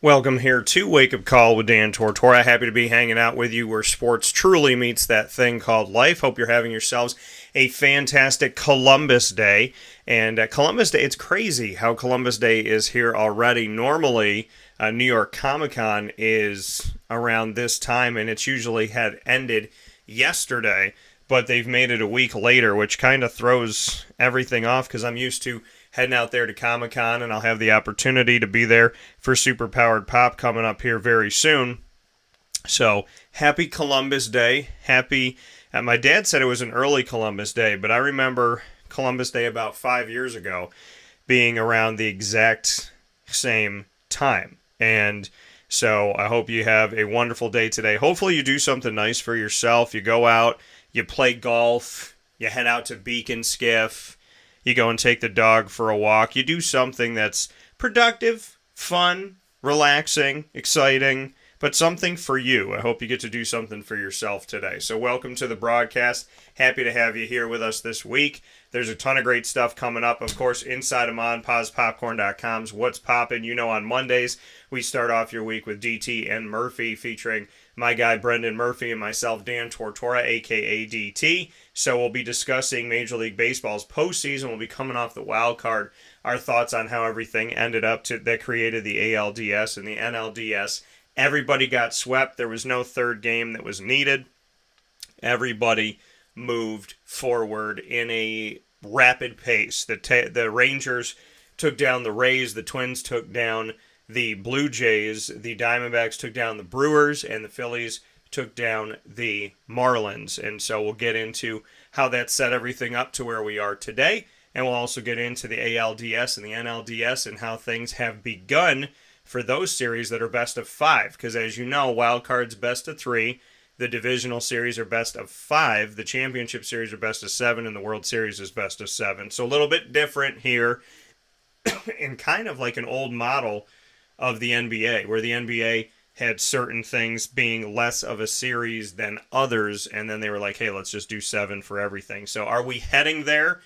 Welcome here to Wake Up Call with Dan Tortora. Happy to be hanging out with you where sports truly meets that thing called life. Hope you're having yourselves a fantastic Columbus Day. And Columbus Day, it's crazy how Columbus Day is here already. Normally, New York Comic-Con is around this time, and it's usually had ended yesterday. But they've made it a week later, which kind of throws everything off because I'm used to heading out there to Comic-Con, and I'll have the opportunity to be there for Superpowered Pop coming up here very soon. So, happy Columbus Day. Happy, my dad said it was an early Columbus Day, but I remember Columbus Day about 5 years ago being around the exact same time. And so, I hope you have a wonderful day today. Hopefully you do something nice for yourself. You go out, you play golf, you head out to Beacon Skiff, you go and take the dog for a walk. You do something that's productive, fun, relaxing, exciting, but something for you. I hope you get to do something for yourself today. So welcome to the broadcast. Happy to have you here with us this week. There's a ton of great stuff coming up. Of course, inside of MonPazPopcorn.com's What's Poppin'. You know, on Mondays, we start off your week with DT and Murphy featuring my guy Brendan Murphy and myself, Dan Tortora, a.k.a. DT. So we'll be discussing Major League Baseball's postseason. We'll be coming off the wild card. Our thoughts on how everything ended up that created the ALDS and the NLDS. Everybody got swept. There was no third game that was needed. Everybody moved forward in a rapid pace. The Rangers took down the Rays. The Twins took down the Blue Jays. The Diamondbacks took down the Brewers, and the Phillies took down the Marlins. And so we'll get into how that set everything up to where we are today. And we'll also get into the ALDS and the NLDS and how things have begun for those series that are best of five. Because as you know, wild card's best of three. The divisional series are best of five. The championship series are best of seven. And the World Series is best of seven. So a little bit different here and kind of like an old model of the NBA, where the NBA had certain things being less of a series than others, and then they were like, hey, let's just do seven for everything. So are we heading there?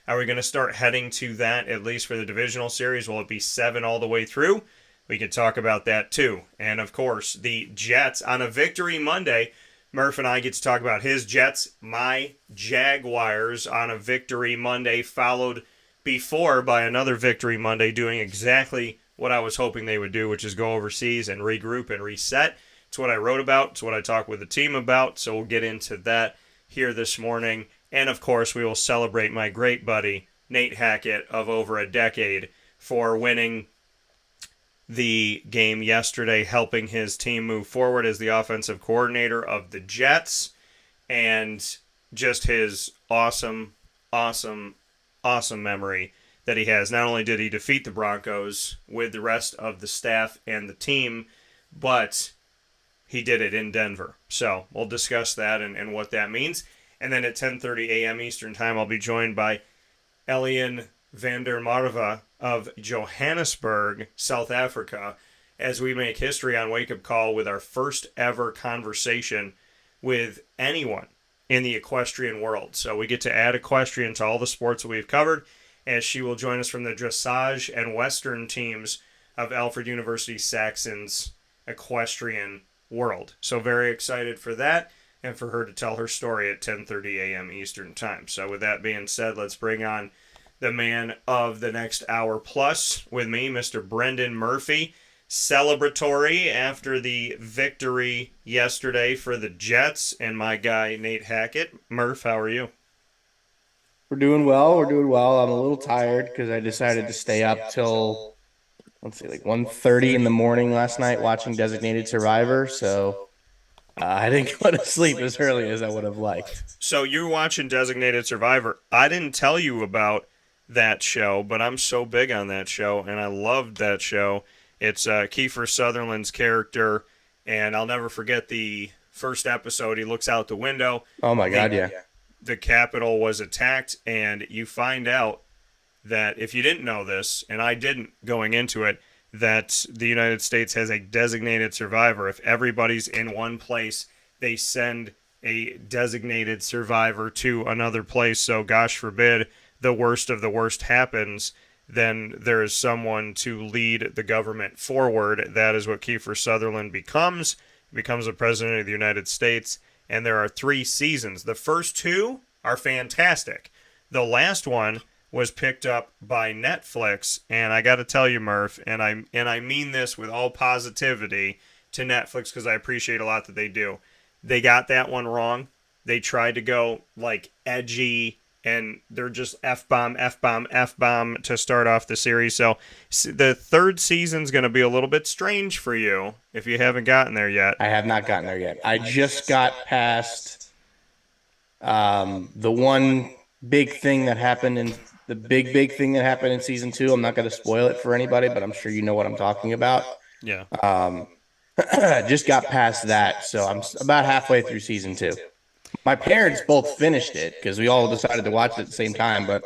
Are we going to start heading to that, at least for the divisional series? Will it be seven all the way through? We could talk about that too. And of course, the Jets on a Victory Monday. Murph and I get to talk about his Jets, my Jaguars on a Victory Monday, followed before by another Victory Monday doing exactly what I was hoping they would do, which is go overseas and regroup and reset. It's what I wrote about. It's what I talked with the team about. So we'll get into that here this morning. And of course, we will celebrate my great buddy, Nate Hackett, of over a decade for winning the game yesterday, helping his team move forward as the offensive coordinator of the Jets. And just his awesome memory that he has. Not only did he defeat the Broncos with the rest of the staff and the team, but he did it in Denver. So we'll discuss that and what that means. And then at 10:30 a.m. Eastern Time, I'll be joined by Helene van der Merwe of Johannesburg, South Africa, as we make history on Wake Up Call with our first ever conversation with anyone in the equestrian world. So we get to add equestrian to all the sports that we've covered, as she will join us from the Dressage and Western teams of Alfred University Saxons Equestrian world. So very excited for that and for her to tell her story at 10:30 a.m. Eastern Time. So with that being said, let's bring on the man of the next hour plus with me, Mr. Brendan Murphy. Celebratory after the victory yesterday for the Jets, and my guy, Nate Hackett. Murph, how are you? We're doing well. I'm a little tired because I decided to stay up till, like 1:30 in the morning last night watching Designated Survivor. So I didn't go to sleep as early as I would have liked. So you're watching Designated Survivor. I didn't tell you about that show, but I'm so big on that show, and I loved that show. It's Kiefer Sutherland's character, and I'll never forget the first episode. He looks out the window. Oh, my God, yeah. The Capitol was attacked, and you find out that, if you didn't know this, and I didn't going into it, that the United States has a designated survivor. If everybody's in one place, they send a designated survivor to another place. So, gosh forbid, the worst of the worst happens, then there is someone to lead the government forward. That is what Kiefer Sutherland becomes. He becomes the president of the United States, and there are 3 seasons. The first 2 are fantastic. The last one was picked up by Netflix, and I got to tell you, Murph, and I mean this with all positivity to Netflix because I appreciate a lot that they do. They got that one wrong. They tried to go like edgy, and they're just F-bomb, F-bomb, F-bomb to start off the series. So the 3rd season's going to be a little bit strange for you if you haven't gotten there yet. I have not gotten there yet. I just got past the one big thing that happened in the big thing that happened in season 2. I'm not going to spoil it for anybody, but I'm sure you know what I'm talking about. Yeah. Just got past that, so I'm about halfway through season 2. My parents both finished it because we all decided to watch it at the same time, but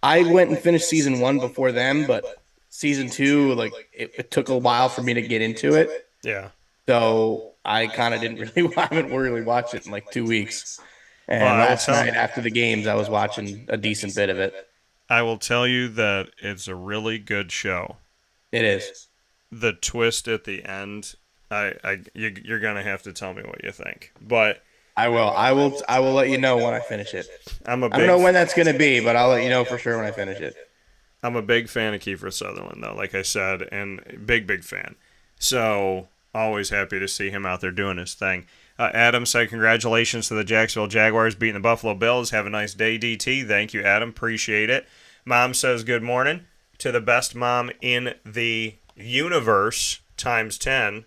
I went and finished season 1 before them, but season 2, like it took a while for me to get into it. Yeah. So I kind of haven't really watched it in like 2 weeks. And last night after the games, I was watching a decent bit of it. I will tell you that it's a really good show. It is. The twist at the end, you're gonna have to tell me what you think. But I will let you know when I finish it. I don't know when that's gonna be, but I'll let you know for sure when I finish it. I'm a big fan of Kiefer Sutherland, though, like I said, and big fan. So always happy to see him out there doing his thing. Adam said, congratulations to the Jacksonville Jaguars beating the Buffalo Bills. Have a nice day, DT. Thank you, Adam. Appreciate it. Mom says, good morning to the best mom in the universe times 10.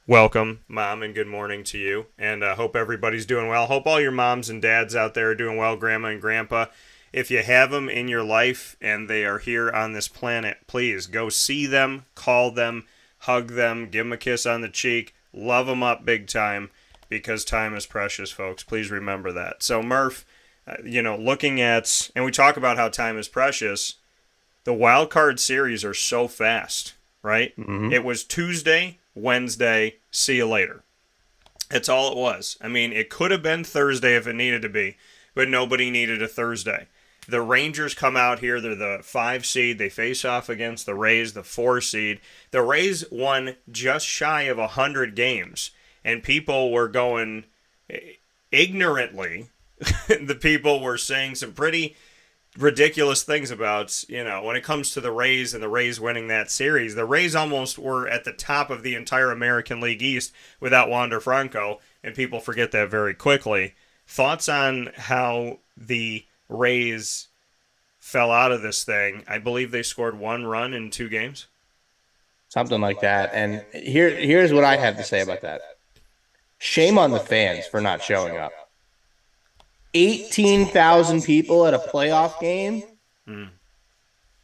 Welcome, Mom, and good morning to you. And hope everybody's doing well. Hope all your moms and dads out there are doing well, Grandma and Grandpa. If you have them in your life and they are here on this planet, please go see them, call them, hug them, give them a kiss on the cheek. Love them up big time because time is precious, folks. Please remember that. So, Murph, looking at, and we talk about how time is precious, the wild card series are so fast, right? Mm-hmm. It was Tuesday, Wednesday, see you later. That's all it was. I mean, it could have been Thursday if it needed to be, but nobody needed a Thursday. The Rangers come out here. They're the 5 seed. They face off against the Rays, the 4 seed. The Rays won just shy of 100 games, and people were going ignorantly. The people were saying some pretty ridiculous things about, when it comes to the Rays and the Rays winning that series. The Rays almost were at the top of the entire American League East without Wander Franco, and people forget that very quickly. Thoughts on how the Rays fell out of this thing? I believe they scored 1 run in 2 games. Something like that. And here's what I have to say about that. Shame on the fans for not showing up. 18,000 people at a playoff game?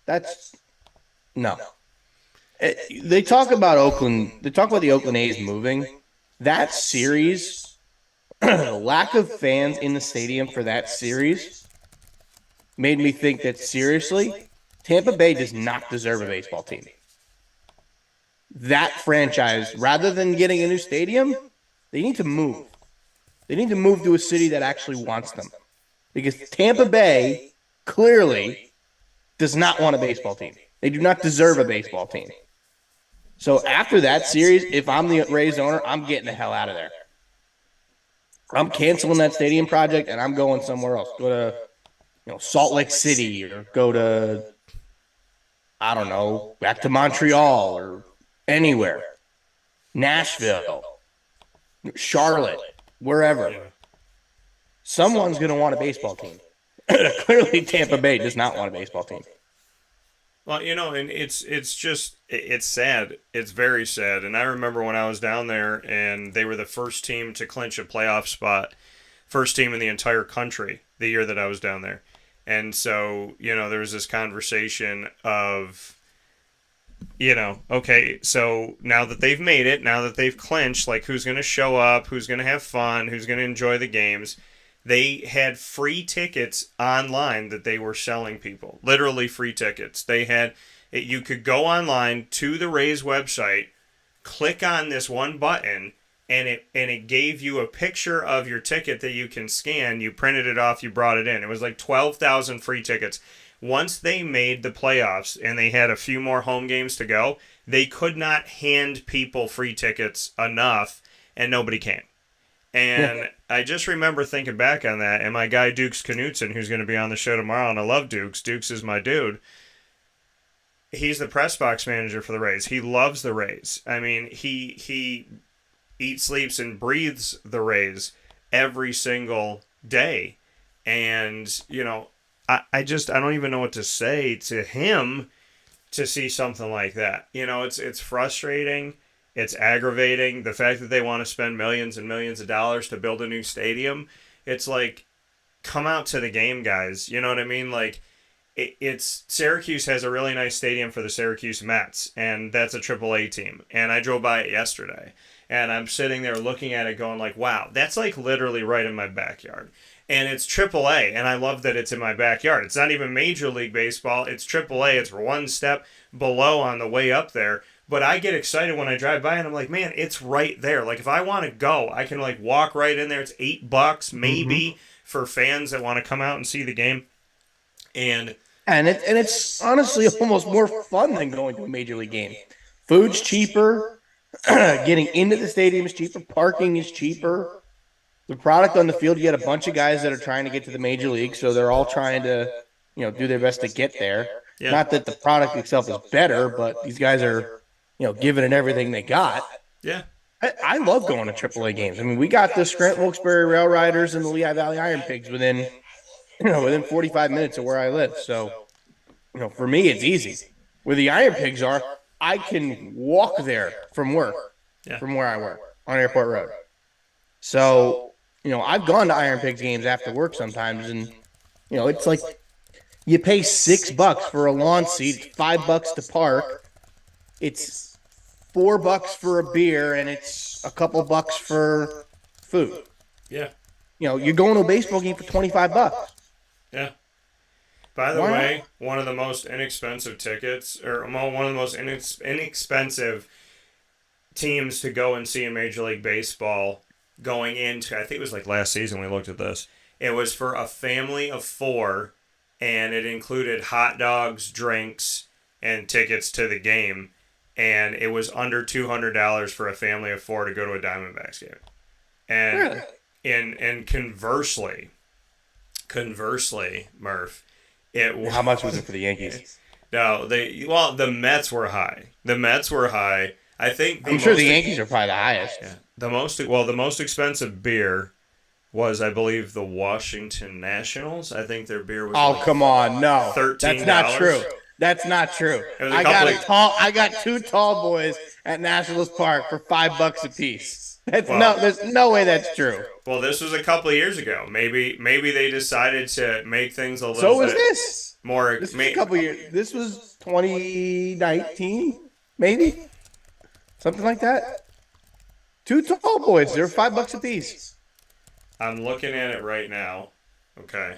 That's no. They talk about Oakland. They talk about the Oakland A's moving. That series, the lack of fans in the stadium for that series made me think that, seriously, Tampa Bay does not deserve a baseball team. That franchise, rather than getting a new stadium, they need to move. They need to move to a city that actually wants them. Because Tampa Bay clearly does not want a baseball team. They do not deserve a baseball team. So after that series, if I'm the Rays owner, I'm getting the hell out of there. I'm canceling that stadium project and I'm going somewhere else. Go to Salt Lake City, or go to, I don't know, back to Montreal or anywhere. Nashville, Charlotte, wherever. Someone's going to want a baseball team. Clearly, Tampa Bay does not want a baseball team. Well, and it's sad. It's very sad. And I remember when I was down there and they were the first team to clinch a playoff spot, first team in the entire country the year that I was down there. And so, there was this conversation of, okay, so now that they've made it, now that they've clinched, like, who's going to show up, who's going to have fun, who's going to enjoy the games. They had free tickets online that they were selling people. Literally free tickets. You could go online to the Rays website, click on this one button, and it gave you a picture of your ticket that you can scan. You printed it off, you brought it in. It was like 12,000 free tickets. Once they made the playoffs and they had a few more home games to go, they could not hand people free tickets enough, and nobody came. And I just remember thinking back on that, and my guy Dukes Knutson, who's going to be on the show tomorrow, and I love Dukes. Dukes is my dude. He's the press box manager for the Rays. He loves the Rays. I mean, he eats, sleeps, and breathes the Rays every single day. And, you know, I don't even know what to say to him to see something like that. You know, it's frustrating. It's aggravating. The fact that they want to spend millions and millions of dollars to build a new stadium. It's like, come out to the game, guys. You know what I mean? Like, it's Syracuse has a really nice stadium for the Syracuse Mets, and that's a AAA team. And I drove by it yesterday, and I'm sitting there looking at it going like, wow, that's like literally right in my backyard. And it's AAA, and I love that it's in my backyard. It's not even Major League Baseball. It's AAA. It's one step below on the way up there. But I get excited when I drive by, and I'm like, man, it's right there. Like, if I want to go, I can, like, walk right in there. It's $8 maybe for fans that want to come out and see the game. And it's honestly almost more fun than going to a Major League game. Food's cheaper. Getting into the stadium is cheaper. Parking is cheaper. The product on the field, you get a bunch of guys that are trying to get to the Major League, so they're all trying to, do their best to get there. Yeah. Not that the product itself is better, but these guys are, giving it everything they got. Yeah. I love going to AAA games. I mean, we got the Scranton Wilkes-Barre Rail Riders and the Lehigh Valley Iron Pigs within 45 minutes of where I live. So, for me, it's easy. Where the Iron Pigs are, I can walk there from work, from where I work on Airport Road. So, I've gone to Iron Pigs games after work sometimes, and, it's like you pay $6 for a lawn seat, it's $5 to park, it's $4 for a beer, and it's a couple bucks for food. Yeah. You're going to a baseball game for $25. Yeah. By the way, one of the most inexpensive tickets, or one of the most inexpensive teams to go and see in Major League Baseball going into, I think it was like last season we looked at this. It was for a family of 4, and it included hot dogs, drinks, and tickets to the game. And it was under $200 for a family of 4 to go to a Diamondbacks game. And and conversely, Murph, how much was it for the Yankees? No, the Mets were high. I think I'm sure the Yankees are probably the highest. Yeah. The most expensive beer was, I believe, the Washington Nationals. I think their beer was come on, no. $13. That's not true. That's not true. I got 2 tall boys at Nationals Park for $5 a piece. There's no way that's true. Well, this was a couple of years ago. Maybe they decided to make things a little So was this. More. This was a couple of years. This was 2019, maybe? Something like that. 2 tall boys. They're $5 a piece. I'm looking at it right now. Okay.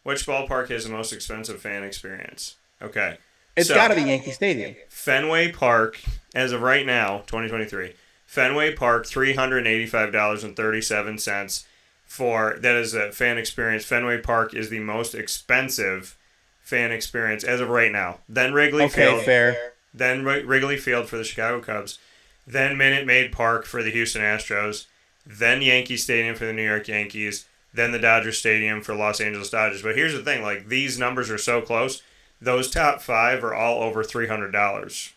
Which ballpark has the most expensive fan experience? Okay. It's got to be Yankee Stadium. Fenway Park, as of right now, 2023. Fenway Park, $385.37 for, that is a fan experience. Fenway Park is the most expensive fan experience as of right now. Then Wrigley Field. Okay, fair. Then Wrigley Field for the Chicago Cubs. Then Minute Maid Park for the Houston Astros. Then Yankee Stadium for the New York Yankees. Then the Dodger Stadium for Los Angeles Dodgers. But here's the thing, like, these numbers are so close. Those top 5 are all over $300.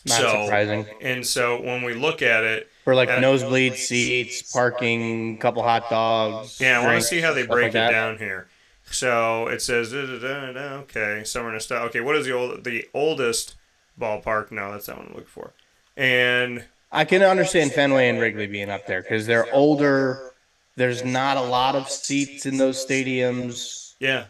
Not surprising. And so when we look at it, for like nosebleed seats, parking, couple hot dogs. Yeah, I want to drinks, see how they break like it down here. So it says, okay, summer nostalgia. Okay, what is the oldest ballpark? No, that's not what I'm looking for. And I can understand Fenway and Wrigley being up there because they're older. There's not a lot of seats in those stadiums. Yeah.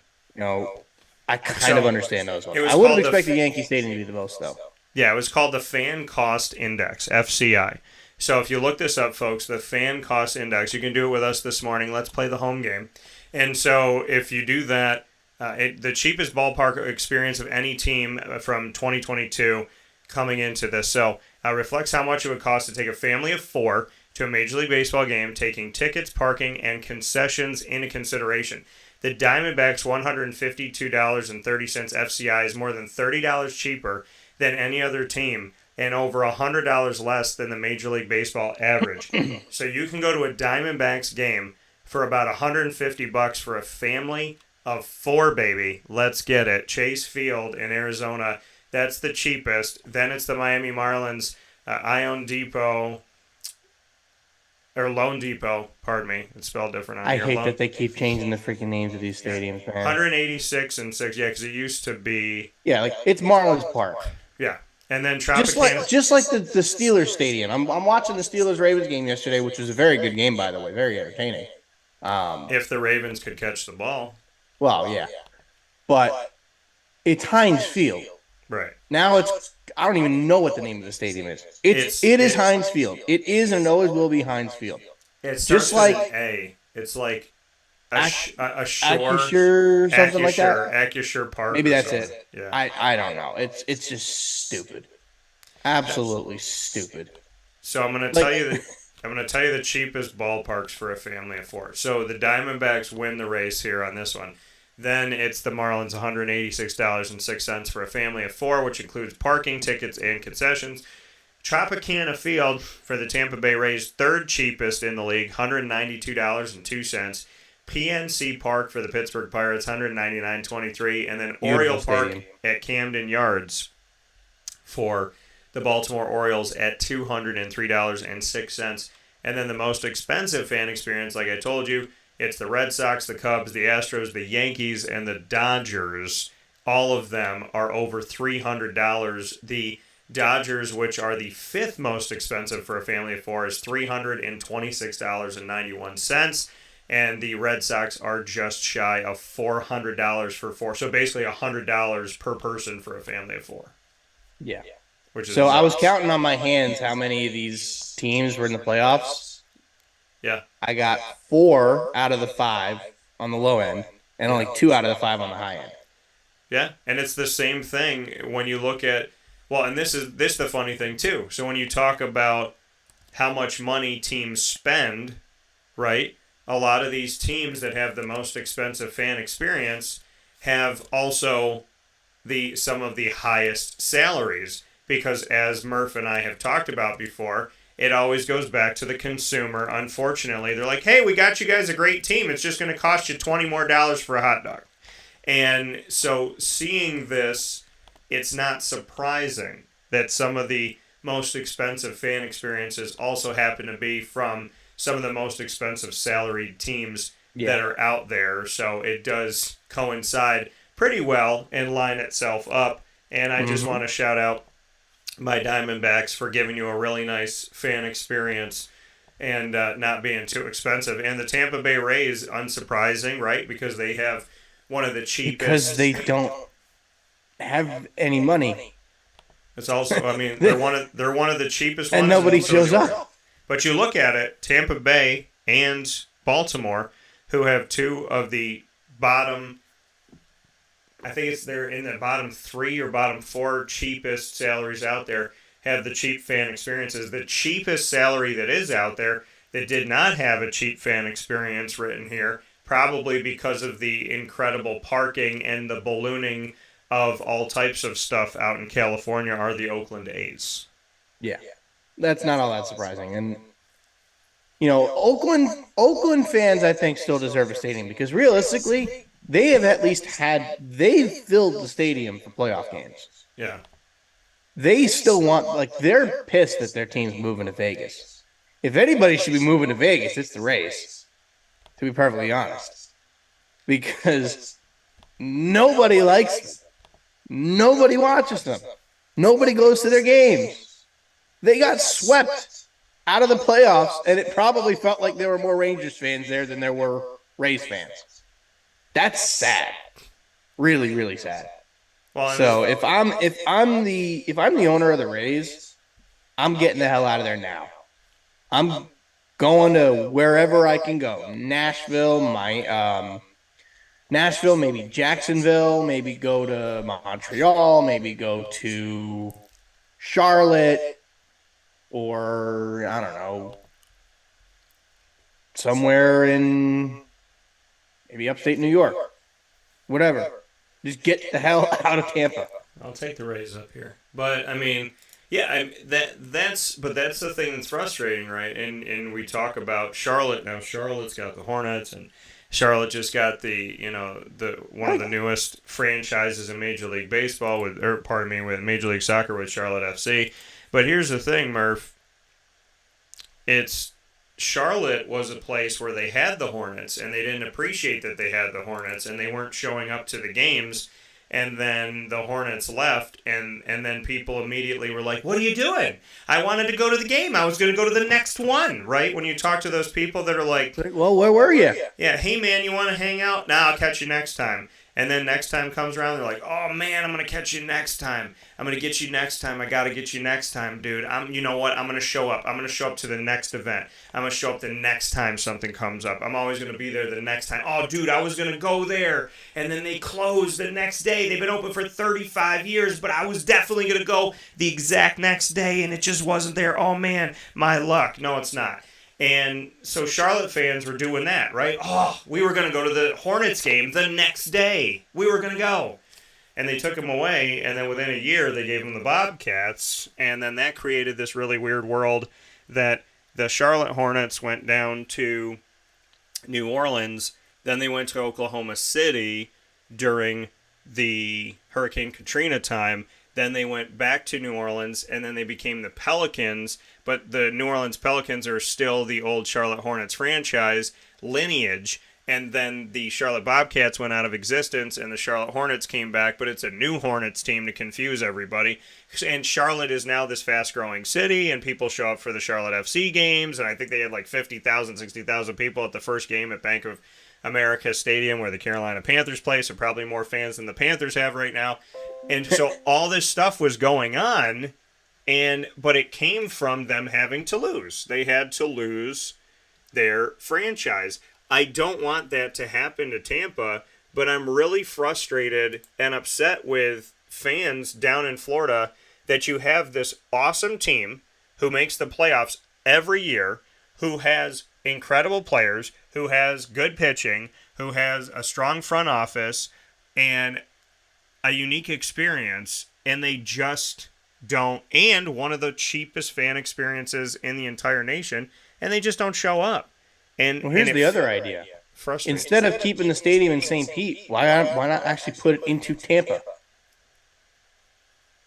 I kind of understand those ones. I wouldn't expect the Yankee Stadium to be the most, though. Yeah, it was called the Fan Cost Index, FCI. So if you look this up, folks, the Fan Cost Index, you can do it with us this morning. Let's play the home game. And so if you do that, the cheapest ballpark experience of any team from 2022 coming into this. So reflects how much it would cost to take a family of 4 to a Major League Baseball game, taking tickets, parking, and concessions into consideration. The Diamondbacks' $152.30 FCI is more than $30 cheaper than any other team and over $100 less than the Major League Baseball average. So you can go to a Diamondbacks game for about $150 for a family of 4, baby. Let's get it. Chase Field in Arizona, that's the cheapest. Then it's the Miami Marlins, Ion Depot, or Lone Depot, pardon me. It's spelled different on I here. hate that they keep changing the freaking names of these stadiums, man. 186 and 6, yeah, because it used to be... Yeah, like, it's Marlins Park. Yeah. And then Tropicana... Just like the Steelers stadium. I'm watching the Steelers-Ravens game yesterday, which was a very good game, by the way. Very entertaining. If the Ravens could catch the ball. Well, yeah. But it's Heinz Field. Right. Now I don't even know what the name of the stadium is. It is Heinz Field. It is and always will be Heinz Field. It starts with an A. It's like a shore. Acrisure, something like that. Acrisure Park. Maybe that's it. Yeah. I don't know. It's just stupid. Absolutely stupid. So I'm gonna tell you the cheapest ballparks for a family of 4. So the Diamondbacks win the race here on this one. Then it's the Marlins, $186.06 for a family of 4, which includes parking, tickets, and concessions. Tropicana Field for the Tampa Bay Rays, 3rd cheapest in the league, $192.02. PNC Park for the Pittsburgh Pirates, $199.23. And then Oriole Park at Camden Yards for the Baltimore Orioles at $203.06. And then the most expensive fan experience, like I told you, it's the Red Sox, the Cubs, the Astros, the Yankees, and the Dodgers. All of them are over $300. The Dodgers, which are the 5th most expensive for a family of 4, is $326.91. And the Red Sox are just shy of $400 for 4. So basically $100 per person for a family of 4. Yeah. So I was counting on my hands how many of these teams were in the playoffs. Yeah. I got 4 out of the 5 on the low end and only 2 out of the 5 on the high end. Yeah, and it's the same thing when you look at, well, and this is the funny thing too. So when you talk about how much money teams spend, right? A lot of these teams that have the most expensive fan experience have also some of the highest salaries, because as Murph and I have talked about before, it always goes back to the consumer. Unfortunately, they're like, hey, we got you guys a great team. It's just going to cost you $20 more for a hot dog. And so seeing this, it's not surprising that some of the most expensive fan experiences also happen to be from some of the most expensive salaried teams that are out there. So it does coincide pretty well and line itself up. And I just want to shout out my Diamondbacks for giving you a really nice fan experience and not being too expensive. And the Tampa Bay Rays, unsurprising, right? Because they have one of the cheapest. Because they don't have any money. It's also, I mean, they're one of the cheapest ones. And nobody shows up. But you look at it, Tampa Bay and Baltimore, who have 2 of the bottom, I think they're in the bottom 3 or bottom 4 cheapest salaries out there, have the cheap fan experiences. The cheapest salary that is out there that did not have a cheap fan experience written here, probably because of the incredible parking and the ballooning of all types of stuff out in California, are the Oakland A's. Yeah. That's not all that surprising. And, you know, Oakland fans, I think, still deserve a stadium because realistically, they have at least they've filled the stadium for playoff games. Yeah. They still they're pissed that their team's moving to Vegas. If anybody should be moving to Vegas, it's the Rays, to be perfectly honest. Because nobody likes them. Nobody watches them. Nobody goes to their games. They got swept out of the playoffs, and it probably felt like there were more Rangers fans there than there were Rays fans. That's sad. Really, really sad. Well, so if I'm the owner of the Rays, I'm getting the hell out of there now. I'm going to wherever I can go. Nashville, maybe Jacksonville, maybe go to Montreal, maybe go to Charlotte, or I don't know, somewhere in maybe upstate New York, whatever. Just get the hell out of Tampa. I'll take the Rays up here. But I mean, yeah, that's the thing that's frustrating, right? And we talk about Charlotte now. Charlotte's got the Hornets, and Charlotte just got the one of the newest franchises in Major League Baseball with Major League Soccer with Charlotte FC. But here's the thing, Murph. It's Charlotte was a place where they had the Hornets, and they didn't appreciate that they had the Hornets, and they weren't showing up to the games. And then the Hornets left, and then people immediately were like, "What are you doing? I wanted to go to the game. I was going to go to the next one," right? When you talk to those people that are like, well, where were you? Yeah, hey, man, you want to hang out? Nah, I'll catch you next time. And then next time comes around, they're like, "Oh, man, I'm going to catch you next time. I'm going to get you next time. I got to get you next time, dude. You know what? I'm going to show up. I'm going to show up to the next event. I'm going to show up the next time something comes up. I'm always going to be there the next time. Oh, dude, I was going to go there. And then they closed the next day. They've been open for 35 years, but I was definitely going to go the exact next day, and it just wasn't there. Oh, man, my luck." No, it's not. And so Charlotte fans were doing that, right? Oh, we were going to go to the Hornets game the next day. We were going to go. And they took him away, and then within a year, they gave him the Bobcats, and then that created this really weird world that the Charlotte Hornets went down to New Orleans, then they went to Oklahoma City during the Hurricane Katrina time, then they went back to New Orleans, and then they became the Pelicans, but the New Orleans Pelicans are still the old Charlotte Hornets franchise lineage. And then the Charlotte Bobcats went out of existence, and the Charlotte Hornets came back, but it's a new Hornets team to confuse everybody. And Charlotte is now this fast-growing city, and people show up for the Charlotte FC games, and I think they had like 50,000, 60,000 people at the first game at Bank of America Stadium where the Carolina Panthers play, so probably more fans than the Panthers have right now. And so all this stuff was going on, but it came from them having to lose. They had to lose their franchise. I don't want that to happen to Tampa, but I'm really frustrated and upset with fans down in Florida that you have this awesome team who makes the playoffs every year, who has incredible players, who has good pitching, who has a strong front office, and a unique experience, and they just don't, and one of the cheapest fan experiences in the entire nation, and they just don't show up. And here's the other idea. Instead of keeping the stadium in St. Pete, why not actually put it into Tampa?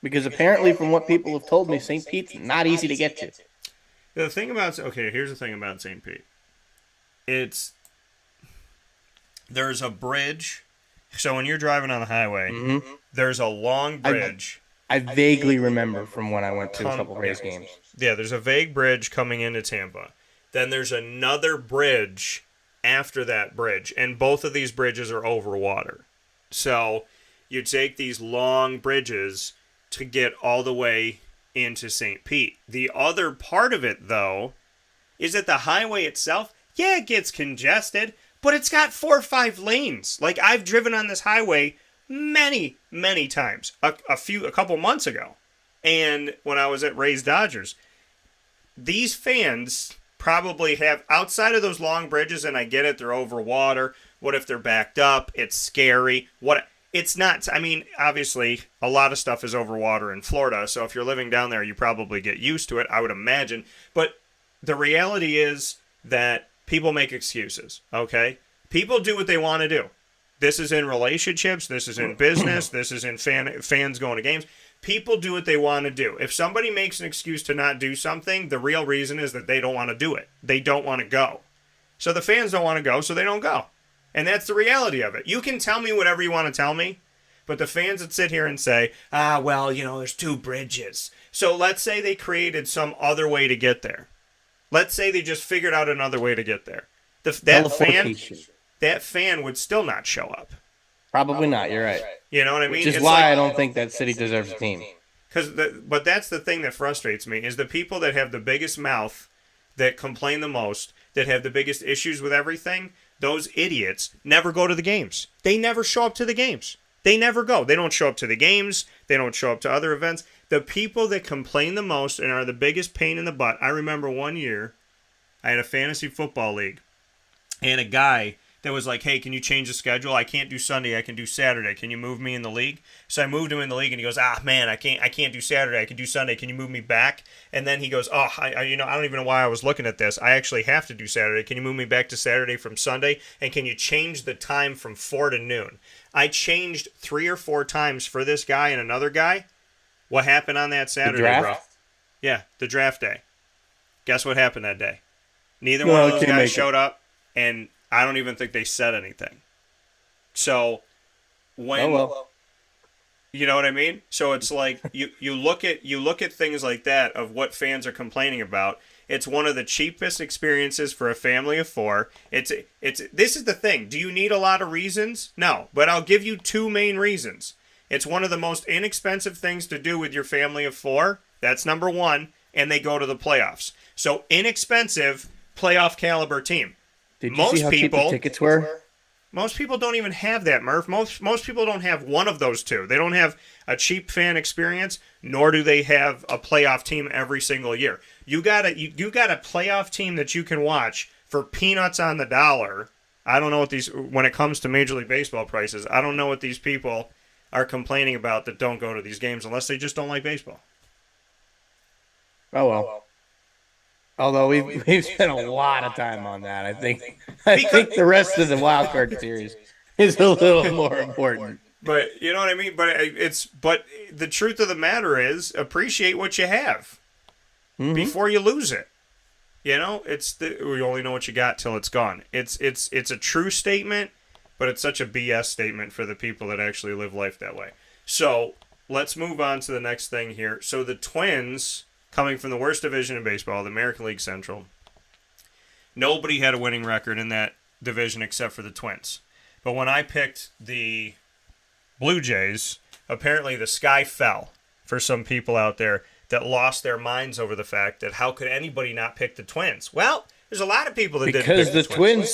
Because apparently, from what people have told me, St. Pete's not easy to get to. Here's the thing about St. Pete. There's a bridge. So when you're driving on the highway, there's a long bridge. I vaguely remember from when I went to a couple Rays games. Yeah, there's a vague bridge coming into Tampa. Then there's another bridge after that bridge, and both of these bridges are over water. So you take these long bridges to get all the way into St. Pete. The other part of it, though, is that the highway itself, yeah, it gets congested, but it's got 4 or 5 lanes. Like, I've driven on this highway many, many times, a couple months ago. And when I was at Rays Dodgers, these fans probably have, outside of those long bridges, and I get it, they're over water. What if they're backed up? It's scary. It's not, I mean, obviously, a lot of stuff is over water in Florida, so if you're living down there, you probably get used to it, I would imagine. But the reality is that people make excuses, okay? People do what they want to do. This is in relationships, this is in business, this is in fans going to games. People do what they want to do. If somebody makes an excuse to not do something, the real reason is that they don't want to do it. They don't want to go. So the fans don't want to go, so they don't go. And that's the reality of it. You can tell me whatever you want to tell me, but the fans that sit here and say, there's 2 bridges. So let's say they created some other way to get there. Let's say they just figured out another way to get there. That fan would still not show up. Probably not, you're right. You know what I mean? Which is why I don't think that city deserves a team. But that's the thing that frustrates me, is the people that have the biggest mouth, that complain the most, that have the biggest issues with everything, those idiots never go to the games. They never show up to the games. They never go. They don't show up to the games. They don't show up to other events. The people that complain the most and are the biggest pain in the butt. I remember one year, I had a fantasy football league, and a guy that was like, hey, can you change the schedule? I can't do Sunday. I can do Saturday. Can you move me in the league? So I moved him in the league, and he goes, man, I can't do Saturday. I can do Sunday. Can you move me back? And then he goes, I don't even know why I was looking at this. I actually have to do Saturday. Can you move me back to Saturday from Sunday? And can you change the time from 4 to noon? I changed 3 or 4 times for this guy and another guy. What happened on that Saturday, bro? Yeah, the draft day. Guess what happened that day? Neither one of those guys showed up, and I don't even think they said anything. So when you know what I mean? So it's like you look at things like that of what fans are complaining about. It's one of the cheapest experiences for a family of 4. This is the thing. Do you need a lot of reasons? No, but I'll give you 2 main reasons. It's one of the most inexpensive things to do with your family of 4. That's number 1, and they go to the playoffs. So inexpensive, playoff caliber team. Did you see how cheap the tickets were? Most people don't even have that, Murph. Most people don't have one of those 2. They don't have a cheap fan experience, nor do they have a playoff team every single year. You got a playoff team that you can watch for peanuts on the dollar. I don't know what when it comes to Major League Baseball prices, I don't know what these people are complaining about that don't go to these games unless they just don't like baseball. Oh, well. Although we've spent a lot of time on that. I think the rest of the wild card series is a little more important. But you know what I mean? But the truth of the matter is appreciate what you have before you lose it. You know, we only know what you got till it's gone. It's a true statement, but it's such a BS statement for the people that actually live life that way. So let's move on to the next thing here. So the Twins, coming from the worst division in baseball, the American League Central, nobody had a winning record in that division except for the Twins. But when I picked the Blue Jays, apparently the sky fell for some people out there that lost their minds over the fact that how could anybody not pick the Twins? Well, there's a lot of people that didn't pick the Twins.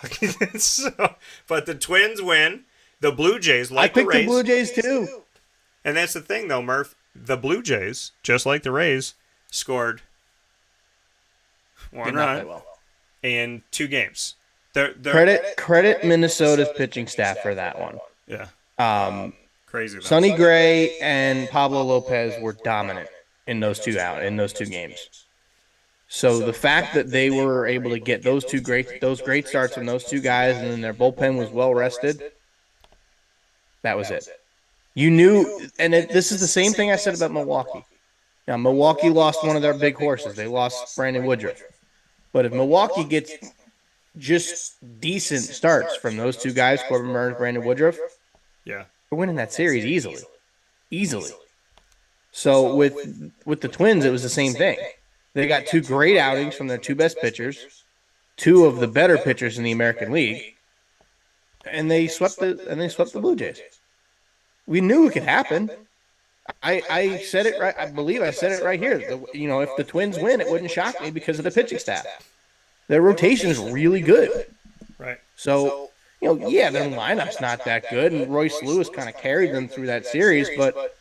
Because the Twins suck. But the Twins win. The Blue Jays, like the Rays. I picked the Blue Jays too. And that's the thing, though, Murph. The Blue Jays, just like the Rays, scored 1 run in 2 games. Credit Minnesota's pitching staff for that one. Yeah. Crazy. Sonny Gray and Pablo Lopez were dominant in those 2 games. So the fact that they were able to get those great starts from those 2 guys, and then their bullpen was well rested, that was it. You knew, and this is the same thing I said about Milwaukee. Now, Milwaukee lost one of their big horses. They lost Brandon Woodruff. But if Milwaukee gets just decent starts from those 2 guys, Corbin Burns, Brandon Woodruff, yeah, they're winning that series easily. So with the Twins, it was the same thing. They got 2 great outings from their 2 best pitchers, 2 of the better pitchers in the American League, and they swept the Blue Jays. We knew it could happen. I said it right. I believe I said it right here. If the Twins win, it wouldn't shock me because of the pitching staff. Their rotation is really good. Right. So, their lineup's not that good, and Royce Lewis kind of carried them through that series, but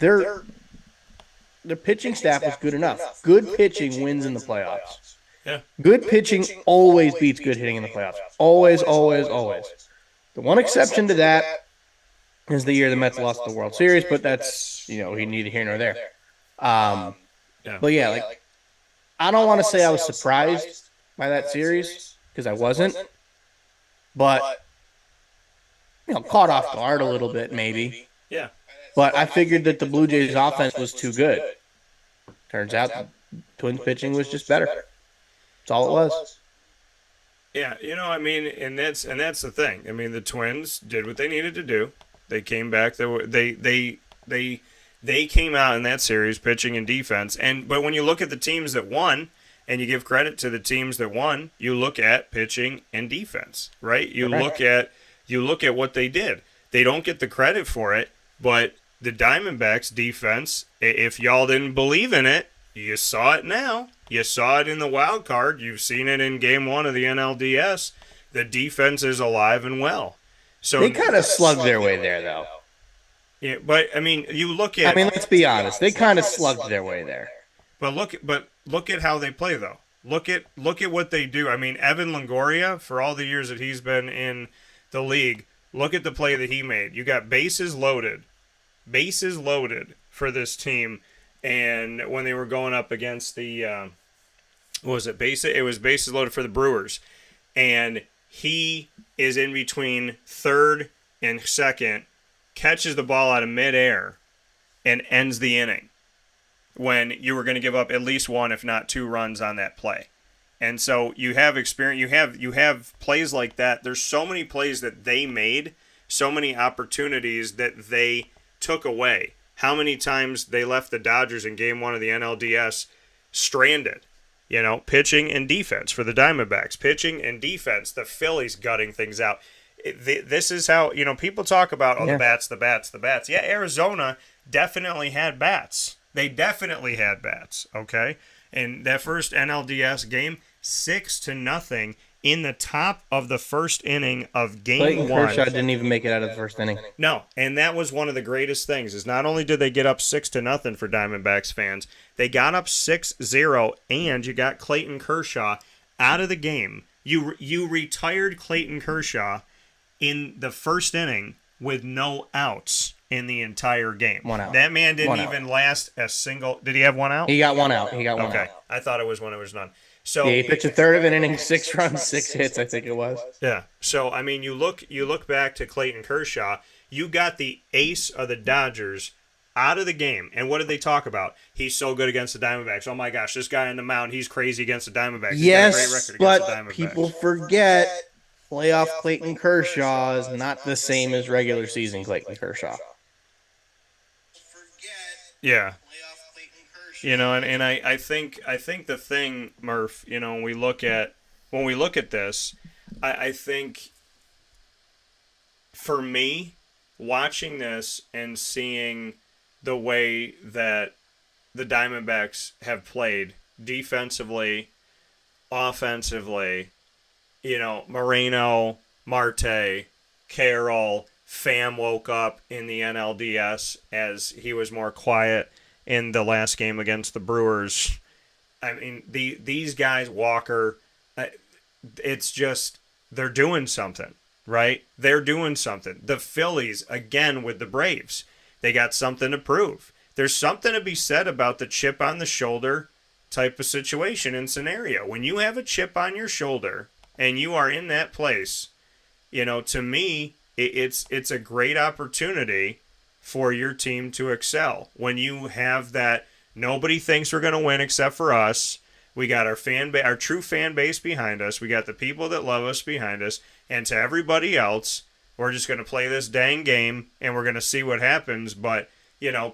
their pitching staff was good enough. Good pitching wins in the playoffs. Yeah. Good pitching always beats good hitting in the playoffs. Always, always, always. The one exception to that is the year the Mets lost the World Series, but that's, neither here nor there. But yeah, I don't want to say I was surprised by that series, because I wasn't, but, caught off guard a little bit maybe. Yeah. But I figured that the Blue Jays offense was too good. Turns out the Twins pitching was just better. That's all it was. Yeah, and that's the thing. The Twins did what they needed to do. They came back. They came out in that series pitching and defense. But when you look at the teams that won, and you give credit to the teams that won, you look at pitching and defense, right? You look at what they did. They don't get the credit for it, but the Diamondbacks defense, if y'all didn't believe in it, you saw it now. You saw it in the wild card. You've seen it in Game 1 of the NLDS. The defense is alive and well. So they kind of slugged their way there, though. Yeah, but you look at. Let's be honest. They kind of slugged their way there. But look at how they play, though. Look at what they do. I mean, Evan Longoria, for all the years that he's been in the league, look at the play that he made. You got bases loaded for this team, and when they were going up against the what was it? It was bases loaded for the Brewers, and he is in between third and second, catches the ball out of midair, and ends the inning when you were going to give up at least one, if not two runs on that play. And so you have experience, you have plays like that. There's so many plays that they made, so many opportunities that they took away. How many times they left the Dodgers in game 1 of the NLDS stranded, pitching and defense for the Diamondbacks, pitching and defense, the Phillies gutting things out. This is how, people talk about, the bats. Yeah, Arizona definitely had bats. They definitely had bats, okay? And that first NLDS game, 6-0 in the top of the first inning of game Clayton 1. Kershaw didn't even make it out of the first inning. No, and that was one of the greatest things, is not only did they get up 6-0 for Diamondbacks fans, they got up 6-0, and you got Clayton Kershaw out of the game. You retired Clayton Kershaw in the first inning with no outs in the entire game. One out. That man didn't even last a single. Did he have one out? He got one out. Okay. I thought it was when it was done. So yeah, he pitched a third of an inning, 6 runs, 6 hits, I think it was. Yeah. So I mean, you look back to Clayton Kershaw. You got the ace of the Dodgers out of the game, and what did they talk about? He's so good against the Diamondbacks. Oh my gosh, this guy on the mound, he's crazy against the Diamondbacks. He's got a great record against the Diamondbacks. People forget playoff Clayton Kershaw is not the same as regular season Clayton Kershaw. Yeah. And I think the thing, Murph, when we look at this, I think for me, watching this and seeing the way that the Diamondbacks have played defensively, offensively, Moreno, Marte, Carroll, Pham woke up in the NLDS as he was more quiet in the last game against the Brewers. I mean, these guys, Walker, it's just, they're doing something, right? They're doing something. The Phillies, again, with the Braves, they got something to prove. There's something to be said about the chip on the shoulder type of situation and scenario. When you have a chip on your shoulder and you are in that place, to me, it's a great opportunity for your team to excel. When you have that, nobody thinks we're going to win except for us. We got our true fan base behind us. We got the people that love us behind us. And to everybody else, we're just going to play this dang game and we're going to see what happens. But,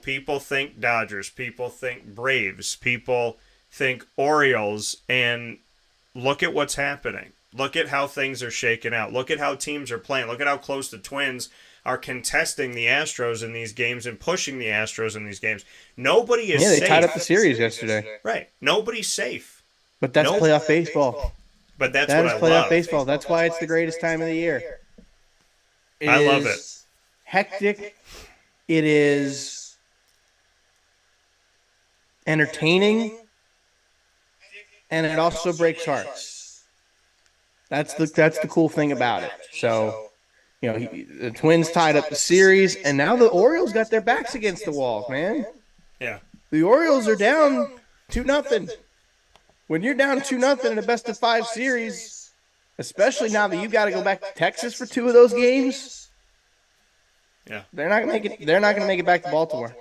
people think Dodgers, people think Braves, people think Orioles, and look at what's happening. Look at how things are shaking out. Look at how teams are playing. Look at how close the Twins are contesting the Astros in these games and pushing the Astros in these games. Nobody is safe. Yeah, they tied up the series yesterday. Right. Nobody's safe. But that's playoff baseball. But that is what I playoff love. baseball. That's why it's the greatest time of the year. I love it. Hectic. It is entertaining. And it also breaks hearts. That's the cool thing about it. So, the Twins tied up the series, and now the Orioles got their backs against the wall, man. Yeah. The Orioles are down 2-0. When you're down 2-0 in a best-of-5 series, especially now that you got to go back to Texas for 2 of those games, yeah, they're not going to make it. They're not going to make it back to Baltimore.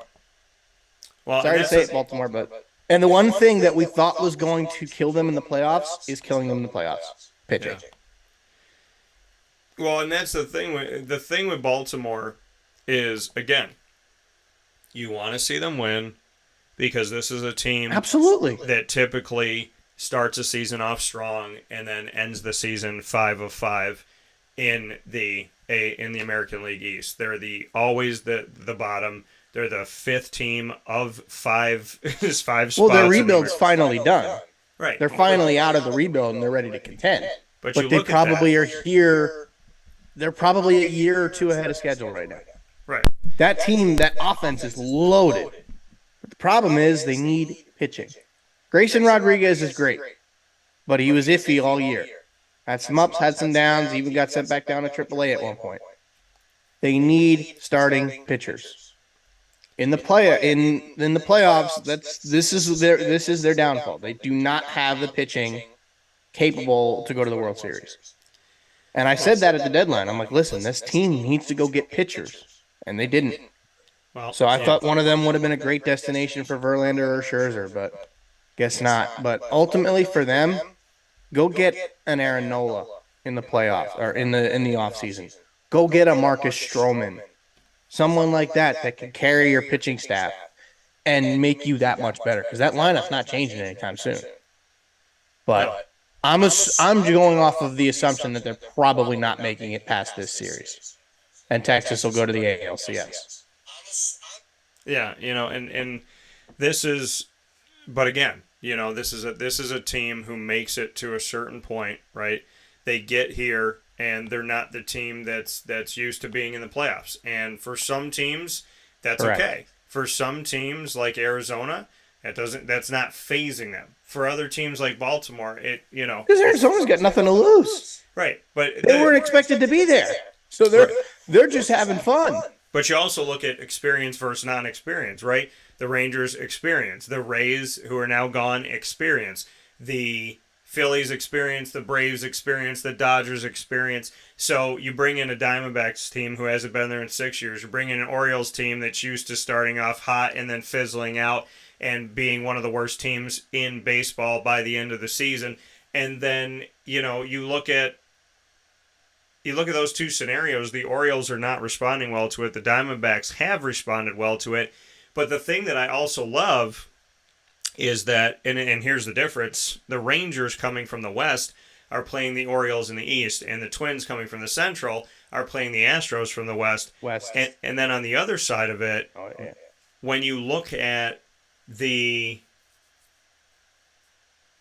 Well, sorry to say it, Baltimore, but the one thing that we thought was going to kill them in the playoffs is killing them in the playoffs. Pitching. Yeah. Well, and that's the thing. The thing with Baltimore is, again, you want to see them win because this is a team absolutely that typically starts a season off strong and then ends the season 5 of 5 in the American League East. They're always the bottom. They're the 5th team of 5 spots. Well, their rebuild's finally done. Right. They're finally out of the rebuild and they're ready to contend. But they probably are here. They're probably a year or 2 ahead of schedule right now. Right. That team, that offense is loaded. But the problem is they need pitching. Grayson Rodriguez is great. but he was iffy all year. Had some ups, had some downs, even got sent back down to AAA at one point. They need starting pitchers. In the playoffs, this is their downfall. They do not have the pitching capable to go to the World Series. And I said that at the deadline. I'm like, listen, this team needs to go get pitchers, and they didn't. So I thought one of them would have been a great destination for Verlander or Scherzer, but guess not. But ultimately for them, go get an Aaron Nola in the playoffs or in the offseason. Go get a Marcus Stroman, someone like that can carry your pitching staff and make you that much better, because that lineup's not changing anytime soon. But I'm going off of the assumption that they're probably not making it past this series, and Texas will go to the ALCS. Yeah, and this is, but again, this is a team who makes it to a certain point, right? They get here and they're not the team that's used to being in the playoffs. And for some teams, that's correct. Okay. For some teams like Arizona, that's not phasing them. For other teams like Baltimore, because Arizona's got nothing to lose, right? But they weren't expected to be there, so they're just having fun. But you also look at experience versus non-experience, right? The Rangers experience, the Rays, who are now gone, experience, the Phillies experience, the Braves experience, the Dodgers experience. So you bring in a Diamondbacks team who hasn't been there in 6 years. You bring in an Orioles team that's used to starting off hot and then fizzling out and being one of the worst teams in baseball by the end of the season. And then, you look at those two scenarios. The Orioles are not responding well to it. The Diamondbacks have responded well to it. But the thing that I also love is that, and here's the difference, the Rangers coming from the West are playing the Orioles in the East, and the Twins coming from the Central are playing the Astros from the West. And then on the other side of it, when you look at the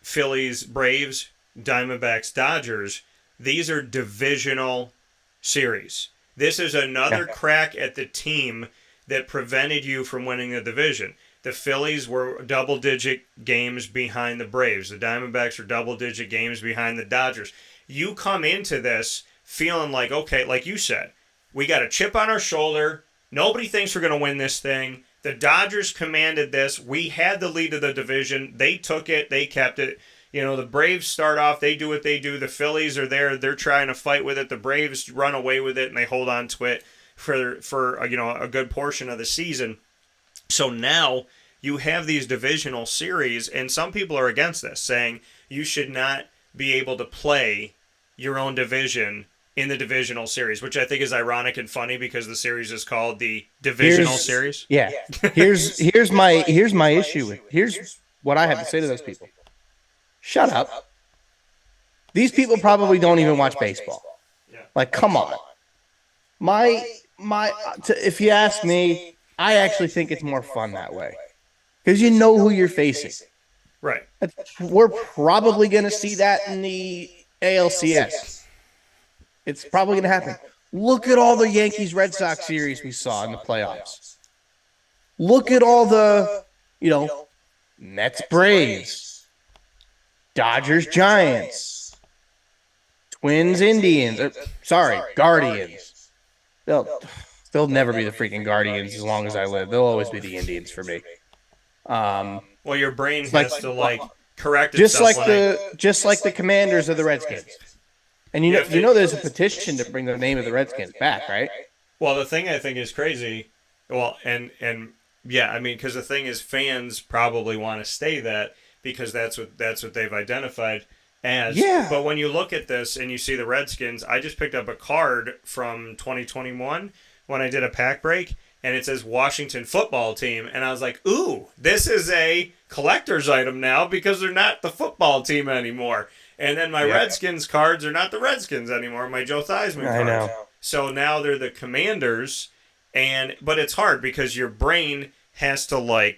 Phillies, Braves, Diamondbacks, Dodgers, these are divisional series. This is another crack at the team that prevented you from winning the division. The Phillies were double-digit games behind the Braves. The Diamondbacks are double-digit games behind the Dodgers. You come into this feeling like, okay, like you said, we got a chip on our shoulder. Nobody thinks we're going to win this thing. The Dodgers commanded this. We had the lead of the division. They took it. They kept it. The Braves start off. They do what they do. The Phillies are there. They're trying to fight with it. The Braves run away with it, and they hold on to it for a good portion of the season. So now you have these divisional series, and some people are against this, saying you should not be able to play your own division in the divisional series, which I think is ironic and funny because the series is called the Divisional Series. Yeah. Here's my issue. Here's what I have to say to those people. Shut up. These people probably don't even watch baseball. Like, come on. If you ask me, I actually think it's more fun that way, because you know who you're facing. Right. We're probably going to see that in the ALCS. It's probably going to happen. Look at all the Yankees-Red Sox series we saw in the playoffs. Look at all the, Mets-Braves, Dodgers-Giants, Twins-Indians. Guardians. They'll never be the freaking Guardians as long as I live. They'll always be the Indians for me. Well, your brain has to correct itself. Just like the Commanders of the Redskins. And you know there's a petition to bring the name of the Redskins back, right? Well, the thing I think is crazy, because the thing is fans probably want to stay that because that's what they've identified as. Yeah. But when you look at this and you see the Redskins, I just picked up a card from 2021 when I did a pack break, and it says Washington Football Team, and I was like, ooh, this is a collector's item now because they're not the football team anymore. And then my Redskins cards are not the Redskins anymore, my Joe Theismann cards. I know. So now they're the Commanders, but it's hard because your brain has to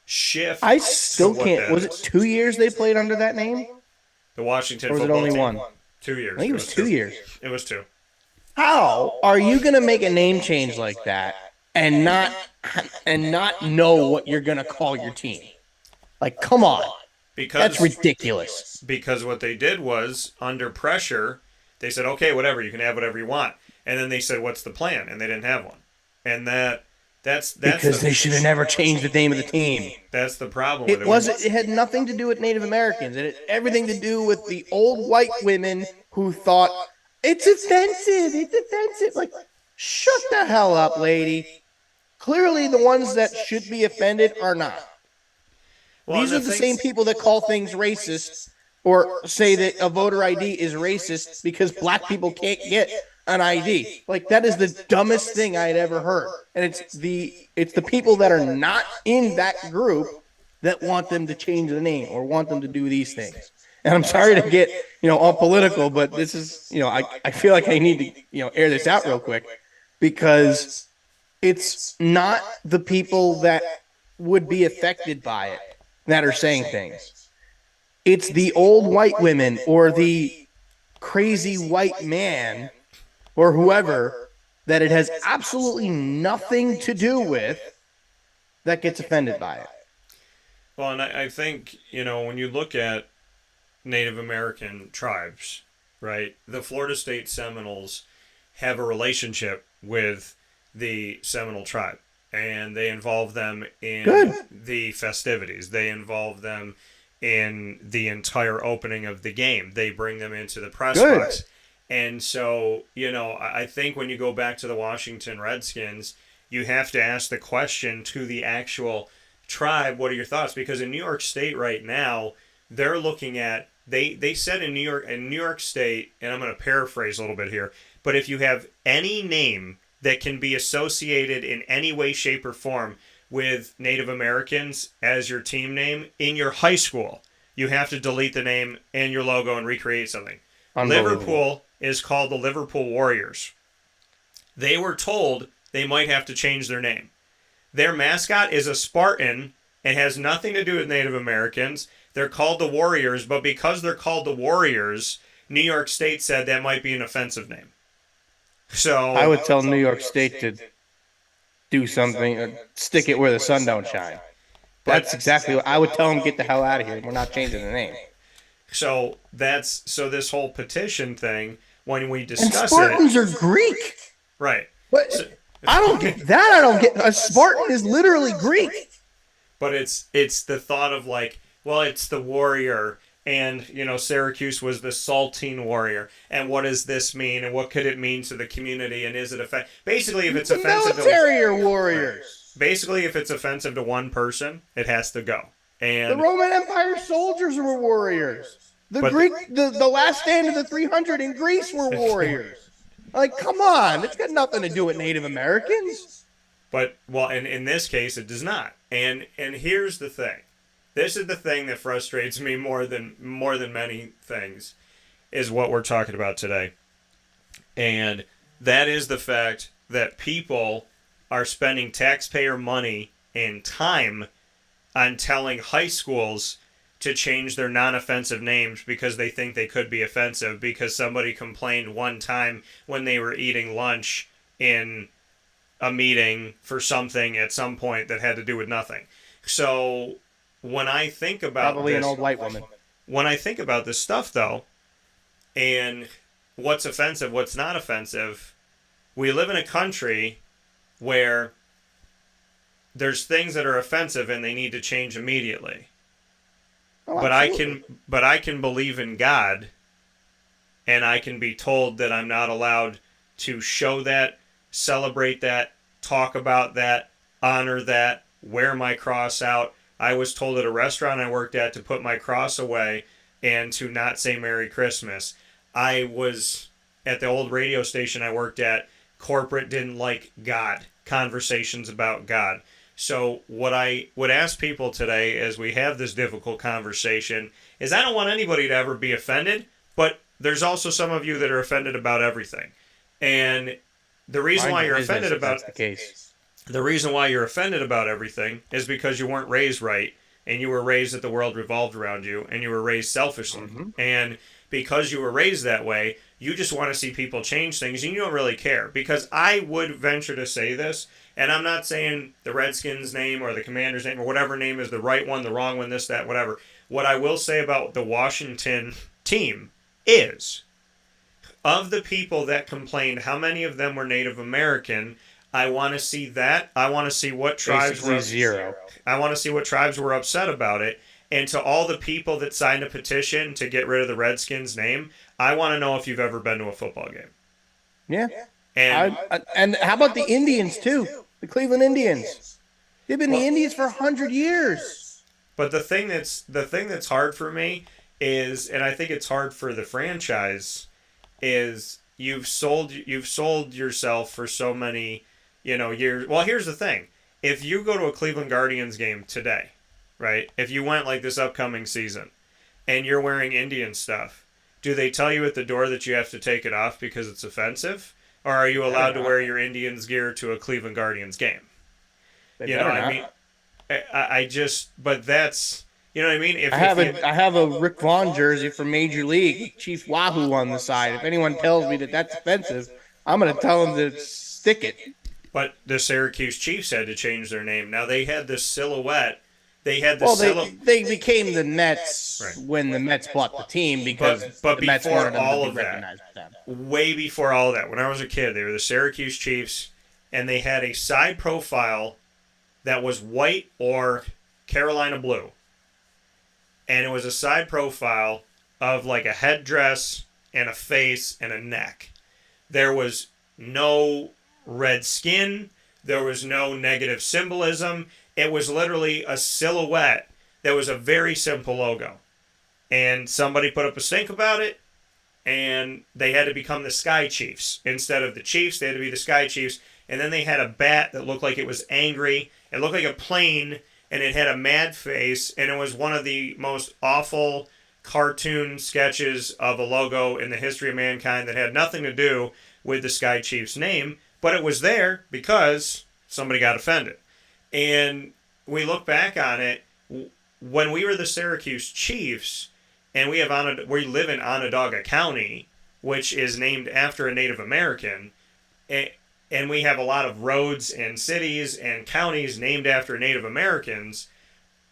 shift. I still can't. Was it 2 years they played under that name? The Washington Football Team? Or was it only one? 2 years. I think it was 2 years. It was 2. How are you going to make a name change like that and not know what you're going to call your team? Like, come on. That's ridiculous. Because what they did was, under pressure, they said, okay, whatever, you can have whatever you want. And then they said, what's the plan? And they didn't have one. And that's because they should have never changed the name of the team. That's the problem with it. It had nothing to do with Native Americans. It had everything to do with the old white women who thought, it's offensive. It's offensive. Like, shut the hell up, lady. Clearly, the ones that should be offended are not. Well, these are the same people that call things racist or say that a voter ID is racist because black people can't get an ID. Like, that is the dumbest thing I had ever heard. And it's the people that are not in that group that want them to change the name or want them to do these things. And I'm sorry to get, all political, but this is, I feel like I need to, air this out real quick, because it's not the people that would be affected by it that are saying things. It's the old white women or the crazy white man or whoever that it has absolutely nothing to do with that gets offended by it. Well, and I think, when you look at Native American tribes, right, the Florida State Seminoles have a relationship with the Seminole tribe, and they involve them in the festivities. They involve them in the entire opening of the game. They bring them into the press box. And so, I think when you go back to the Washington Redskins, you have to ask the question to the actual tribe, what are your thoughts? Because in New York State right now, they're looking at, they said in New York State, and I'm going to paraphrase a little bit here, but if you have any name that can be associated in any way, shape, or form with Native Americans as your team name in your high school, you have to delete the name and your logo and recreate something. Liverpool is called the Liverpool Warriors. They were told they might have to change their name. Their mascot is a Spartan and has nothing to do with Native Americans. They're called the Warriors, but because they're called the Warriors, New York State said that might be an offensive name. So I would tell New York State to do something, stick it where the sun don't shine. That's exactly what I would tell them. Get the hell out of here. We're not changing the name. So this whole petition thing, when we discuss and Spartans are Greek, right? But I don't get that. I don't get a Spartan is literally Greek. But it's the thought of like, well, it's the warrior, and Syracuse was the Saltine warrior, and what does this mean, and what could it mean to the community, and is it offensive? Basically, if it's offensive, military or warriors. Basically, if it's offensive to one person, it has to go. And the Roman Empire soldiers were warriors. The last stand of the 300 in Greece were warriors. Like, come on, it's got nothing to do with Native Americans. But and in this case, it does not. And here's the thing. This is the thing that frustrates me more than many things, is what we're talking about today. And that is the fact that people are spending taxpayer money and time on telling high schools to change their non-offensive names because they think they could be offensive because somebody complained one time when they were eating lunch in a meeting for something at some point that had to do with nothing. So when I think about probably an old white woman. When I think about this stuff, though, and what's offensive, what's not offensive, we live in a country where there's things that are offensive and they need to change immediately. Oh, but I can believe in God, and I can be told that I'm not allowed to show that, celebrate that, talk about that, honor that, wear my cross out. I was told at a restaurant I worked at to put my cross away and to not say Merry Christmas. I was at the old radio station I worked at, corporate didn't like God, conversations about God. So what I would ask people today as we have this difficult conversation is I don't want anybody to ever be offended, but there's also some of you that are offended about everything. And the reason why you're offended about the reason why you're offended about everything is because you weren't raised right, and you were raised that the world revolved around you, and you were raised selfishly. Mm-hmm. And because you were raised that way, you just want to see people change things, and you don't really care. Because I would venture to say this, And I'm not saying the Redskins name or the Commanders name or whatever name is the right one, the wrong one, this, that, whatever. What I will say about the Washington team is, of the people that complained, how many of them were Native American? I want to see that. I want to see what tribes Basically were. zero. I want to see what tribes were upset about it. And to all the people that signed a petition to get rid of the Redskins name, I want to know if you've ever been to a football game. Yeah. And And how about the Indians too? The Cleveland Indians. They've been the Indians for 100 years. But the thing that's hard for me is, and I think it's hard for the franchise, is you've sold yourself for so many, years. Well, here's the thing: if you go to a Cleveland Guardians game today, right? If you went like this upcoming season, and you're wearing Indian stuff, do they tell you at the door that you have to take it off because it's offensive, or are you allowed to wear your Indians gear to a Cleveland Guardians game? I mean, I just, but that's, you know what I mean? I have a Rick Vaughn jersey from Major League with Chief Wahoo on the side. If anyone tells me that that's offensive, I'm going to tell them to stick it. But the Syracuse Chiefs had to change their name. Now they had this silhouette. They became the Mets when the Mets bought the team because but the Mets before wanted them all to of be that, recognized with them. way before all of that, when I was a kid, they were the Syracuse Chiefs, and they had a side profile that was white or Carolina blue. And it was a side profile of like a headdress and a face and a neck. There was no red skin. There was no negative symbolism. It was literally a silhouette that was a very simple logo. And somebody put up a stink about it, and they had to become the Sky Chiefs. Instead of the Chiefs, they had to be the Sky Chiefs. And then they had a bat that looked like it was angry. It looked like a plane, and it had a mad face, and it was one of the most awful cartoon sketches of a logo in the history of mankind that had nothing to do with the Sky Chiefs name, but it was there because somebody got offended. And we look back on it, when we were the Syracuse Chiefs, and we live in Onondaga County, which is named after a Native American, and we have a lot of roads and cities and counties named after Native Americans.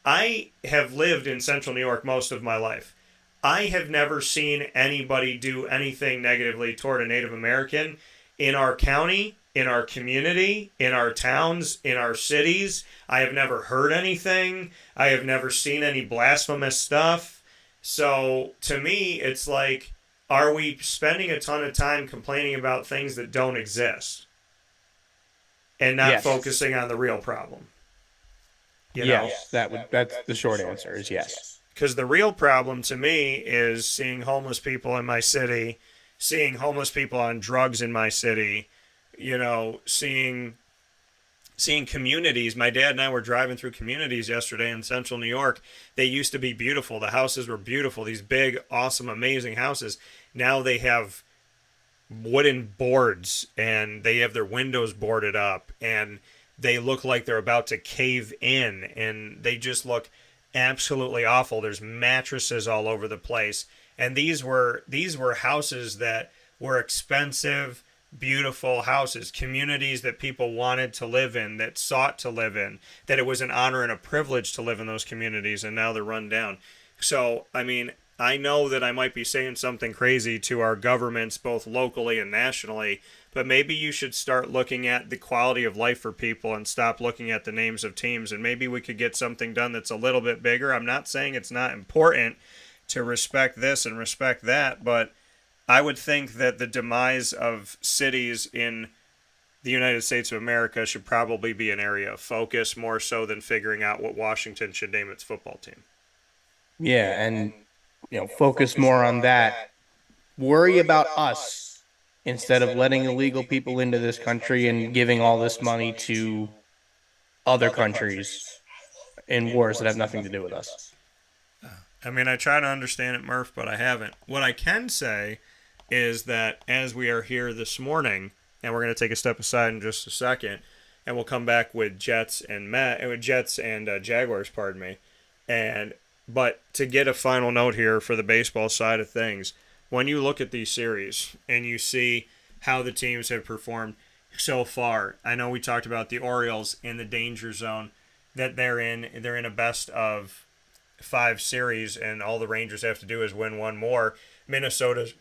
I have lived in Central New York most of my life. I have never seen anybody do anything negatively toward a Native American in our county, in our community, in our towns, in our cities. I have never heard anything. I have never seen any blasphemous stuff. So to me, it's like, are we spending a ton of time complaining about things that don't exist and not focusing on the real problem? Yes, that's the short answer is yes. Because the real problem to me is seeing homeless people in my city, seeing homeless people on drugs in my city, seeing communities. My dad and I were driving through communities yesterday in Central New York. They used to be beautiful. The houses were beautiful. These big, awesome, amazing houses. Now they have wooden boards, and they have their windows boarded up, and they look like they're about to cave in, and they just look absolutely awful. There's mattresses all over the place, and these were houses that were expensive, beautiful houses, communities that people wanted to live in, that sought to live in, that it was an honor and a privilege to live in those communities, and now they're run down. So, I mean, I know that I might be saying something crazy to our governments, both locally and nationally, but maybe you should start looking at the quality of life for people and stop looking at the names of teams, and maybe we could get something done that's a little bit bigger. I'm not saying it's not important to respect this and respect that, but I would think that the demise of cities in the United States of America should probably be an area of focus more so than figuring out what Washington should name its football team. Yeah, and focus more on that. Worry about us instead of letting illegal people into this country and giving all this money to other countries in wars that have nothing to do with us. I mean, I try to understand it, Murph, but I haven't. What I can say is that as we are here this morning, and we're going to take a step aside in just a second, and we'll come back with Jets and Jaguars, pardon me. But to get a final note here for the baseball side of things, when you look at these series and you see how the teams have performed, so far. I know we talked about the Orioles in the danger zone that they're in. They're in a best of 5 series, and all the Rangers have to do is win one more. Minnesota's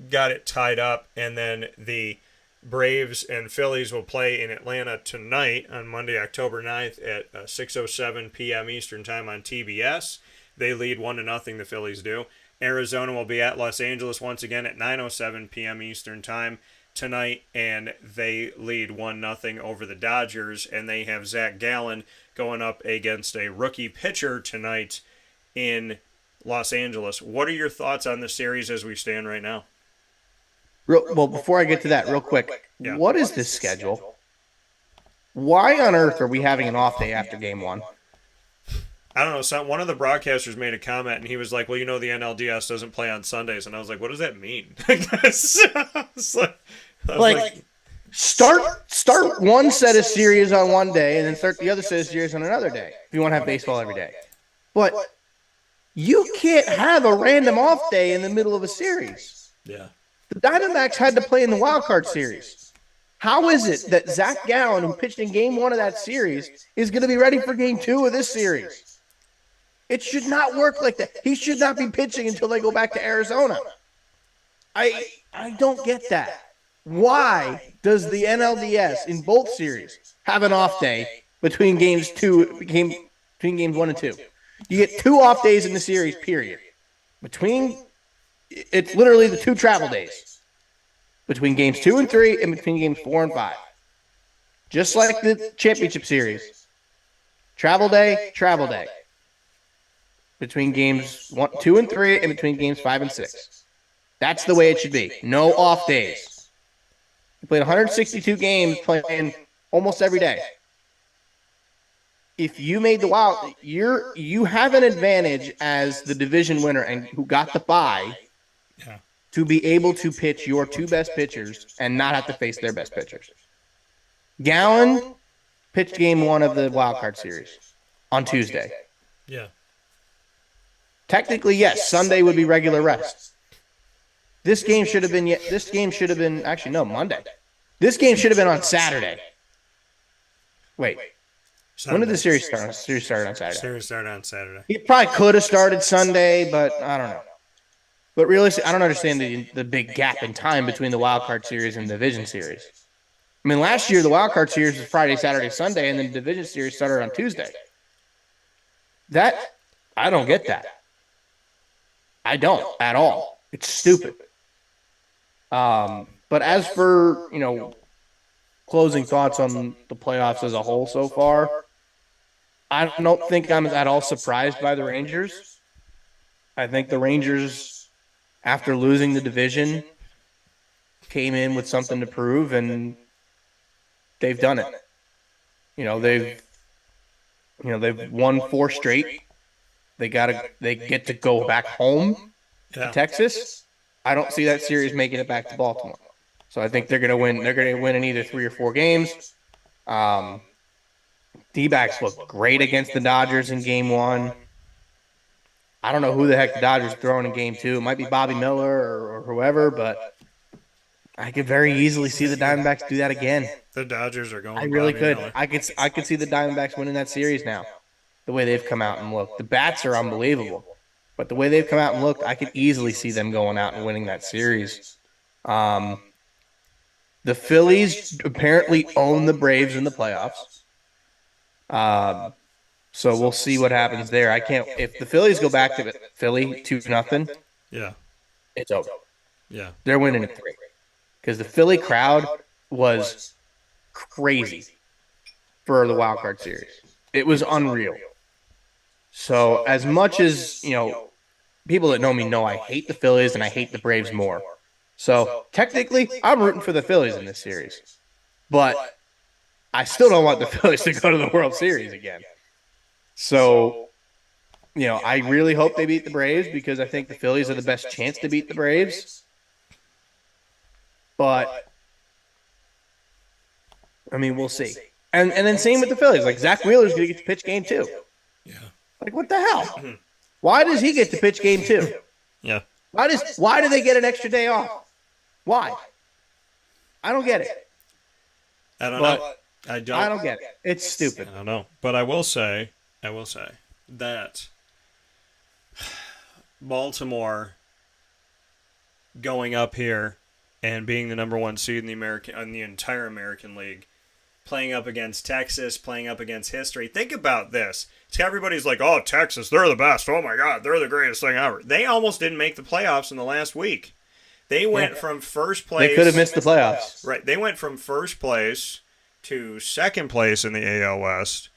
got it tied up, and then the Braves and Phillies will play in Atlanta tonight on Monday, October 9th at 6:07 p.m. Eastern Time on TBS. They lead 1-0, the Phillies do. Arizona will be at Los Angeles once again at 9:07 p.m. Eastern Time tonight, and they lead 1-0 over the Dodgers, and they have Zach Gallen going up against a rookie pitcher tonight in Los Angeles. What are your thoughts on the series as we stand right now? Well, before I get to that, real quick, What is this schedule? Why on earth are we having an off day after game one? I don't know. One of the broadcasters made a comment, and he was like, "Well, you know, the NLDS doesn't play on Sundays," and I was like, "What does that mean?" Start one set of series on one day, and then start the other set of series on another day. If you want to have baseball every day, but you can't have a random off day in the middle of a series. Yeah. The Diamondbacks had to play in the wild card series. How is it that Zach Gallen, who pitched in game one of that series, is going to be ready for game two of this series? It should not work like that. He should not be pitching until they go back to Arizona. I don't get that. Why does the NLDS in both series have an off day between games one and two? You get 2 off days in the series, period. It's literally the 2 travel days between games 2 and 3 and between games 4 and 5. Just like the championship series. Travel day. Between games 2 and 3 and between games 5 and 6. That's the way it should be. No off days. You played 162 games playing almost every day. If you made the wild, you have an advantage as the division winner and who got the bye to be able to pitch your 2 best pitchers and not have to face their best pitchers. Gallen pitched game 1 of the wild card series on Tuesday. Yeah. Technically, yes, Sunday would be regular rest. This game should have been Monday. This game should have been on Saturday. Wait. Sunday. When did the series start? The series started on Saturday. Series started on Saturday. It probably could have started Sunday, but I don't know. But realistically, I don't understand the big gap in time between the wild card series and the division series. I mean, last year the wild card series was Friday, Saturday, Sunday, and then the division series started on Tuesday. I don't get that. I don't at all. It's stupid. But as for, closing thoughts on the playoffs as a whole so far, I don't think I'm at all surprised by the Rangers. I think the Rangers, after losing the division, came in with something to prove, and they've done it. They've won 4 straight. They get to go back home to Texas. I don't see that series making it back to Baltimore. So I think they're going to win. They're going to win in either 3 or 4 games. D-backs look great against the Dodgers in game 1. I don't know who the heck the Dodgers are throwing in game 2. It might be Bobby Miller or whoever, but I could very easily see the Diamondbacks do that again. The Dodgers are going. I really could. I could see the Diamondbacks winning that series now. The way they've come out and looked. The bats are unbelievable. But the way they've come out and looked, I could easily see them going out and winning that series. The Phillies apparently own the Braves in the playoffs. So we'll see what happens there. If the Phillies go back to Philly 2-0, it's over. Yeah. They're winning at 3. Because the Philly crowd was crazy for the wild card series. It was unreal. So as much as, people that know me know I hate the Phillies and I hate the Braves more. So technically, I'm rooting for the Phillies in this series. But I still don't want the Phillies to go to the World Series again. So, I really hope they beat the Braves because I think the Phillies are the best chance to beat the Braves. But, we'll see. And then same with the Phillies. Like, Zach Wheeler's going to get to pitch game 2. Yeah. Like, what the hell? Why does he get to pitch game 2? Yeah. Why do they get an extra day off? Why? I don't get it. I don't But know. I don't get it. It's stupid. I don't know. But I will say that Baltimore going up here and being the number one seed in the entire American League, playing up against Texas, playing up against history. Think about this. Everybody's like, oh, Texas, they're the best. Oh, my God, they're the greatest thing ever. They almost didn't make the playoffs in the last week. They went from first place. They could have missed the playoffs. Right. They went from first place to second place in the AL West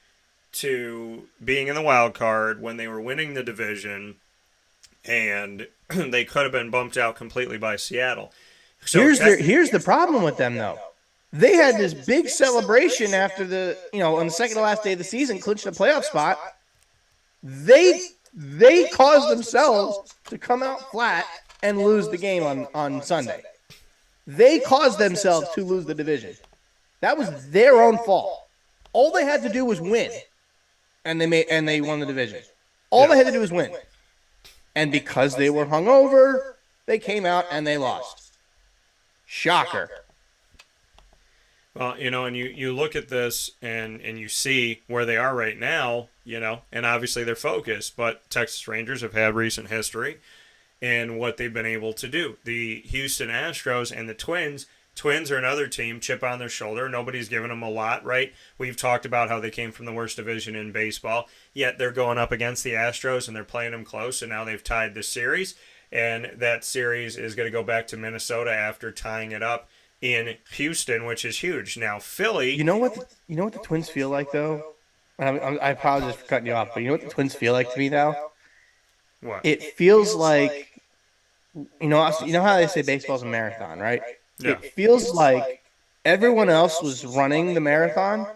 to being in the wild card when they were winning the division, and they could have been bumped out completely by Seattle. So here's the problem with them, though. They had this big celebration after on the second to last day of the season, clinched a playoff spot. They caused themselves to come out flat and lose the game on Sunday. They caused themselves to lose the division. That was their own fault. All they had to do was win, and they won the division. All they had to do was win. And because they were hungover, they came out and they lost. Shocker. Well, and you look at this and you see where they are right now, and obviously they're focused, but Texas Rangers have had recent history and what they've been able to do. The Houston Astros and the Twins are another team, chip on their shoulder. Nobody's given them a lot, right? We've talked about how they came from the worst division in baseball, yet they're going up against the Astros and they're playing them close, and now they've tied this series, and that series is going to go back to Minnesota after tying it up in Houston, which is huge. Now, Philly... You know what the Twins feel like, though? I apologize for cutting you off, but you know what the Twins feel like to me now? What? It feels like... You know how they say baseball's a marathon, right? Yeah. It feels like everyone else was running the marathon.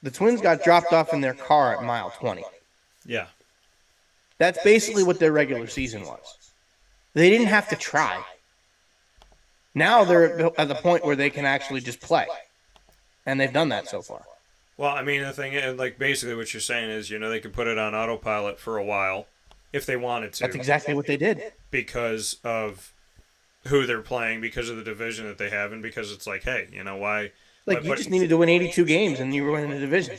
The Twins got dropped off in their car at mile 20. Yeah. That's basically what their regular season was. They didn't have to try. Now they're at the point where they can actually just play. And they've done that so far. Well, I mean, the thing is, like, basically what you're saying is, they could put it on autopilot for a while if they wanted to. That's exactly what they did. Because of who they're playing, because of the division that they have, and because it's like, hey, why... Like, you just needed to win 82 games and you were winning the division.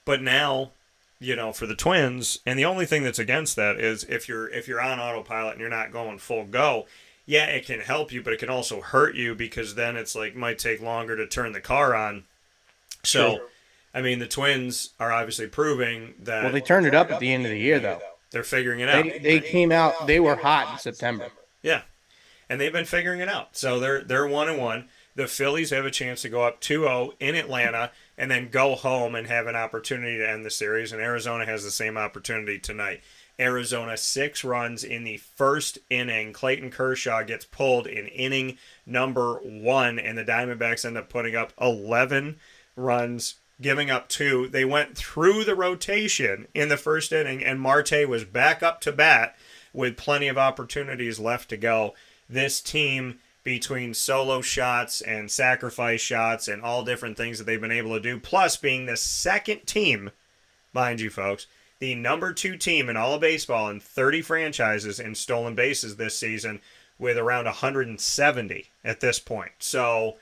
But now, for the Twins, and the only thing that's against that is if you're on autopilot and you're not going full go, yeah, it can help you, but it can also hurt you because then it's like might take longer to turn the car on. So, sure. I mean, the Twins are obviously proving that... Well, they turned it up at the end of the year, though. They're figuring it out. They came out, they were hot in September. Yeah, and they've been figuring it out. So they're 1-1. The Phillies have a chance to go up 2-0 in Atlanta and then go home and have an opportunity to end the series, and Arizona has the same opportunity tonight. Arizona 6 runs in the first inning. Clayton Kershaw gets pulled in inning number 1, and the Diamondbacks end up putting up 11 runs, giving up 2. They went through the rotation in the first inning, and Marte was back up to bat with plenty of opportunities left to go. This team, between solo shots and sacrifice shots and all different things that they've been able to do, plus being the second team, mind you folks, the number 2 team in all of baseball in 30 franchises in stolen bases this season with around 170 at this point. So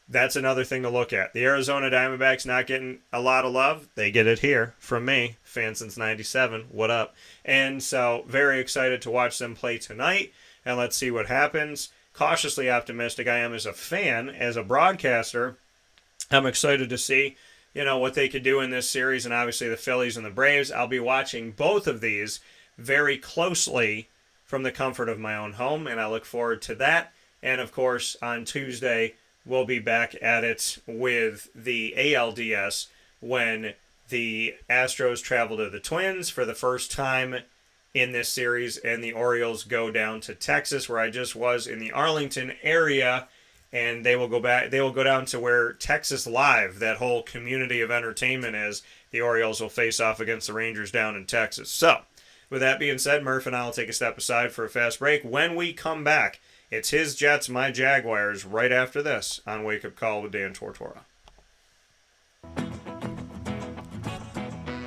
that's another thing to look at. The Arizona Diamondbacks not getting a lot of love. They get it here from me, fan since 97. What up? And so very excited to watch them play tonight, and let's see what happens. Cautiously optimistic I am as a fan, as a broadcaster. I'm excited to see what they could do in this series, and obviously the Phillies and the Braves. I'll be watching both of these very closely from the comfort of my own home, and I look forward to that. And, of course, on Tuesday, we'll be back at it with the ALDS when the Astros travel to the Twins for the first time in this series, and the Orioles go down to Texas, where I just was in the Arlington area, and they will go back. They will go down to where Texas Live, that whole community of entertainment is. The Orioles will face off against the Rangers down in Texas. So, with that being said, Murph and I will take a step aside for a fast break. When we come back, it's his Jets, my Jaguars, right after this on Wake Up Call with Dan Tortora.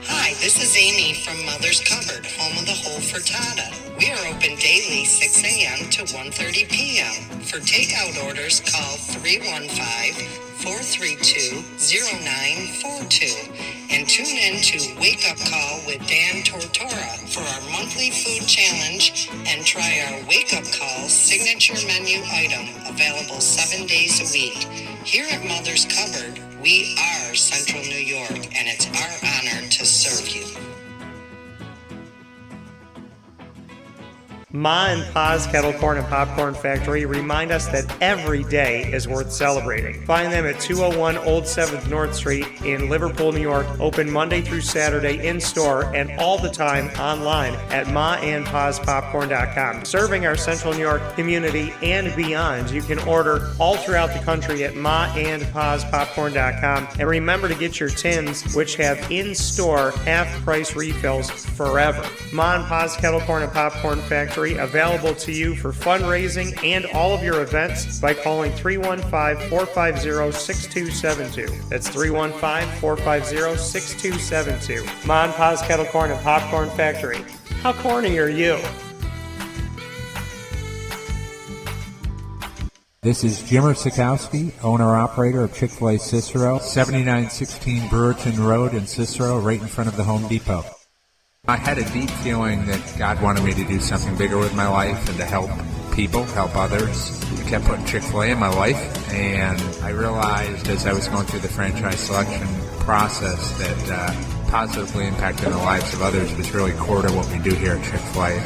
Hi, this is Amy from Mother's Cupboard, home of the Whole Frittata. We are open daily 6 a.m. to 1:30 p.m. For takeout orders, call 315 432-0942. And tune in to Wake Up Call with Dan Tortora for our monthly food challenge and try our Wake Up Call signature menu item available 7 days a week. Here at Mother's Cupboard, we are Central New York, and it's our honor to serve you. Ma and Pa's Kettle Corn and Popcorn Factory remind us that every day is worth celebrating. Find them at 201 Old 7th North Street in Liverpool, New York. Open Monday through Saturday in-store and all the time online at maandpaspopcorn.com. Serving our Central New York community and beyond, you can order all throughout the country at maandpaspopcorn.com. And remember to get your tins, which have in-store half-price refills forever. Ma and Pa's Kettle Corn and Popcorn Factory, available to you for fundraising and all of your events by calling 315-450-6272. That's 315-450-6272. Ma and Pa's Kettle Corn and Popcorn Factory. How corny are you? This is Jimmer Sikowski, owner-operator of Chick-fil-A Cicero, 7916 Brewerton Road in Cicero, right in front of the Home Depot. I had a deep feeling that God wanted me to do something bigger with my life and to help people, help others. I kept putting Chick-fil-A in my life, and I realized as I was going through the franchise selection process that positively impacting the lives of others was really core to what we do here at Chick-fil-A.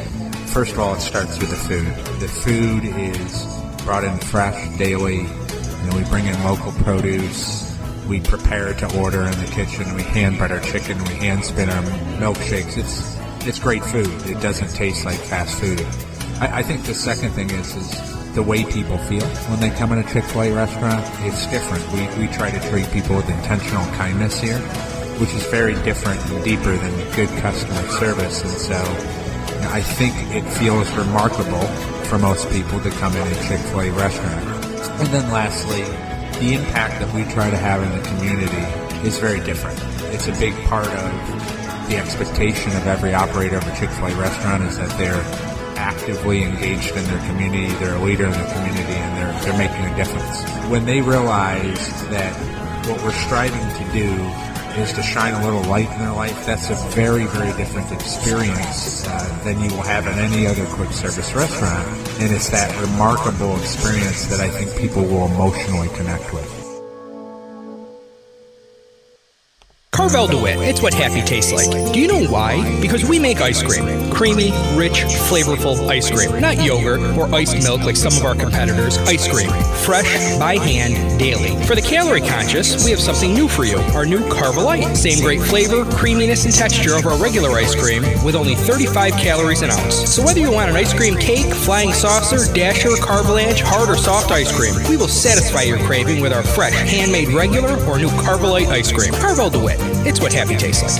First of all, it starts with the food. The food is brought in fresh daily. We bring in local produce. We prepare to order in the kitchen. We hand bread our chicken. We hand spin our milkshakes. It's great food. It doesn't taste like fast food. I think the second thing is the way people feel when they come in a Chick-fil-A restaurant. It's different. We try to treat people with intentional kindness here, which is very different and deeper than good customer service. And so I think it feels remarkable for most people to come in a Chick-fil-A restaurant. And then lastly, the impact that we try to have in the community is very different. It's a big part of the expectation of every operator of a Chick-fil-A restaurant is that they're actively engaged in their community, they're a leader in the community, and they're making a difference. When they realize that what we're striving to do is to shine a little light in their life, that's a very, very different experience than you will have in any other quick service restaurant. And it's that remarkable experience that I think people will emotionally connect with. Carvel DeWitt, it's what happy tastes like. Do you know why? Because we make ice cream. Creamy, rich, flavorful ice cream. Not yogurt or iced milk like some of our competitors. Ice cream. Fresh, by hand, daily. For the calorie conscious, we have something new for you. Our new Carvelite. Same great flavor, creaminess, and texture of our regular ice cream with only 35 calories an ounce. So whether you want an ice cream cake, flying saucer, dasher, carvalanche, hard or soft ice cream, we will satisfy your craving with our fresh, handmade regular or new Carvelite ice cream. Carvel DeWitt. It's what happy tastes like.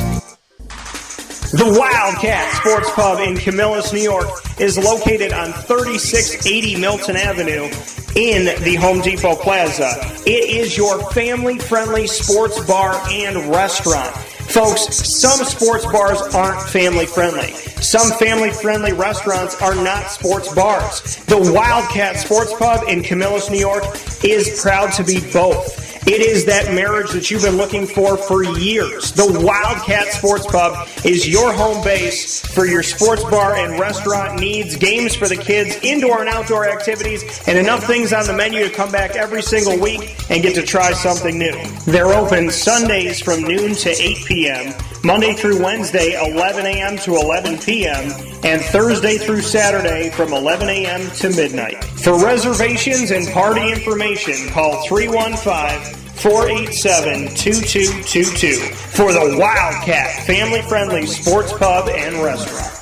The Wildcat Sports Pub in Camillus, New York is located on 3680 Milton Avenue in the Home Depot Plaza. It is your family-friendly sports bar and restaurant. Folks, some sports bars aren't family-friendly. Some family-friendly restaurants are not sports bars. The Wildcat Sports Pub in Camillus, New York is proud to be both. It is that marriage that you've been looking for years. The Wildcat Sports Pub is your home base for your sports bar and restaurant needs, games for the kids, indoor and outdoor activities, and enough things on the menu to come back every single week and get to try something new. They're open Sundays from noon to 8 p.m., Monday through Wednesday, 11 a.m. to 11 p.m., and Thursday through Saturday from 11 a.m. to midnight. For reservations and party information, call 315-487-2222 for the Wildcat family-friendly sports pub and restaurant.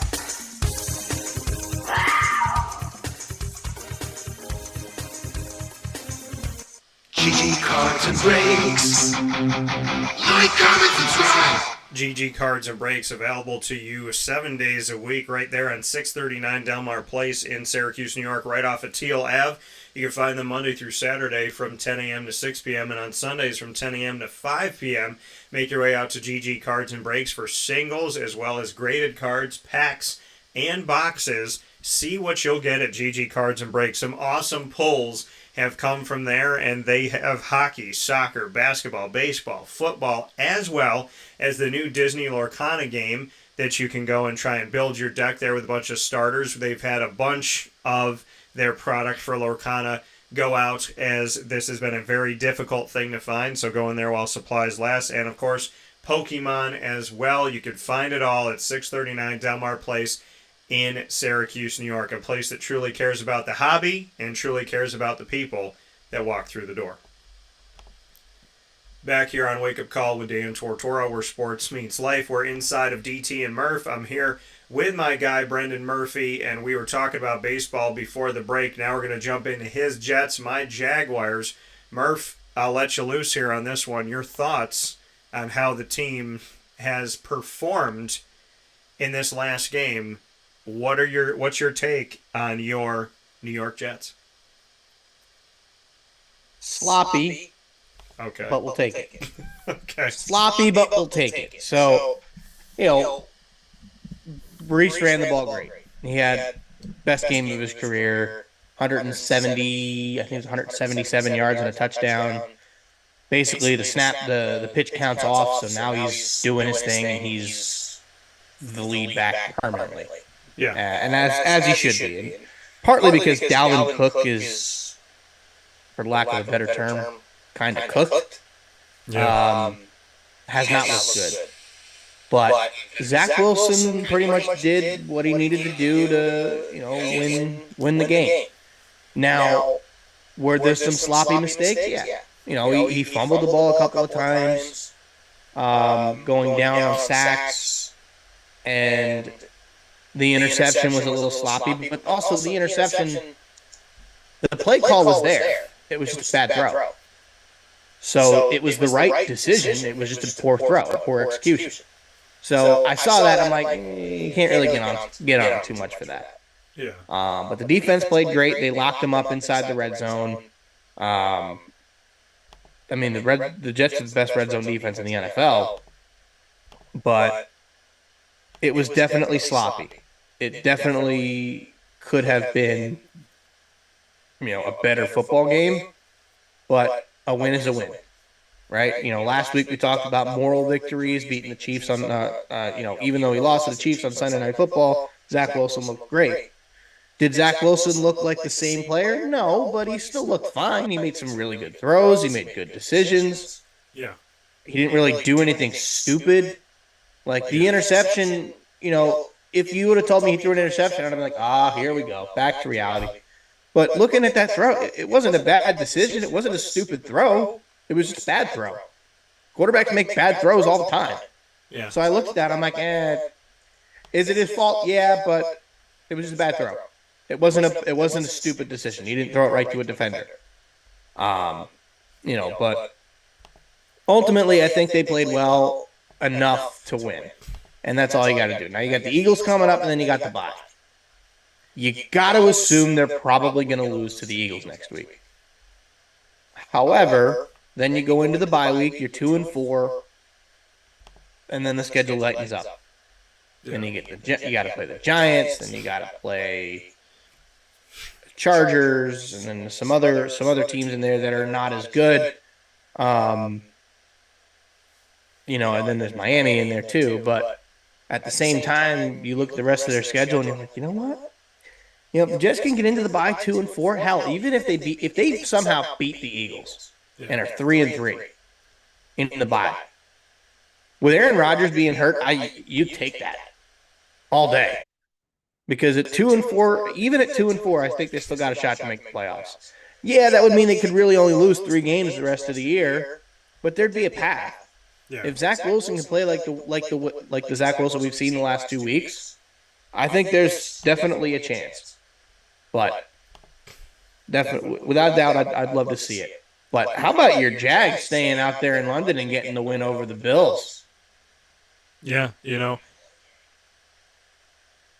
GG Cards and Breaks. Like, comment, subscribe. GG Cards and Breaks available to you 7 days a week right there on 639 Delmar Place in Syracuse, New York, right off of Teal Ave. You can find them Monday through Saturday from 10 a.m. to 6 p.m. and on Sundays from 10 a.m. to 5 p.m. Make your way out to GG Cards and Breaks for singles as well as graded cards, packs, and boxes. See what you'll get at GG Cards and Breaks. Some awesome pulls have come from there, and they have hockey, soccer, basketball, baseball, football, as well as the new Disney Lorcana game that you can go and try and build your deck there with a bunch of starters. They've had a bunch of their product for Lorcana go out, as this has been a very difficult thing to find, so go in there while supplies last. And of course, Pokemon as well. You can find it all at 639 Delmar Place in Syracuse, New York, a place that truly cares about the hobby and truly cares about the people that walk through the door. Back here on Wake Up Call with Dan Tortora, where sports meets life. We're inside of DT and Murph. I'm here with my guy, Brendan Murphy, and we were talking about baseball before the break. Now we're going to jump into his Jets, my Jaguars. Murph, I'll let you loose here on this one. Your thoughts on how the team has performed in this last game. What's your take on your New York Jets? Sloppy, Okay. but we'll take it. Okay. Sloppy, but we'll take it. So, Reese ran the ball great. He had best game of his career, 170, I think it was 177 yards and a touchdown. Basically, the pitch counts off, so now he's doing his thing, and he's the lead back permanently. Yeah. And as he should be. And partly because Dalvin Cook is, for lack of a better term, kind of cooked. Yeah. Has not looked good. But Zach Wilson pretty much did what he needed to do to, win the game. Now, were there some sloppy mistakes? Yeah. He fumbled the ball a couple of times, going down on sacks, and the interception was a little sloppy, but also the interception, the play call was there. It was just a bad throw. So it was the right decision. It was just a poor throw, a poor execution. So I saw that. I'm like, you can't really get on too much for that. Yeah. But the defense played great. They locked him up inside the red zone. The Jets are the best red zone defense in the NFL, but it was definitely sloppy. It definitely could have been, a better football game, but a win is a win, right? Last week we talked about moral victories, beating the Chiefs on, even though he lost to the Chiefs on Sunday Night Football, Zach Wilson looked great. Did Zach Wilson look like the same player? No, but he still looked fine. He made some really good throws. He made good decisions. Yeah. He didn't really do anything stupid. Like the interception, if you would have told me he threw an interception, I'd have been like, here we go, back to reality. But looking at that throw, it wasn't a bad decision. It wasn't a stupid throw. It was just a bad throw. Quarterbacks make bad throws all the time. Yeah. So I looked at that. I'm like, is it his fault? Yeah, but it was just a bad throw. It wasn't a stupid decision. He didn't throw it right to a defender. But ultimately, I think they played well enough to win. And that's all you got to do. Now you got the Eagles coming up, and then you got the bye. You got to assume they're probably going to lose to the Eagles next week. However, then you go into the bye week, you're 2-4, and then the schedule lightens up. Then you got to play the Giants, then you got to play the Chargers, and then some other teams in there that are not as good. And then there's Miami in there too. But at the same time, you look at the rest of their schedule and you're like, you know what? The Jets can get into the bye 2-4. Hell, even if they somehow beat the Eagles and are 3-3 in the bye, with Aaron Rodgers being hurt, you take that all day. Because at 2-4, even at 2-4, I think they still got a shot to make the playoffs. Yeah, that would mean they could really only lose 3 games the rest of the year, but there'd be a path. Yeah. If Zach Wilson can play like the Zach Wilson we've seen the last 2 weeks, I think there's definitely a chance. But definitely, without doubt, I'd love to see it. But how about your Jags staying out there in London and getting the win over the Bills? Yeah,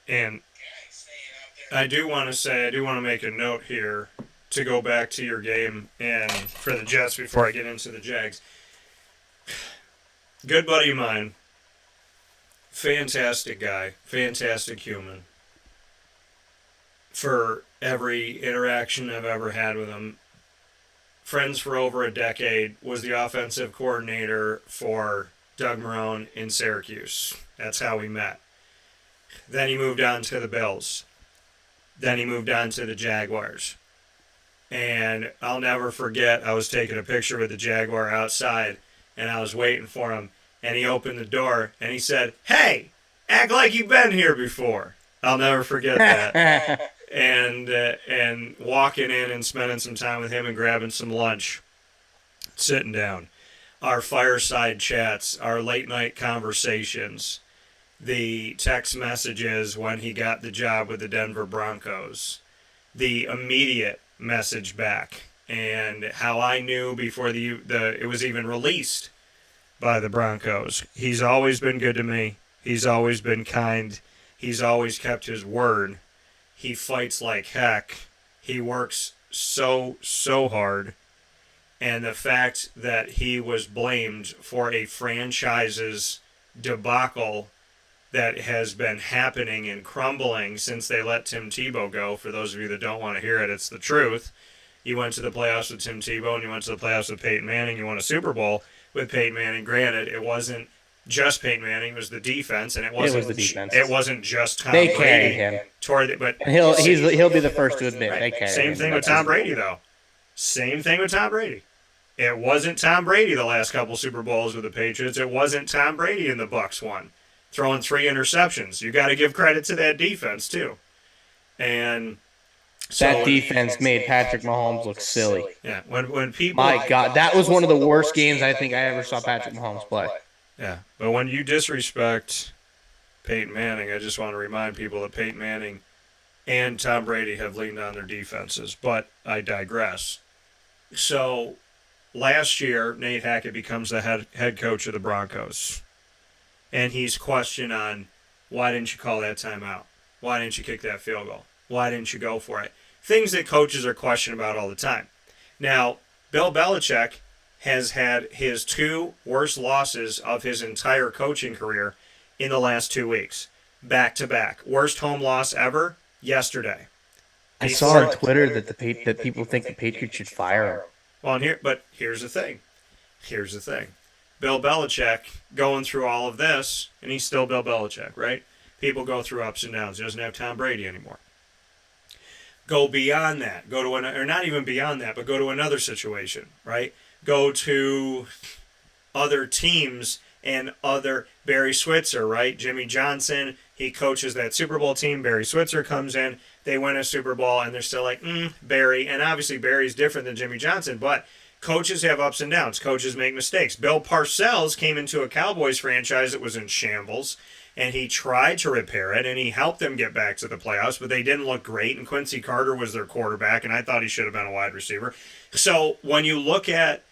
and I do want to make a note here to go back to your game and for the Jets before I get into the Jags. Good buddy of mine, fantastic guy, fantastic human. For every interaction I've ever had with him, friends for over a decade, was the offensive coordinator for Doug Marrone in Syracuse. That's how we met. Then he moved on to the Bills. Then he moved on to the Jaguars. And I'll never forget, I was taking a picture with the Jaguar outside, and I was waiting for him, and he opened the door, and he said, "Hey, act like you've been here before." I'll never forget that. And walking in and spending some time with him and grabbing some lunch, sitting down. Our fireside chats, our late night conversations, the text messages when he got the job with the Denver Broncos, the immediate message back, and how I knew before it was even released by the Broncos. He's always been good to me. He's always been kind. He's always kept his word. He fights like heck. He works so hard. And the fact that he was blamed for a franchise's debacle that has been happening and crumbling since they let Tim Tebow go. For those of you that don't want to hear it, it's the truth. You went to the playoffs with Tim Tebow, and you went to the playoffs with Peyton Manning. You won a Super Bowl with Peyton Manning. Granted, it wasn't just Peyton Manning; it was the defense, and it wasn't the defense. It wasn't just Tom Brady. They carried him. But and he'll be the first to admit they carried him. Same thing with Tom Brady, though. Same thing with Tom Brady. It wasn't Tom Brady the last couple Super Bowls with the Patriots. It wasn't Tom Brady in the Bucs one, throwing 3 interceptions. You got to give credit to that defense too. And so, that defense made Patrick Mahomes look silly. Yeah, when people, my God, that was one of the worst games I think I ever saw Patrick Mahomes play. Yeah, but when you disrespect Peyton Manning, I just want to remind people that Peyton Manning and Tom Brady have leaned on their defenses. But I digress. So last year, Nate Hackett becomes the head coach of the Broncos. And he's questioned on, why didn't you call that timeout? Why didn't you kick that field goal? Why didn't you go for it? Things that coaches are questioned about all the time. Now, Bill Belichick has had his 2 worst losses of his entire coaching career in the last 2 weeks. Back to back. Worst home loss ever, yesterday. I saw on Twitter that people think the Patriots should fire him. Well, here's the thing. Here's the thing. Bill Belichick going through all of this, and he's still Bill Belichick, right? People go through ups and downs. He doesn't have Tom Brady anymore. Go beyond that. Go to or not even beyond that, but go to another situation, right? Go to other teams and other Barry Switzer, right? Jimmy Johnson, he coaches that Super Bowl team. Barry Switzer comes in. They win a Super Bowl, and they're still like, Barry. And obviously Barry's different than Jimmy Johnson, but coaches have ups and downs. Coaches make mistakes. Bill Parcells came into a Cowboys franchise that was in shambles, and he tried to repair it, and he helped them get back to the playoffs, but they didn't look great, and Quincy Carter was their quarterback, and I thought he should have been a wide receiver. So when you look at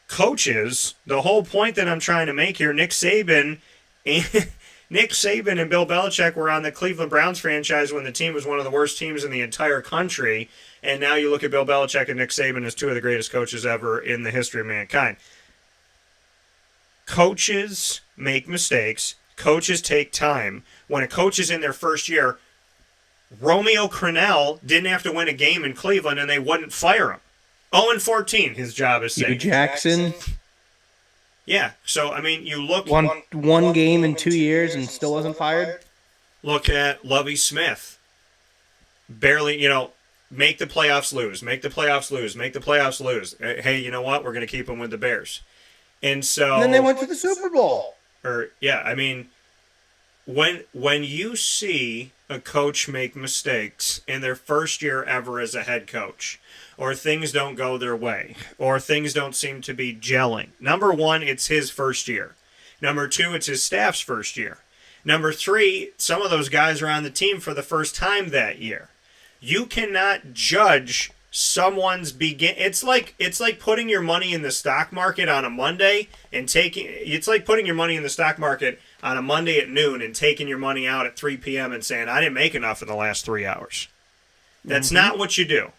coaches, the whole point that I'm trying to make here, Nick Saban and Bill Belichick were on the Cleveland Browns franchise when the team was one of the worst teams in the entire country. And now you look at Bill Belichick and Nick Saban as 2 of the greatest coaches ever in the history of mankind. Coaches make mistakes. Coaches take time. When a coach is in their first year, Romeo Crennel didn't have to win a game in Cleveland and they wouldn't fire him. 0-14, his job is safe. Hugh Jackson. Yeah, so, I mean, you look... One game in 2 years and still wasn't fired? Look at Lovie Smith. Barely, make the playoffs lose. Make the playoffs lose. Make the playoffs lose. Hey, you know what? We're going to keep them with the Bears. And so... And then they went to the Super Bowl. When you see a coach make mistakes in their first year ever as a head coach, or things don't go their way, or things don't seem to be gelling, number 1, it's his first year. Number 2, it's his staff's first year. Number 3, some of those guys are on the team for the first time that year. You cannot judge someone's it's like putting your money in the stock market on a Monday and it's like putting your money in the stock market on a Monday at noon and taking your money out at 3 p.m. and saying, I didn't make enough in the last 3 hours. That's not what you do.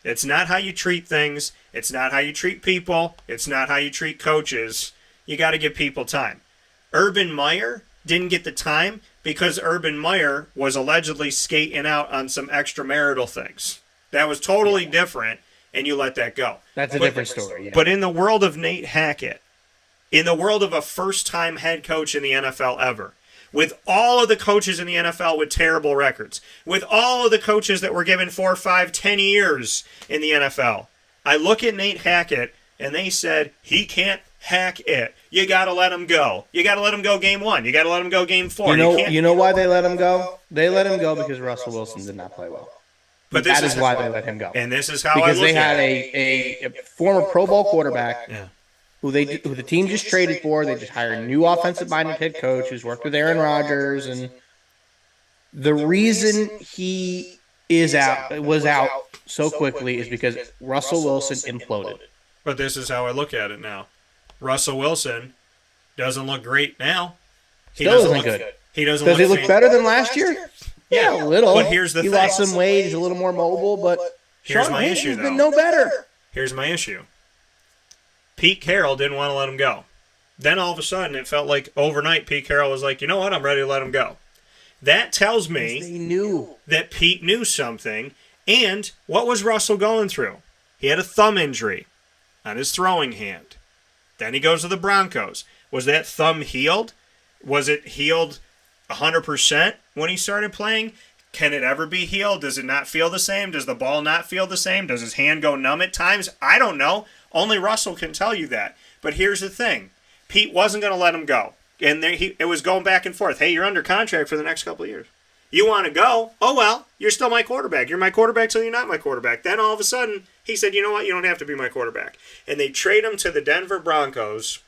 It's not how you treat things. It's not how you treat people. It's not how you treat coaches. You got to give people time. Urban Meyer didn't get the time because Urban Meyer was allegedly skating out on some extramarital things. That was totally different, and you let that go. That's a different story. Yeah. But in the world of Nate Hackett, in the world of a first-time head coach in the NFL ever, with all of the coaches in the NFL with terrible records, with all of the coaches that were given 4, 5, 10 years in the NFL, I look at Nate Hackett, and they said, he can't hack it. You got to let him go. You got to let him go game 1. You got to let him go game 4. You know why they let him go? They let him go because Russell Wilson did not play well. But that is why they let him go. And this is how because I look they had at it. a former Pro Bowl quarterback who the team just traded for. They just hired a new offensive-minded head coach who's worked with Aaron Rodgers, and the reason he was out so quickly is because Russell Wilson imploded. But this is how I look at it now. Russell Wilson doesn't look great now. Still isn't good. He doesn't. Does he look better than last year? Yeah, a little. But here's the thing. He lost some weight. He's a little more mobile, but here's Sean my Payton's issue, though. been no better. Here's my issue. Pete Carroll didn't want to let him go. Then all of a sudden, it felt like overnight, Pete Carroll was like, you know what, I'm ready to let him go. That tells me they knew that Pete knew something. And what was Russell going through? He had a thumb injury on his throwing hand. Then he goes to the Broncos. Was that thumb healed? Was it healed 100% when he started playing? Can it ever be healed? Does it not feel the same? Does the ball not feel the same? Does his hand go numb at times? I don't know. Only Russell can tell you that. But here's the thing. Pete wasn't going to let him go. And it was going back and forth. Hey, you're under contract for the next couple of years. You want to go? Oh, well, you're still my quarterback. You're my quarterback till you're not my quarterback. Then all of a sudden, he said, you know what? You don't have to be my quarterback. And they trade him to the Denver Broncos.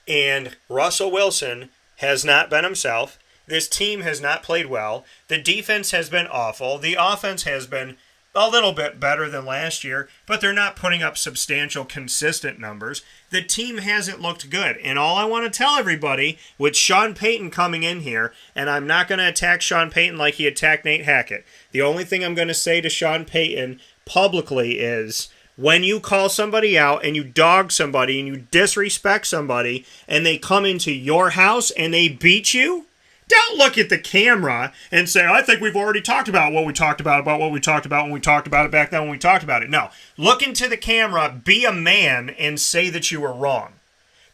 And Russell Wilson has not been himself. This team has not played well. The defense has been awful. The offense has been a little bit better than last year, but they're not putting up substantial, consistent numbers. The team hasn't looked good. And all I want to tell everybody, with Sean Payton coming in here, and I'm not going to attack Sean Payton like he attacked Nate Hackett. The only thing I'm going to say to Sean Payton publicly is, when you call somebody out and you dog somebody and you disrespect somebody and they come into your house and they beat you, don't look at the camera and say, I think we've already talked about what we talked about what we talked about when we talked about it back then when we talked about it. No. Look into the camera, be a man, and say that you were wrong.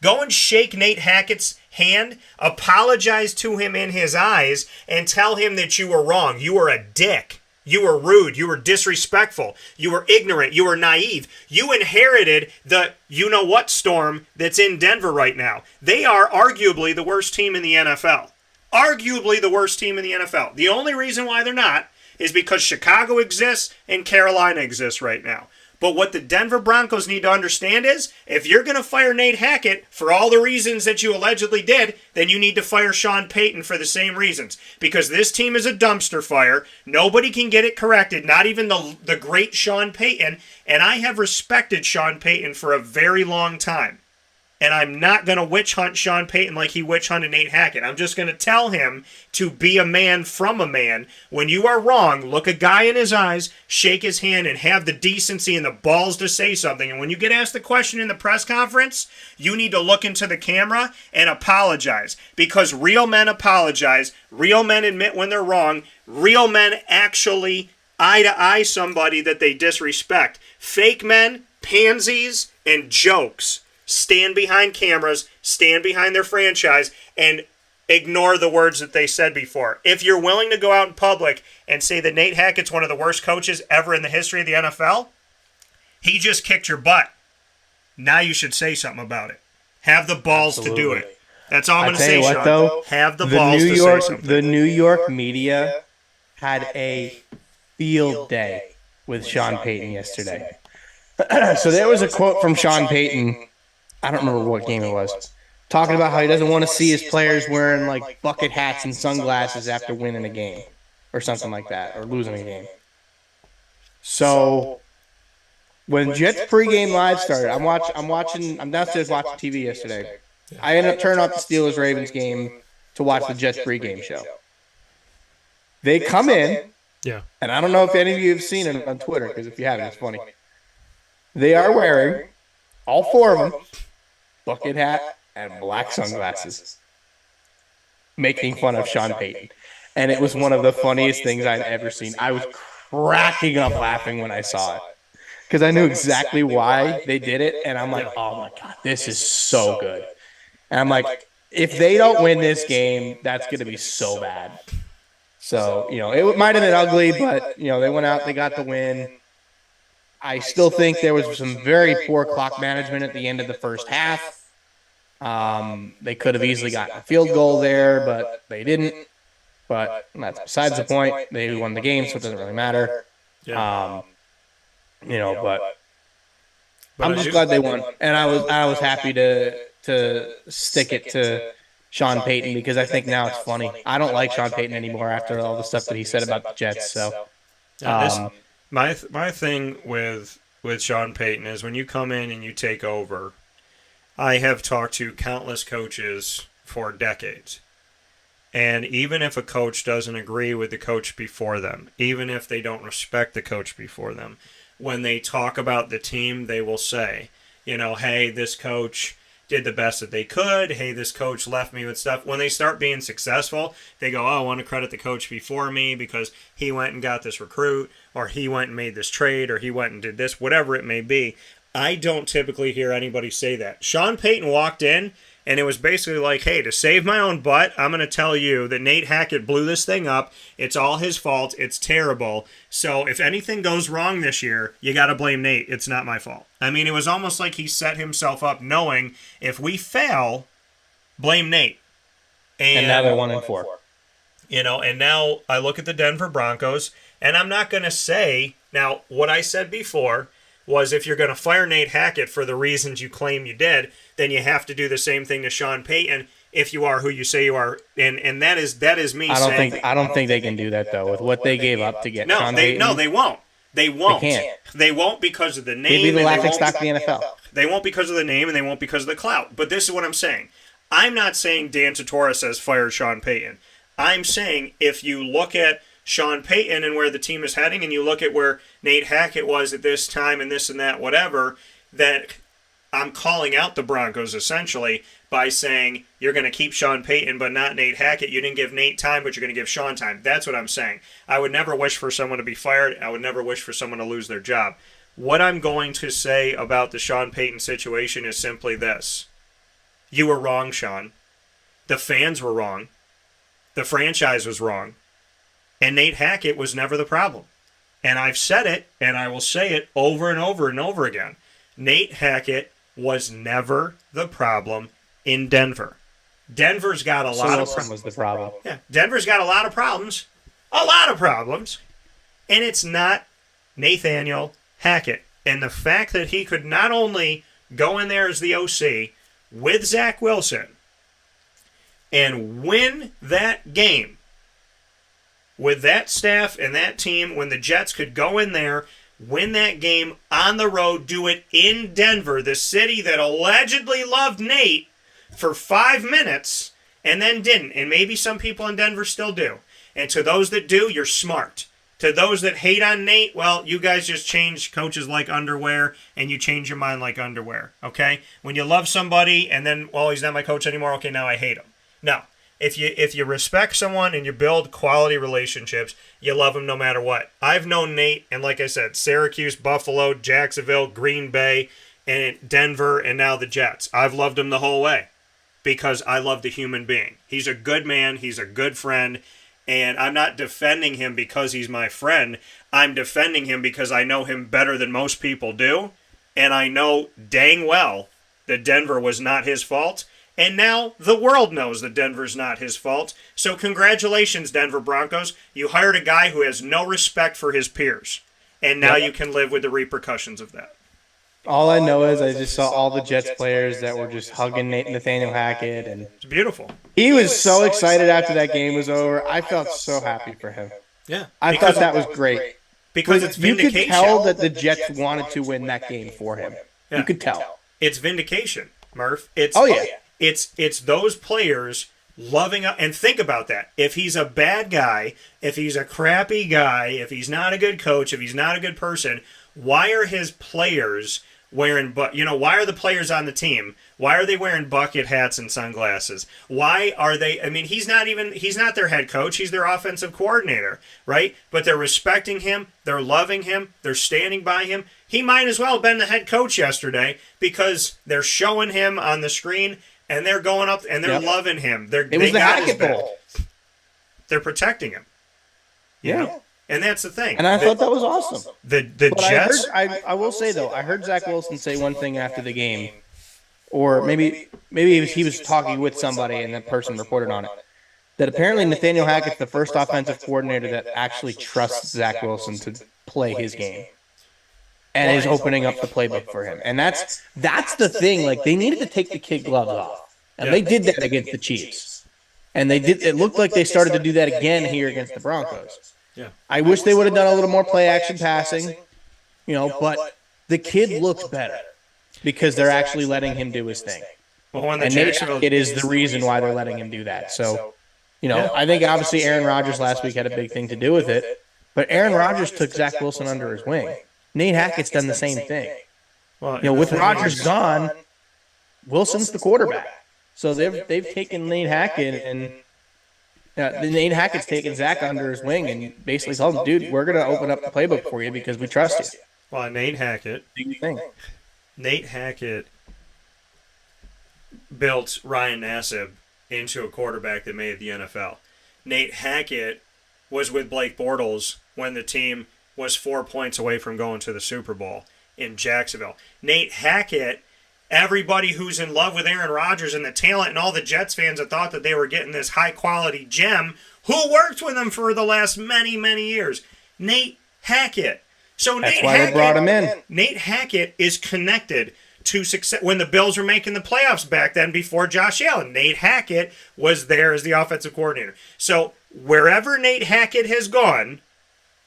Go and shake Nate Hackett's hand, apologize to him in his eyes, and tell him that you were wrong. You were a dick. You were rude. You were disrespectful. You were ignorant. You were naive. You inherited the you-know-what storm that's in Denver right now. They are arguably the worst team in the NFL. Arguably the worst team in the NFL. The only reason why they're not is because Chicago exists and Carolina exists right now. But what the Denver Broncos need to understand is, if you're going to fire Nate Hackett for all the reasons that you allegedly did, then you need to fire Sean Payton for the same reasons. Because this team is a dumpster fire. Nobody can get it corrected, not even the great Sean Payton. And I have respected Sean Payton for a very long time. And I'm not going to witch hunt Sean Payton like he witch hunted Nate Hackett. I'm just going to tell him to be a man from a man. When you are wrong, look a guy in his eyes, shake his hand, and have the decency and the balls to say something. And when you get asked the question in the press conference, you need to look into the camera and apologize. Because real men apologize. Real men admit when they're wrong. Real men actually eye-to-eye somebody that they disrespect. Fake men, pansies, and jokes stand behind cameras, stand behind their franchise, and ignore the words that they said before. If you're willing to go out in public and say that Nate Hackett's one of the worst coaches ever in the history of the NFL, he just kicked your butt. Now you should say something about it. Have the balls to do it. That's all I'm going to say, Sean. Though, have the balls to say something. The New York media had a field day with Sean Payton yesterday. So there was a quote from Sean Payton. I don't remember what game it was, talking about how he doesn't want to see his players wearing like bucket hats and sunglasses after winning a game or something like that, or losing a game. So when Jets pregame live started, I'm downstairs watching TV yesterday. I ended up turning off the Steelers-Ravens game to watch the Jets pregame show. They come in, and I don't know if any of you have seen it on Twitter, because if you haven't, it's funny. They are wearing, all four of them, bucket hat and black sunglasses, making fun of Sean Payton. And it was one of the funniest things I'd ever seen. I was cracking up laughing when I saw it. because I knew exactly why they did it, and I'm like, oh my god, this is so good. And I'm like, if they don't win this game, that's going to be so bad. So, it might have been ugly, but, they went out, they got the win. I still think there was some very poor clock management at the end of the first half. They could have easily gotten a field goal there, but they didn't. But that's besides the point. They won the game, so it doesn't really matter. Yeah. But I'm just glad they won, and I was happy to stick it to Sean Payton because I think now it's funny. I don't like Sean Payton anymore after all the stuff that he said about the Jets. So, my thing with Sean Payton is when you come in and you take over. I have talked to countless coaches for decades. And even if a coach doesn't agree with the coach before them, even if they don't respect the coach before them, when they talk about the team, they will say, hey, this coach did the best that they could. Hey, this coach left me with stuff. When they start being successful, they go, I want to credit the coach before me because he went and got this recruit, or he went and made this trade, or he went and did this, whatever it may be. I don't typically hear anybody say that. Sean Payton walked in, and it was basically like, hey, to save my own butt, I'm going to tell you that Nate Hackett blew this thing up. It's all his fault. It's terrible. So if anything goes wrong this year, you got to blame Nate. It's not my fault. I mean, it was almost like he set himself up knowing if we fail, blame Nate. And now they're 1-4. And now I look at the Denver Broncos, and I'm not going to say, now, what I said before was if you're going to fire Nate Hackett for the reasons you claim you did, then you have to do the same thing to Sean Payton if you are who you say you are. And that is me saying. I don't think they can do that, though, with what they gave up to get Sean Payton. No, they won't. They won't. They can't. They won't because of the name. They'd be the laughingstock of the NFL. They won't because of the name, and they won't because of the clout. But this is what I'm saying. I'm not saying Dan Tortora says fire Sean Payton. I'm saying if you look at Sean Payton and where the team is heading, and you look at where Nate Hackett was at this time and this and that, whatever, that I'm calling out the Broncos essentially by saying you're going to keep Sean Payton but not Nate Hackett. You didn't give Nate time, but you're going to give Sean time. That's what I'm saying. I would never wish for someone to be fired. I would never wish for someone to lose their job. What I'm going to say about the Sean Payton situation is simply this. You were wrong, Sean. The fans were wrong. The franchise was wrong. And Nate Hackett was never the problem. And I've said it, and I will say it over and over and over again. Nate Hackett was never the problem in Denver. Denver's got a lot of problems. Was the problem. Yeah, Denver's got a lot of problems. A lot of problems. And it's not Nathaniel Hackett. And the fact that he could not only go in there as the OC with Zach Wilson and win that game with that staff and that team, when the Jets could go in there, win that game on the road, do it in Denver, the city that allegedly loved Nate for 5 minutes and then didn't. And maybe some people in Denver still do. And to those that do, you're smart. To those that hate on Nate, well, you guys just change coaches like underwear, and you change your mind like underwear, okay? When you love somebody and then, well, he's not my coach anymore, okay, now I hate him. No. If you respect someone and you build quality relationships, you love them no matter what. I've known Nate, and like I said, Syracuse, Buffalo, Jacksonville, Green Bay, and Denver, and now the Jets. I've loved him the whole way because I love the human being. He's a good man. He's a good friend. And I'm not defending him because he's my friend. I'm defending him because I know him better than most people do. And I know dang well that Denver was not his fault. And now the world knows that Denver's not his fault. So congratulations, Denver Broncos. You hired a guy who has no respect for his peers. And now you can live with the repercussions of that. All I know is I just saw all the Jets players that were just hugging Nathaniel Hackett. And it's beautiful. He was so excited after that game was over. I felt so happy for him. Yeah. I thought that was great. Because it's vindication. You could tell that the Jets wanted to win that game for him. Yeah. You could tell. It's vindication, Murph. It's those players loving up. And think about that. If he's a bad guy, if he's a crappy guy, if he's not a good coach, if he's not a good person, why are his players why are the players on the team? Why are they wearing bucket hats and sunglasses? Why are they, he's not their head coach, he's their offensive coordinator, right? But they're respecting him, they're loving him, they're standing by him. He might as well have been the head coach yesterday because they're showing him on the screen and they're going up and they're loving him. It was the Hackett Bowl. They're protecting him. You know? And that's the thing. And I thought that was awesome. The Jets. I will say though, I heard Zach Wilson say one thing after the game, or maybe he was talking with somebody and that person reported on it, that apparently Nathaniel Hackett's the first offensive coordinator that actually trusts Zach Wilson to play his game, and is opening up the playbook for him. And that's the thing. Like, they needed to take the kid gloves off, and they did that against the Chiefs, and they did. It looked like they started to do that again here against the Broncos. Yeah, I wish they would have done a little more play action passing, but the kid looks better because they're actually letting him do his thing. Well, and it is the reason why they're letting him do that. So, I think obviously Aaron Rodgers last week had a big thing to do with it, but Aaron Rodgers took Zach Wilson under his wing. Nate Hackett's done the same thing. Well, with Rodgers gone, Wilson's the quarterback. So they've taken Nate Hackett and. Nate Hackett's taken Zach under his wing and basically told him, dude, we're going to open up the playbook for you because we trust you. Well, Nate Hackett built Ryan Nassib into a quarterback that made the NFL. Nate Hackett was with Blake Bortles when the team was 4 points away from going to the Super Bowl in Jacksonville. Nate Hackett, everybody who's in love with Aaron Rodgers and the talent and all the Jets fans that thought that they were getting this high-quality gem, who worked with him for the last many, many years? Nate Hackett. So That's why they brought him in. Nate Hackett is connected to success. When the Bills were making the playoffs back then before Josh Allen, Nate Hackett was there as the offensive coordinator. So wherever Nate Hackett has gone,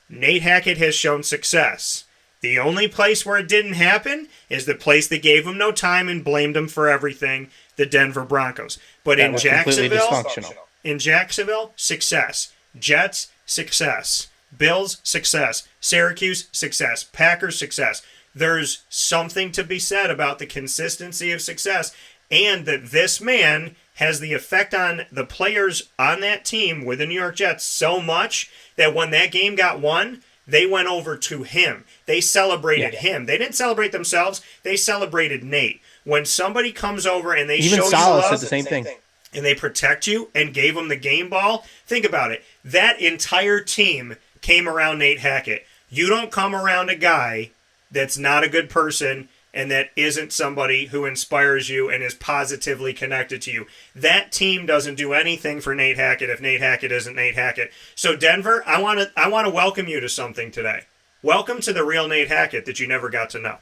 Nate Hackett has shown success. The only place where it didn't happen is the place that gave him no time and blamed him for everything, the Denver Broncos. But in Jacksonville, success. Jets, success. Bills, success. Syracuse, success. Packers, success. There's something to be said about the consistency of success, and that this man has the effect on the players on that team with the New York Jets so much that when that game got won, they went over to him. They celebrated him. They didn't celebrate themselves. They celebrated Nate. When somebody comes over and they even show Salah you love, said the same thing, and they protect you and gave him the game ball, think about it. That entire team came around Nate Hackett. You don't come around a guy that's not a good person and that isn't somebody who inspires you and is positively connected to you. That team doesn't do anything for Nate Hackett if Nate Hackett isn't Nate Hackett. So Denver, I want to welcome you to something today. Welcome to the real Nate Hackett that you never got to know.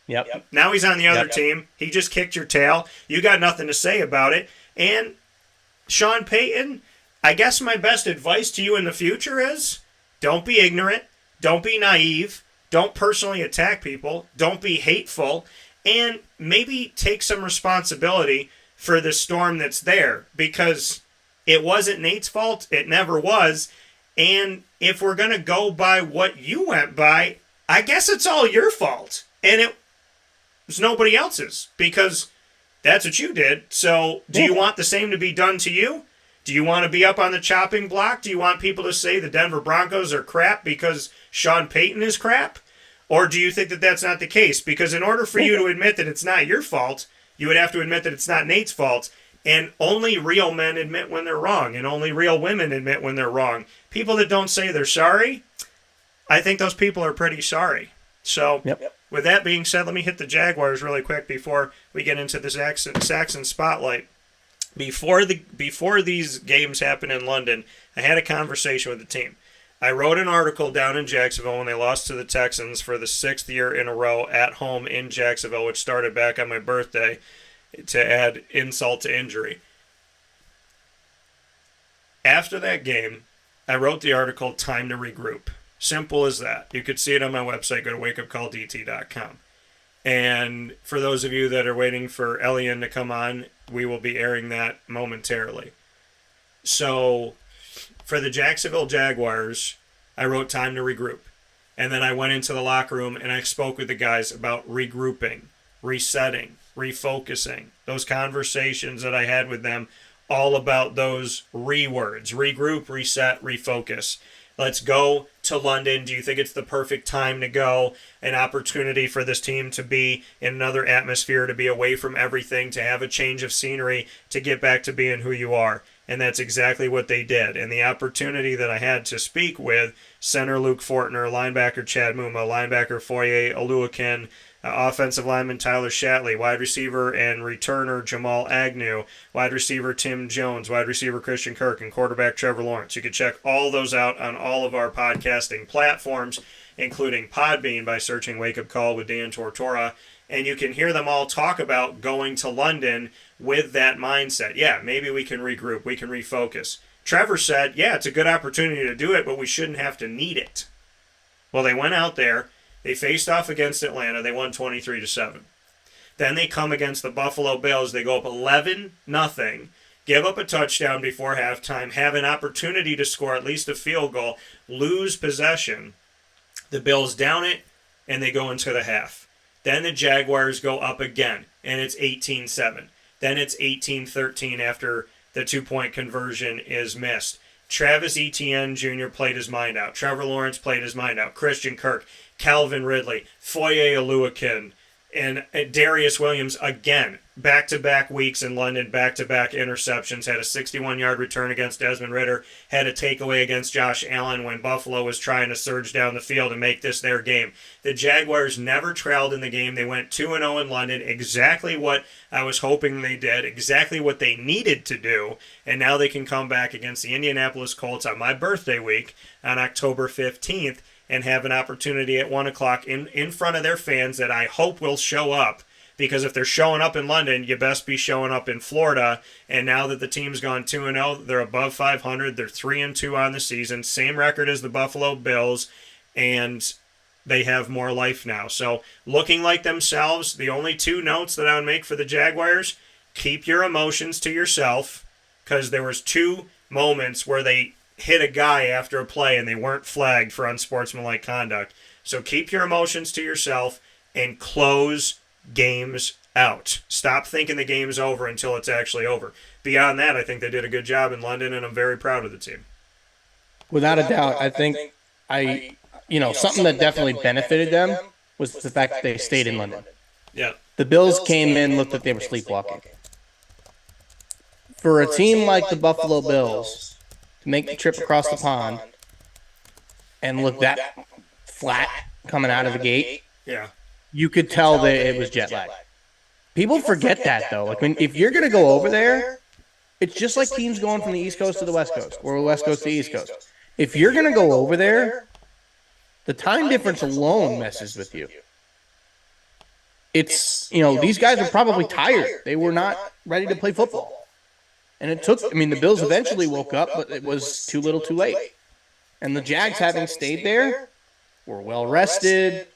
Yep. Now he's on the other team. He just kicked your tail. You got nothing to say about it. And Sean Payton, I guess my best advice to you in the future is don't be ignorant. Don't be naive. Don't personally attack people. Don't be hateful. And maybe take some responsibility for the storm that's there, because it wasn't Nate's fault. It never was. And if we're going to go by what you went by, I guess it's all your fault. And it was nobody else's, because that's what you did. So do you want the same to be done to you? Do you want to be up on the chopping block? Do you want people to say the Denver Broncos are crap because Sean Payton is crap? Or do you think that that's not the case? Because in order for you to admit that it's not your fault, you would have to admit that it's not Nate's fault. And only real men admit when they're wrong, and only real women admit when they're wrong. People that don't say they're sorry, I think those people are pretty sorry. So with that being said, let me hit the Jaguars really quick before we get into the Saxons Spotlight. Before these games happened in London, I had a conversation with the team. I wrote an article down in Jacksonville when they lost to the Texans for the 6th year in a row at home in Jacksonville, which started back on my birthday, to add insult to injury. After that game, I wrote the article, Time to Regroup. Simple as that. You could see it on my website. Go to wakeupcalldt.com. And for those of you that are waiting for Helene to come on, we will be airing that momentarily. So, for the Jacksonville Jaguars, I wrote Time to Regroup. And then I went into the locker room and I spoke with the guys about regrouping, resetting, refocusing. Those conversations that I had with them, all about those words: regroup, reset, refocus. Let's go to London. Do you think it's the perfect time to go? An opportunity for this team to be in another atmosphere, to be away from everything, to have a change of scenery, to get back to being who you are. And that's exactly what they did. And the opportunity that I had to speak with center Luke Fortner, linebacker Chad Muma, linebacker Foye Oluwakin, offensive lineman Tyler Shatley, wide receiver and returner Jamal Agnew, wide receiver Tim Jones, wide receiver Christian Kirk, and quarterback Trevor Lawrence. You can check all those out on all of our podcasting platforms, including Podbean, by searching Wake Up Call with Dan Tortora. And you can hear them all talk about going to London with that mindset. Yeah, maybe we can regroup, we can refocus. Trevor said, yeah, it's a good opportunity to do it, but we shouldn't have to need it. Well, they went out there. They faced off against Atlanta. They won 23-7. Then they come against the Buffalo Bills. They go up 11-0, give up a touchdown before halftime, have an opportunity to score at least a field goal, lose possession. The Bills down it, and they go into the half. Then the Jaguars go up again, and it's 18-7. Then it's 18-13 after the two-point conversion is missed. Travis Etienne Jr. played his mind out. Trevor Lawrence played his mind out. Christian Kirk, Calvin Ridley, Foye Oluwakin, and Darius Williams again. Back-to-back weeks in London, back-to-back interceptions. Had a 61-yard return against Desmond Ridder. Had a takeaway against Josh Allen when Buffalo was trying to surge down the field and make this their game. The Jaguars never trailed in the game. They went 2-0 in London. Exactly what I was hoping they did. Exactly what they needed to do. And now they can come back against the Indianapolis Colts on my birthday week on October 15th and have an opportunity at 1 o'clock in front of their fans that I hope will show up. Because if they're showing up in London, you best be showing up in Florida. And now that the team's gone 2-0, they're above 500. They're 3-2 on the season. Same record as the Buffalo Bills. And they have more life now. So looking like themselves, the only two notes that I would make for the Jaguars, keep your emotions to yourself. Because there was two moments where they hit a guy after a play and they weren't flagged for unsportsmanlike conduct. So keep your emotions to yourself and close games out. Stop thinking the game's over until it's actually over. Beyond that, I think they did a good job in London, and I'm very proud of the team. Without a doubt, I think something that definitely benefited them was the fact that they stayed in London. Yeah. The Bills came in, looked like they were sleepwalking. For a team like the Buffalo Bills to make the trip across the pond and look that flat coming out of the gate, yeah, you could tell that it was jet lag. People forget that, though. Like, if you're going to go over there, it's just like teams going from the East Coast to the West Coast or the West Coast to the East Coast. If you're going to go over there, the time difference alone messes with you. It's, these guys are probably tired. They were not ready to play football. And it took, the Bills eventually woke up, but it was too little too late. And the Jags, having stayed there, were well rested.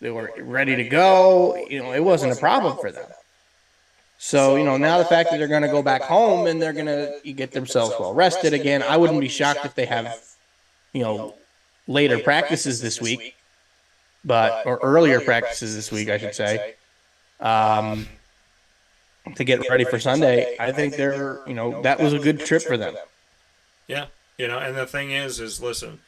They were ready to go. It wasn't a problem for them. So, now the fact that they're going to go back home and they're going to get themselves well rested again, I wouldn't be shocked if they have, later practices this week, or earlier practices this week, I should say, to get ready for Sunday. I think that was a good trip for them. Yeah. And the thing is listen,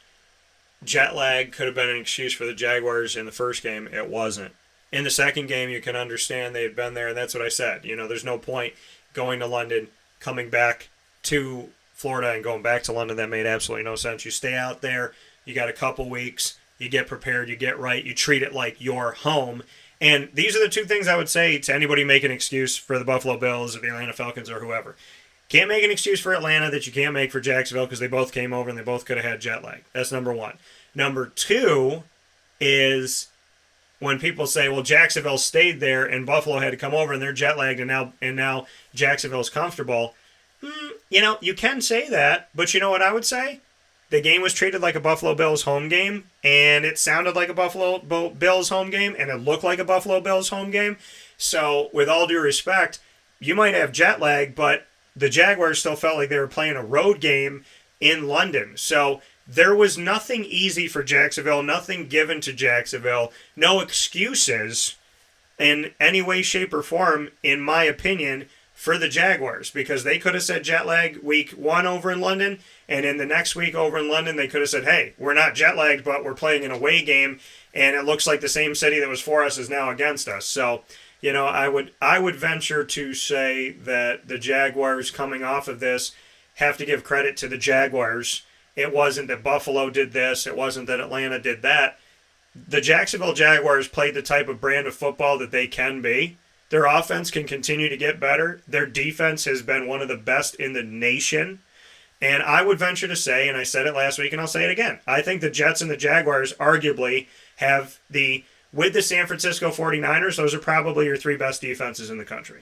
jet lag could have been an excuse for the Jaguars in the first game. It wasn't. In the second game, you can understand they had been there, and that's what I said. There's no point going to London, coming back to Florida, and going back to London. That made absolutely no sense. You stay out there. You got a couple weeks. You get prepared. You get right. You treat it like your home. And these are the two things I would say to anybody making an excuse for the Buffalo Bills or the Atlanta Falcons or whoever. Can't make an excuse for Atlanta that you can't make for Jacksonville because they both came over and they both could have had jet lag. That's number one. Number two is when people say, well, Jacksonville stayed there and Buffalo had to come over and they're jet lagged and now Jacksonville's comfortable. You can say that, but you know what I would say? The game was treated like a Buffalo Bills home game, and it sounded like a Buffalo Bills home game, and it looked like a Buffalo Bills home game. So, with all due respect, you might have jet lag, but the Jaguars still felt like they were playing a road game in London. So, there was nothing easy for Jacksonville, nothing given to Jacksonville, no excuses in any way, shape, or form, in my opinion, for the Jaguars, because they could have said jet lag week 1 over in London, and in the next week over in London, they could have said, hey, we're not jet lagged, but we're playing an away game, and it looks like the same city that was for us is now against us. So, I would venture to say that the Jaguars coming off of this have to give credit to the Jaguars. It wasn't that Buffalo did this. It wasn't that Atlanta did that. The Jacksonville Jaguars played the type of brand of football that they can be. Their offense can continue to get better. Their defense has been one of the best in the nation. And I would venture to say, and I said it last week and I'll say it again, I think the Jets and the Jaguars arguably have with the San Francisco 49ers, those are probably your 3 best defenses in the country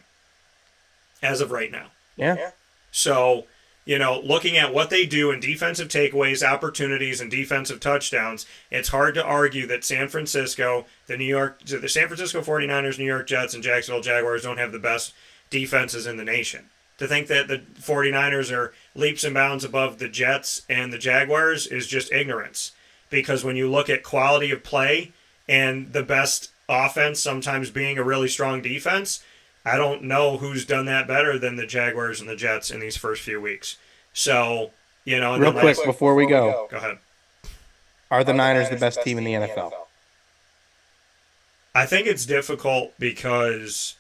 as of right now. Yeah. So, looking at what they do in defensive takeaways, opportunities, and defensive touchdowns, it's hard to argue that San Francisco, the San Francisco 49ers, New York Jets, and Jacksonville Jaguars don't have the best defenses in the nation. To think that the 49ers are leaps and bounds above the Jets and the Jaguars is just ignorance. Because when you look at quality of play and the best offense sometimes being a really strong defense, I don't know who's done that better than the Jaguars and the Jets in these first few weeks. So, real quick before we go. Go ahead. Are the Niners the best team in the NFL? I think it's difficult because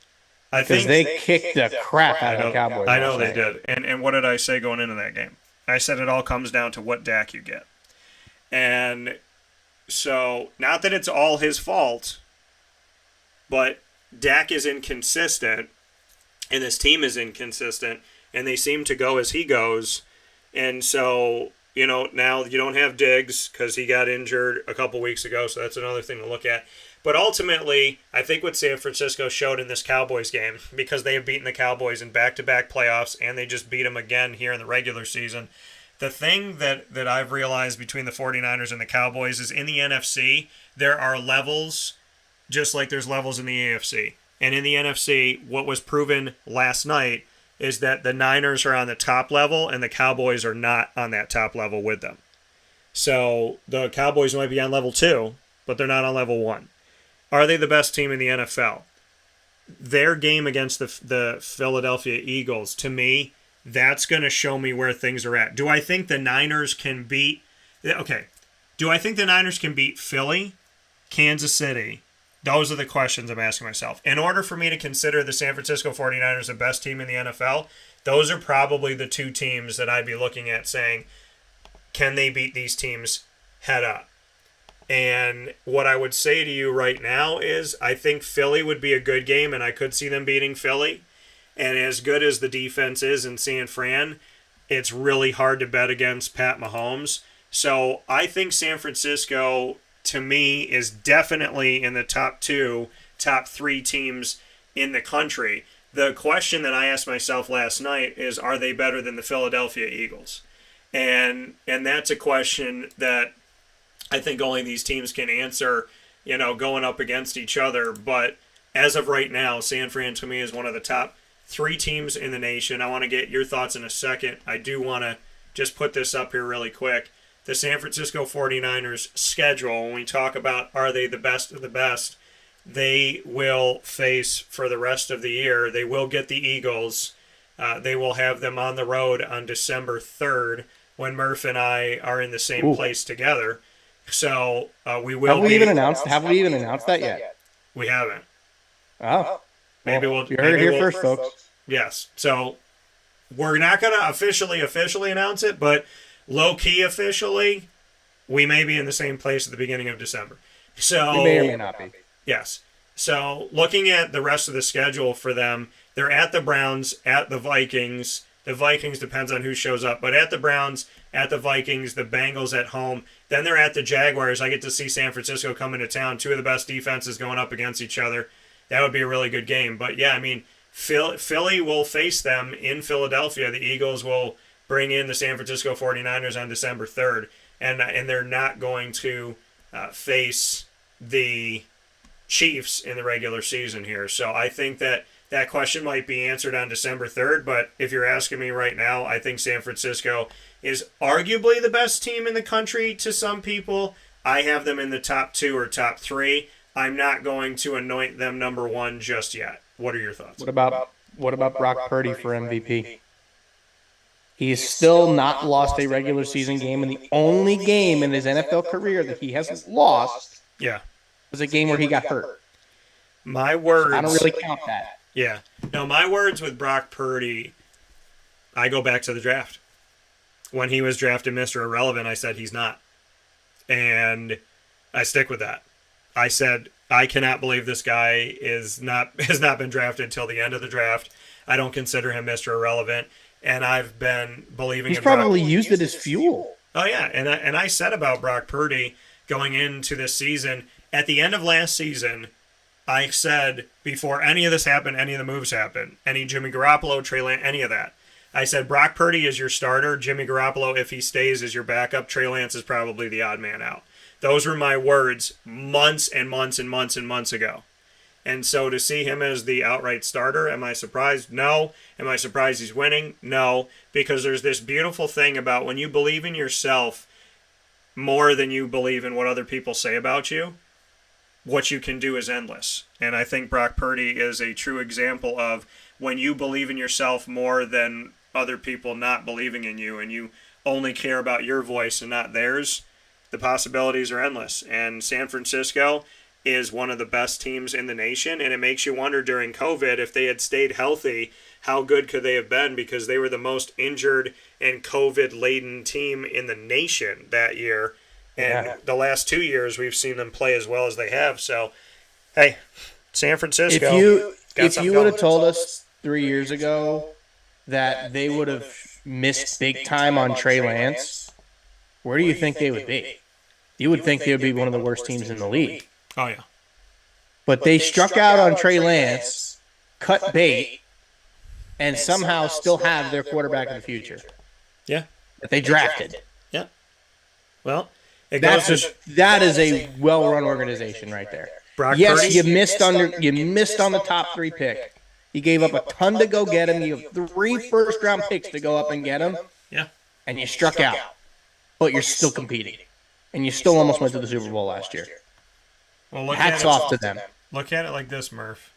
they kicked the crap out of the Cowboys. I know they did. And what did I say going into that game? I said it all comes down to what Dak you get. And so, not that it's all his fault, but Dak is inconsistent, and this team is inconsistent, and they seem to go as he goes. And so, now you don't have Diggs because he got injured a couple weeks ago, so that's another thing to look at. But ultimately, I think what San Francisco showed in this Cowboys game, because they have beaten the Cowboys in back-to-back playoffs, and they just beat them again here in the regular season, the thing that I've realized between the 49ers and the Cowboys is in the NFC, there are levels just like there's levels in the AFC. And in the NFC, what was proven last night is that the Niners are on the top level and the Cowboys are not on that top level with them. So the Cowboys might be on level 2, but they're not on level 1. Are they the best team in the NFL? Their game against the Philadelphia Eagles, to me, that's going to show me where things are at. Do I think the Niners can beat... Okay. Do I think the Niners can beat Philly, Kansas City? Those are the questions I'm asking myself. In order for me to consider the San Francisco 49ers the best team in the NFL, those are probably the 2 teams that I'd be looking at saying, can they beat these teams head up? And what I would say to you right now is I think Philly would be a good game, and I could see them beating Philly. And as good as the defense is in San Fran, it's really hard to bet against Pat Mahomes. So I think San Francisco, to me, is definitely in the top 3 teams in the country. The question that I asked myself last night is, are they better than the Philadelphia Eagles? And that's a question that I think only these teams can answer, going up against each other. But as of right now, San Fran to me is one of the top 3 teams in the nation. I want to get your thoughts in a second. I do want to just put this up here really quick. The San Francisco 49ers schedule, when we talk about are they the best of the best, they will face for the rest of the year, they will get the Eagles. They will have them on the road on December 3rd when Murph and I are in the same place together. So we will. Have we even announced that yet? We haven't. Oh, maybe you heard it here first, folks. Yes. So we're not going to officially announce it, but low key officially, we may be in the same place at the beginning of December. So we may or may not be. Yes. So looking at the rest of the schedule for them, they're at the Browns, at the Vikings. The Vikings depends on who shows up, but at the Browns, at the Vikings, the Bengals at home. Then they're at the Jaguars. I get to see San Francisco coming to town. 2 of the best defenses going up against each other. That would be a really good game. But yeah, I mean, Philly will face them in Philadelphia. The Eagles will bring in the San Francisco 49ers on December 3rd. And they're not going to face the Chiefs in the regular season here. So I think that that question might be answered on December 3rd, but if you're asking me right now, I think San Francisco is arguably the best team in the country to some people. I have them in the top 2 or top 3. I'm not going to anoint them number 1 just yet. What are your thoughts? What about Brock Purdy for MVP? He's still not lost a regular season game, and the only game in his NFL career that he hasn't lost was a game where he got hurt. My words. I don't really count that. Yeah. No, my words with Brock Purdy, I go back to the draft. When he was drafted Mr. Irrelevant, I said he's not. And I stick with that. I said, I cannot believe this guy has not been drafted until the end of the draft. I don't consider him Mr. Irrelevant. And I've been believing he's probably used it as fuel. Oh, yeah. And I said about Brock Purdy going into this season, at the end of last season, I said, before any of this happened, any of the moves happened, any Jimmy Garoppolo, Trey Lance, any of that, I said Brock Purdy is your starter. Jimmy Garoppolo, if he stays, is your backup. Trey Lance is probably the odd man out. Those were my words months and months and months and months ago. And so to see him as the outright starter, am I surprised? No. Am I surprised he's winning? No. Because there's this beautiful thing about when you believe in yourself more than you believe in what other people say about you, what you can do is endless. And I think Brock Purdy is a true example of when you believe in yourself more than other people not believing in you, and you only care about your voice and not theirs, the possibilities are endless. And San Francisco is one of the best teams in the nation, and it makes you wonder during COVID, if they had stayed healthy, how good could they have been, because they were the most injured and COVID-laden team in the nation that year. And the last 2 years, we've seen them play as well as they have. So, hey, San Francisco. If you would have told us 3 years ago that they would have missed big time on Trey Lance, where do you think they would be? You would think they would be one of the worst teams in the league. Oh, yeah. But they struck out on Trey Lance, cut bait, and somehow still have their quarterback of the future. Yeah. That they drafted. Yeah. Well, that is a well-run organization right there. Yes, Purdy, you missed on the top 3 pick. You gave up a ton to go get him. You have 3 first-round picks to go up and get him. Yeah. And you struck out. But you're still competing. And you still almost went to the Super Bowl last year. Well, hats off to them. Look at it like this, Murph.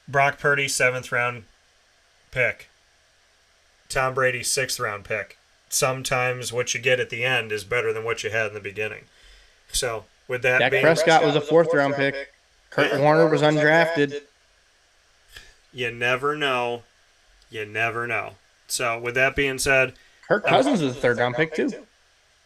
Brock Purdy, 7th-round pick. Tom Brady, 6th-round pick. Sometimes what you get at the end is better than what you had in the beginning. So, with that Dak being... Prescott was a 4th-round pick. Kurt Warner was undrafted. You never know. You never know. So, with that being said... Kirk Cousins was a 3rd-round pick, too.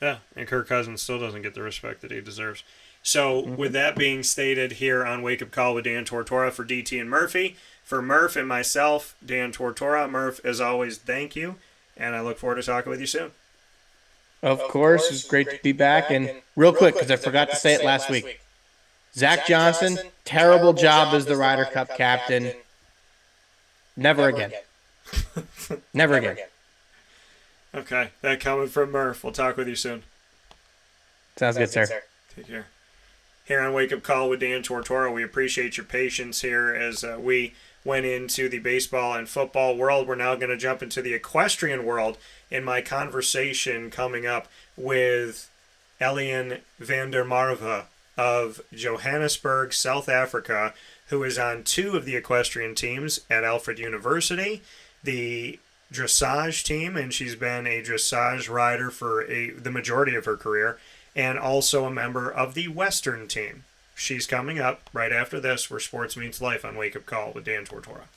Yeah, and Kirk Cousins still doesn't get the respect that he deserves. So, with that being stated here on Wake Up Call with Dan Tortora for DT and Murphy, for Murph and myself, Dan Tortora, Murph, as always, thank you, and I look forward to talking with you soon. Of course, it's great to be back. And real quick, because I forgot to say it last week, Zach Johnson, terrible job as the Ryder Cup captain. Never again. Never again. Okay, that coming from Murph. We'll talk with you soon. Sounds good, sir. Take care. Here on Wake Up Call with Dan Tortora, we appreciate your patience here as we went into the baseball and football world. We're now going to jump into the equestrian world in my conversation coming up with Helene van der Merwe of Johannesburg, South Africa, who is on 2 of the equestrian teams at Alfred University, the dressage team, and she's been a dressage rider for the majority of her career, and also a member of the Western team. She's coming up right after this, where sports meets life on Wake Up Call with Dan Tortora.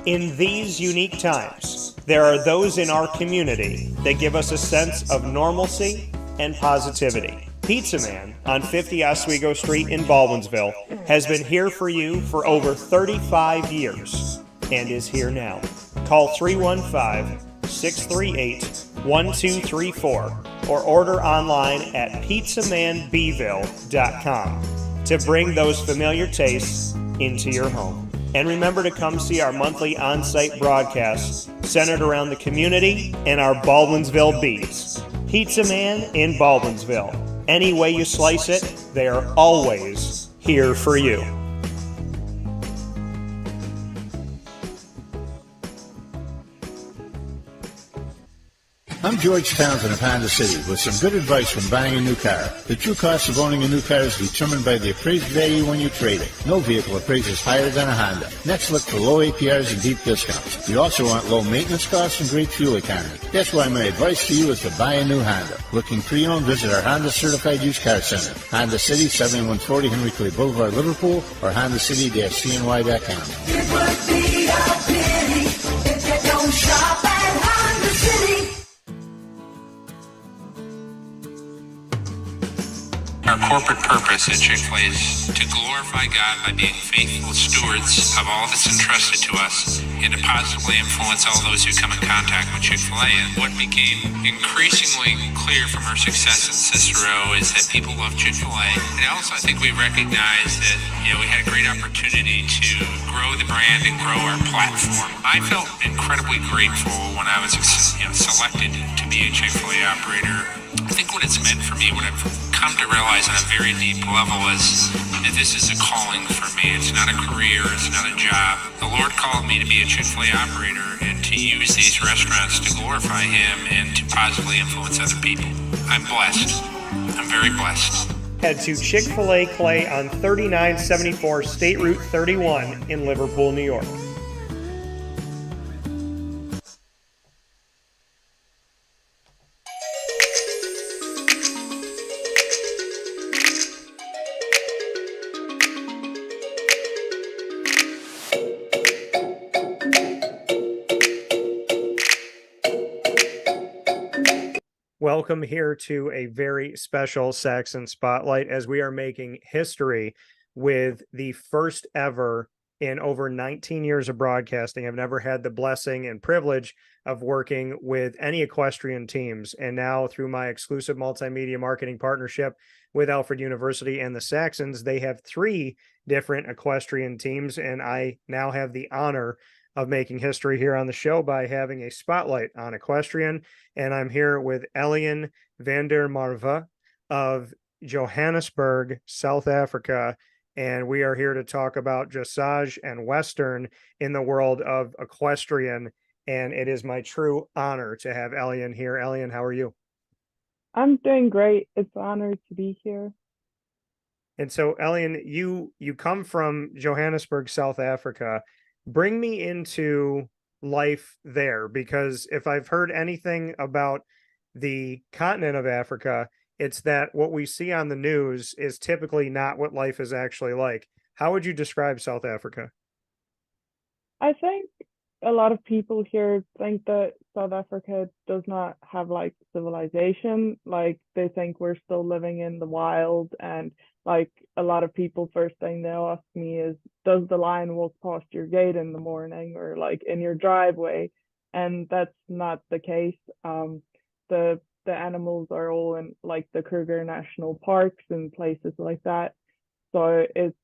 In these unique times, there are those in our community that give us a sense of normalcy and positivity. Pizza Man on 50 Oswego Street in Baldwinsville has been here for you for over 35 years and is here now. Call 315-638-1234 or order online at pizzamanbville.com to bring those familiar tastes into your home. And remember to come see our monthly on-site broadcasts centered around the community and our Baldwinsville beats. Pizza Man in Baldwinsville. Any way you slice it, they are always here for you. I'm George Townsend of Honda City with some good advice when buying a new car. The true cost of owning a new car is determined by the appraised value when you trade it. No vehicle appraises higher than a Honda. Next, look for low APRs and deep discounts. You also want low maintenance costs and great fuel economy. That's why my advice to you is to buy a new Honda. Looking pre-owned, visit our Honda Certified Used Car Center. Honda City, 7140 Henry Clay Boulevard, Liverpool, or HondaCity-CNY.com. It would be a pity if you don't shop at Honda City. Our corporate purpose at Chick-fil-A is to glorify God by being faithful stewards of all that's entrusted to us and to positively influence all those who come in contact with Chick-fil-A. And what became increasingly clear from our success in Cicero is that people love Chick-fil-A. And also I think we recognized that, we had a great opportunity to grow the brand and grow our platform. I felt incredibly grateful when I was selected to be a Chick-fil-A operator. I think what it's meant for me, what I've come to realize on a very deep level is that this is a calling for me. It's not a career, it's not a job. The Lord called me to be a Chick-fil-A operator and to use these restaurants to glorify Him and to positively influence other people. I'm blessed. I'm very blessed. Head to Chick-fil-A Clay on 3974 State Route 31 in Liverpool, New York. Welcome here to a very special Saxon Spotlight as we are making history with the first ever in over 19 years of broadcasting. I've never had the blessing and privilege of working with any equestrian teams. And now through my exclusive multimedia marketing partnership with Alfred University and the Saxons, they have 3 different equestrian teams. And I now have the honor of making history here on the show by having a spotlight on equestrian. And I'm here with Helene van der Merwe of Johannesburg, South Africa. And we are here to talk about dressage and Western in the world of equestrian. And it is my true honor to have Helene here. Helene, how are you? I'm doing great. It's an honor to be here. And so, Helene, you come from Johannesburg, South Africa. Bring me into life there, because if I've heard anything about the continent of Africa, it's that what we see on the news is typically not what life is actually like. How would you describe South Africa? I think a lot of people here think that South Africa does not have like civilization. Like they think we're still living in the wild, and like a lot of people, first thing they'll ask me is, does the lion walk past your gate in the morning or like in your driveway? And that's not the case. The animals are all in like the Kruger National Parks and places like that. So it's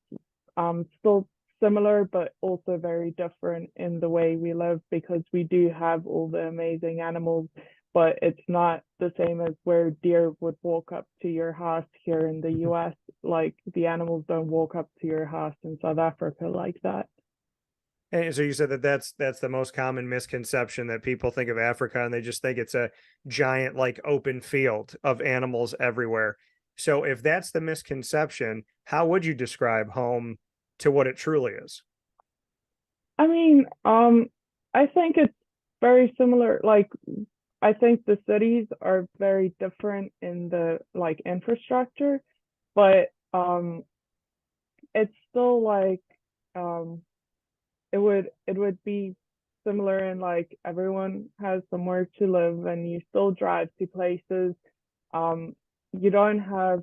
still similar, but also very different in the way we live, because we do have all the amazing animals, but it's not the same as where deer would walk up to your house here in the US. Like the animals don't walk up to your house in South Africa like that. And so you said that that's the most common misconception, that people think of Africa and they just think it's a giant like open field of animals everywhere. So if that's the misconception, how would you describe home to what it truly is? I mean, I think it's very similar. Like, I think the cities are very different in the like infrastructure, but it's still like it would be similar in like everyone has somewhere to live and you still drive to places. You don't have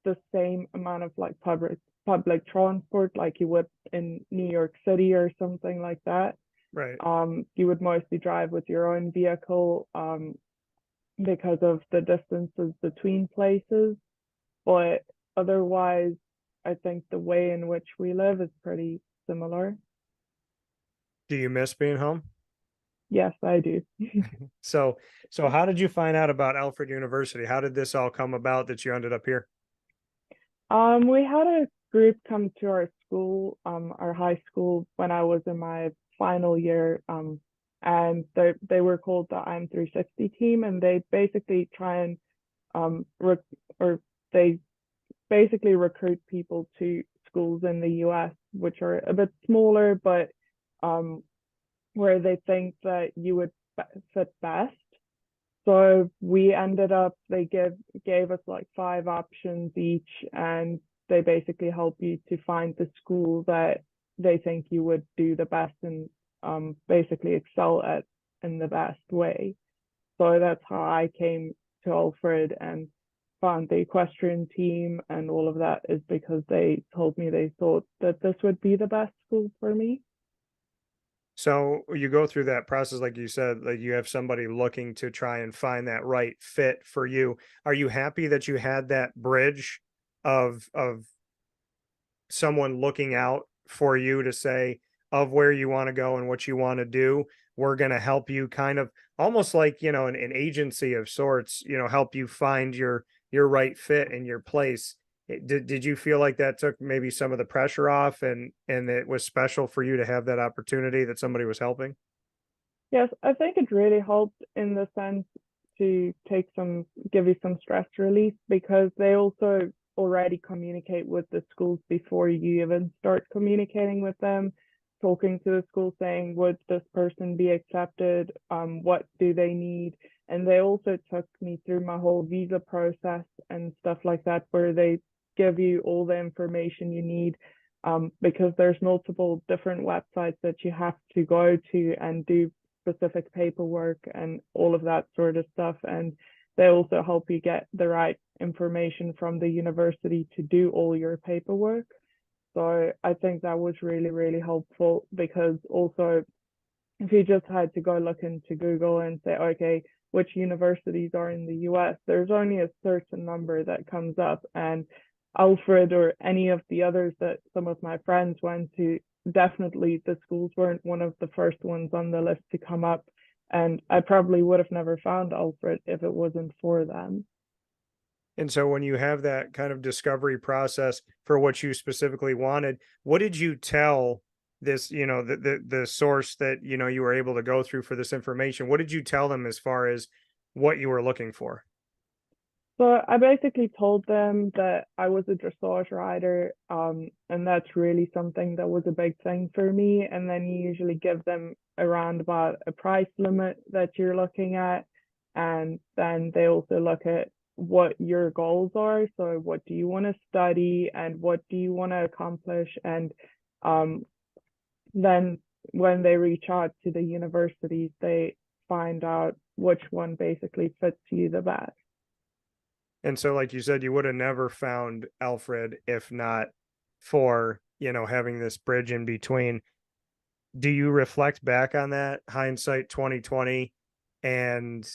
the same amount of like public transport like you would in New York City or something like that. Right. You would mostly drive with your own vehicle because of the distances between places. But otherwise, I think the way in which we live is pretty similar. Do you miss being home? Yes, I do. So how did you find out about Alfred University? How did this all come about that you ended up here? We had a group come to our school, our high school, when I was in my final year, and they were called the I'm 360 team, and they basically try and or they basically recruit people to schools in the US, which are a bit smaller, but where they think that you would fit best. So we ended up, they gave us like 5 options each, and they basically help you to find the school that they think you would do the best and basically excel at in the best way. So that's how I came to Alfred and found the equestrian team, and all of that is because they told me they thought that this would be the best school for me. So you go through that process, like you said, like you have somebody looking to try and find that right fit for you. Are you happy that you had that bridge of someone looking out for you to say of where you want to go and what you want to do? We're going to help you, kind of almost like, an agency of sorts, help you find your right fit and your place. Did you feel like that took maybe some of the pressure off, and it was special for you to have that opportunity that somebody was helping? Yes, I think it really helped in the sense to give you some stress relief, because they also already communicate with the schools before you even start communicating with them, talking to the school, saying, would this person be accepted? What do they need? And they also took me through my whole visa process and stuff like that, where they give you all the information you need, because there's multiple different websites that you have to go to and do specific paperwork and all of that sort of stuff. And they also help you get the right information from the university to do all your paperwork. So I think that was really, really helpful, because also if you just had to go look into Google and say, okay, which universities are in the US, there's only a certain number that comes up. And Alfred or any of the others that some of my friends went to, definitely the schools weren't one of the first ones on the list to come up. And I probably would have never found Alfred if it wasn't for them. And so when you have that kind of discovery process for what you specifically wanted, what did you tell this, the source that, you were able to go through for this information? What did you tell them as far as what you were looking for? So I basically told them that I was a dressage rider, and that's really something that was a big thing for me. And then you usually give them around about a price limit that you're looking at. And then they also look at what your goals are. So what do you want to study and what do you want to accomplish? And then when they reach out to the universities, they find out which one basically fits you the best. And so, like you said, you would have never found Alfred if not for, having this bridge in between. Do you reflect back on that, hindsight 2020, and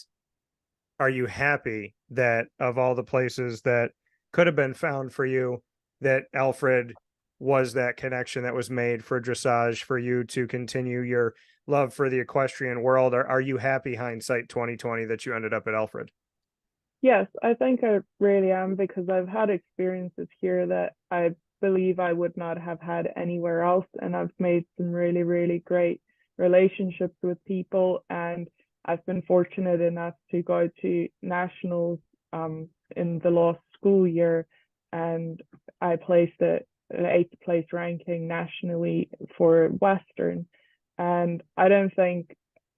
are you happy that of all the places that could have been found for you, that Alfred was that connection that was made for dressage for you to continue your love for the equestrian world? Are you happy, hindsight 2020, that you ended up at Alfred? Yes, I think I really am, because I've had experiences here that I believe I would not have had anywhere else. And I've made some really, really great relationships with people. And I've been fortunate enough to go to nationals in the last school year. And I placed an 8th place ranking nationally for Western. And I don't think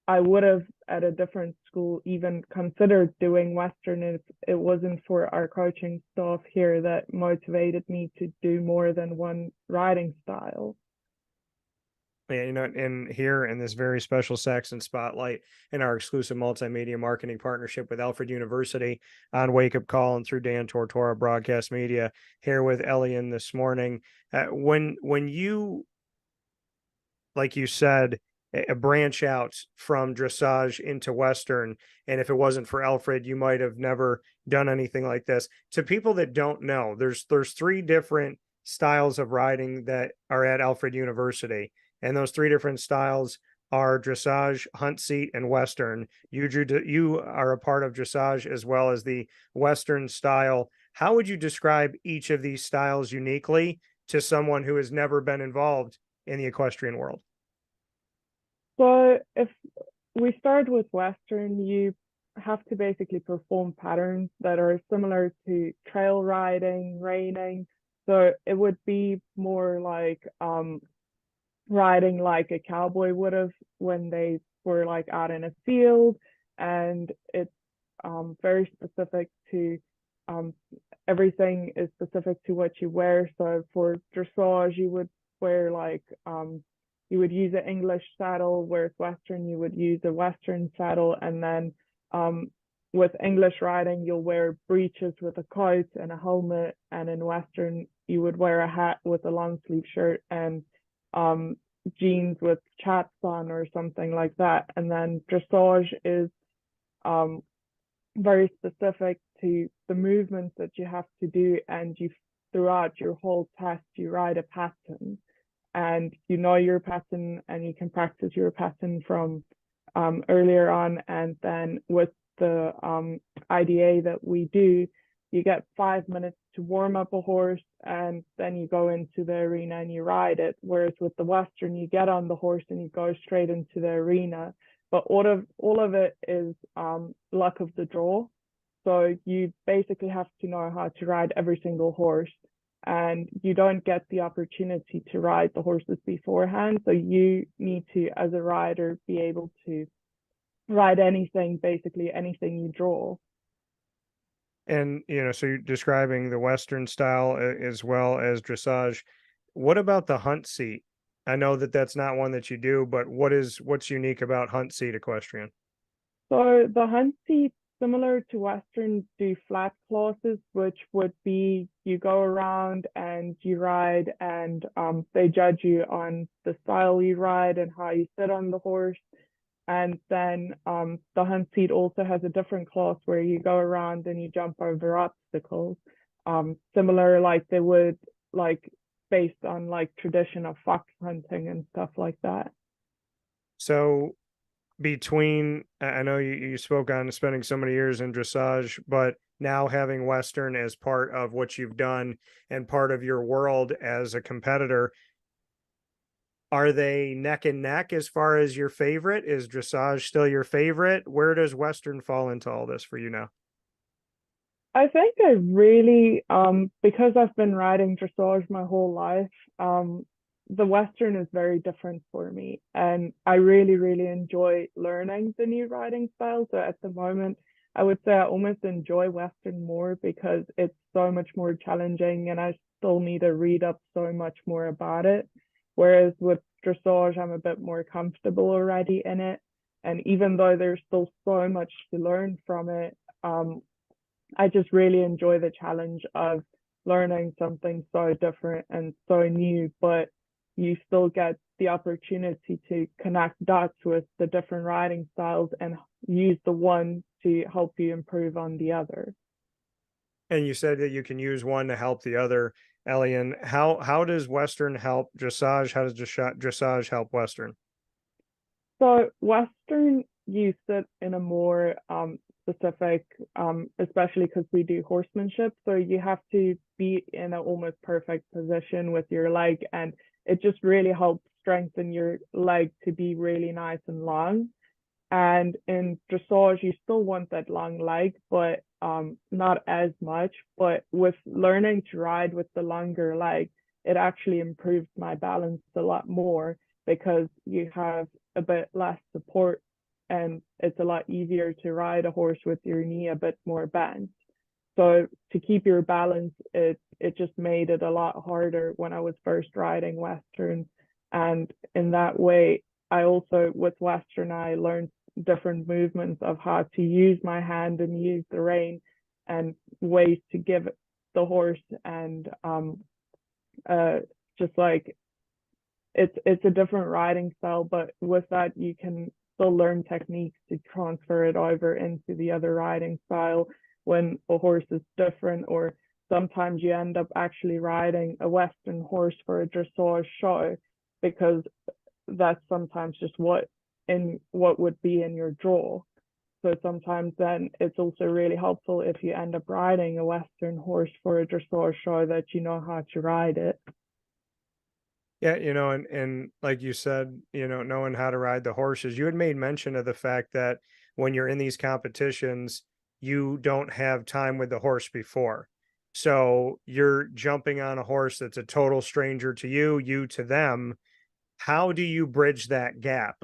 I would have at a different school even considered doing Western if it wasn't for our coaching staff here that motivated me to do more than one riding style. Yeah, in here in this very special Saxon Spotlight, in our exclusive multimedia marketing partnership with Alfred University on Wake Up Call and through Dan Tortora Broadcast Media, here with Helene this morning. When you, like you said, a branch out from dressage into Western, and if it wasn't for Alfred, you might have never done anything like this. To people that don't know, there's 3 different styles of riding that are at Alfred University, and those 3 different styles are dressage, hunt seat, and Western. You are a part of dressage as well as the Western style. How would you describe each of these styles uniquely to someone who has never been involved in the equestrian world? So if we start with Western, you have to basically perform patterns that are similar to trail riding, reining. So it would be more like riding like a cowboy would have when they were like out in a field, and it's very specific to everything is specific to what you wear. So for dressage, you would wear like you would use an English saddle, whereas Western you would use a Western saddle, and then with English riding you'll wear breeches with a coat and a helmet, and in Western you would wear a hat with a long sleeve shirt and jeans with chaps on or something like that. And then dressage is very specific to the movements that you have to do, and you throughout your whole test you ride a pattern, and you know your pattern and you can practice your pattern from earlier on. And then with the IDA that we do, you get 5 minutes to warm up a horse, and then you go into the arena and you ride it. Whereas with the Western, you get on the horse and you go straight into the arena. But all of it is luck of the draw. So you basically have to know how to ride every single horse, and you don't get the opportunity to ride the horses beforehand. So you need to, as a rider, be able to ride anything, basically anything you draw. And, so you're describing the Western style as well as dressage. What about the hunt seat? I know that that's not one that you do, but what's unique about hunt seat equestrian? So the hunt seat, similar to Western, do flat classes, which would be you go around and you ride, and they judge you on the style you ride and how you sit on the horse. And then the hunt seat also has a different class where you go around and you jump over obstacles, similar like they would, like based on like tradition of fox hunting and stuff like that. So I know you spoke on spending so many years in dressage, but now having Western as part of what you've done and part of your world as a competitor, are they neck and neck as far as your favorite? Is dressage still your favorite? Where does Western fall into all this for you now? I think I really, because I've been riding dressage my whole life, the Western is very different for me, and I really, really enjoy learning the new riding style. So at the moment, I would say I almost enjoy Western more because it's so much more challenging, and I still need to read up so much more about it. Whereas with dressage, I'm a bit more comfortable already in it. And even though there's still so much to learn from it, I just really enjoy the challenge of learning something so different and so new, but you still get the opportunity to connect dots with the different riding styles and use the one to help you improve on the other. And you said that you can use one to help the other. Helene, how does Western help dressage? How does dressage help Western? So Western, you sit in a more specific, especially because we do horsemanship. So you have to be in an almost perfect position with your leg, and it just really helps strengthen your leg to be really nice and long. And in dressage, you still want that long leg, but not as much. But with learning to ride with the longer leg, it actually improves my balance a lot more because you have a bit less support, and it's a lot easier to ride a horse with your knee a bit more bent. So to keep your balance, it just made it a lot harder when I was first riding Western. And in that way, I also, with Western, I learned different movements of how to use my hand and use the rein and ways to give the horse, and just like it's a different riding style, but with that you can still learn techniques to transfer it over into the other riding style when a horse is different, or sometimes you end up actually riding a Western horse for a dressage show because that's sometimes just what in what would be in your draw. So sometimes then it's also really helpful if you end up riding a Western horse for a dressage show that you know how to ride it. Yeah, and like you said, knowing how to ride the horses, you had made mention of the fact that when you're in these competitions, you don't have time with the horse before. So you're jumping on a horse that's a total stranger to you, you to them. How do you bridge that gap?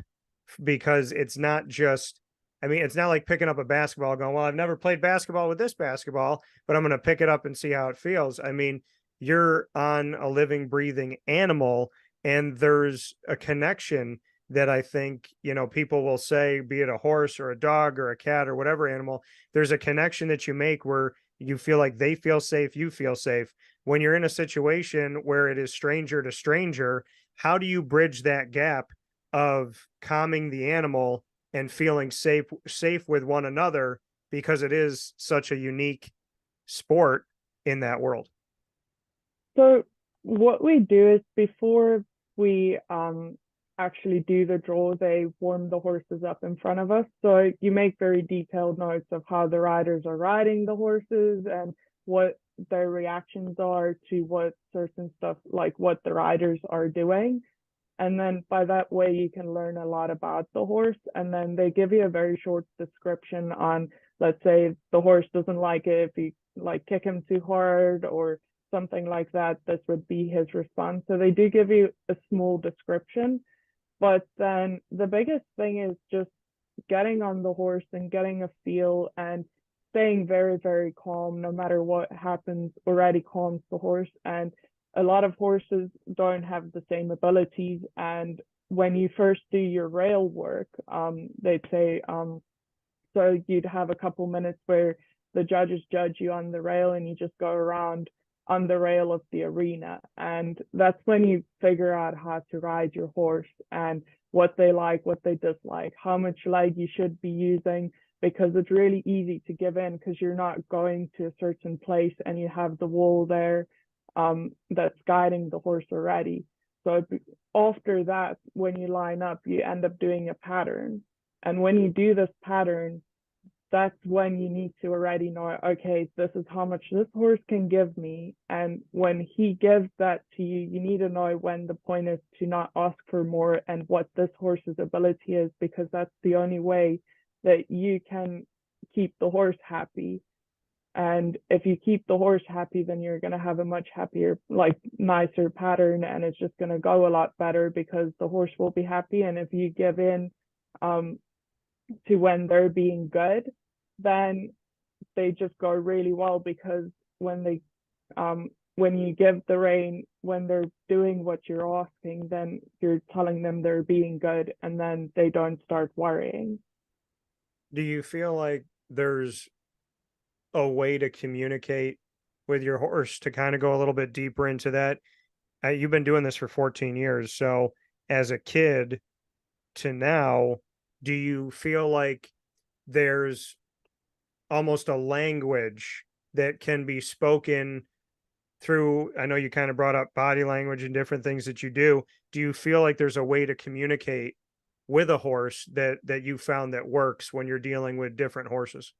Because it's not just, I mean, it's not like picking up a basketball going, well, I've never played basketball with this basketball, but I'm going to pick it up and see how it feels. I mean, you're on a living, breathing animal, and there's a connection that I think, people will say, be it a horse or a dog or a cat or whatever animal, there's a connection that you make where you feel like they feel safe, you feel safe. When you're in a situation where it is stranger to stranger, how do you bridge that gap of calming the animal and feeling safe with one another, because it is such a unique sport in that world? So what we do is before we actually do the draw, they warm the horses up in front of us. So you make very detailed notes of how the riders are riding the horses and what their reactions are to what certain stuff, like what the riders are doing. And then by that way, you can learn a lot about the horse. And then they give you a very short description on, let's say the horse doesn't like it if you like kick him too hard or something like that. This would be his response. So they do give you a small description. But then the biggest thing is just getting on the horse and getting a feel and staying very, very calm. No matter what happens, already calms the horse. And a lot of horses don't have the same abilities. And when you first do your rail work, they'd say, so you'd have a couple minutes where the judges judge you on the rail and you just go around on the rail of the arena. And that's when you figure out how to ride your horse and what they like, what they dislike, how much leg you should be using, because it's really easy to give in because you're not going to a certain place and you have the wall there that's guiding the horse already. So after that, when you line up, you end up doing a pattern. And when you do this pattern, that's when you need to already know, okay, this is how much this horse can give me. And when he gives that to you, you need to know when the point is to not ask for more and what this horse's ability is, because that's the only way that you can keep the horse happy. And if you keep the horse happy, then you're going to have a much happier, like nicer pattern, and it's just going to go a lot better because the horse will be happy. And if you give in to when they're being good, then they just go really well, because when you give the rein, when they're doing what you're asking, then you're telling them they're being good, and then they don't start worrying. Do you feel like there's a way to communicate with your horse to kind of go a little bit deeper into that? You've been doing this for 14 years. So as a kid to now, do you feel like there's almost a language that can be spoken through? I know you kind of brought up body language and different things that you do. Do you feel like there's a way to communicate with a horse that you found that works when you're dealing with different horses?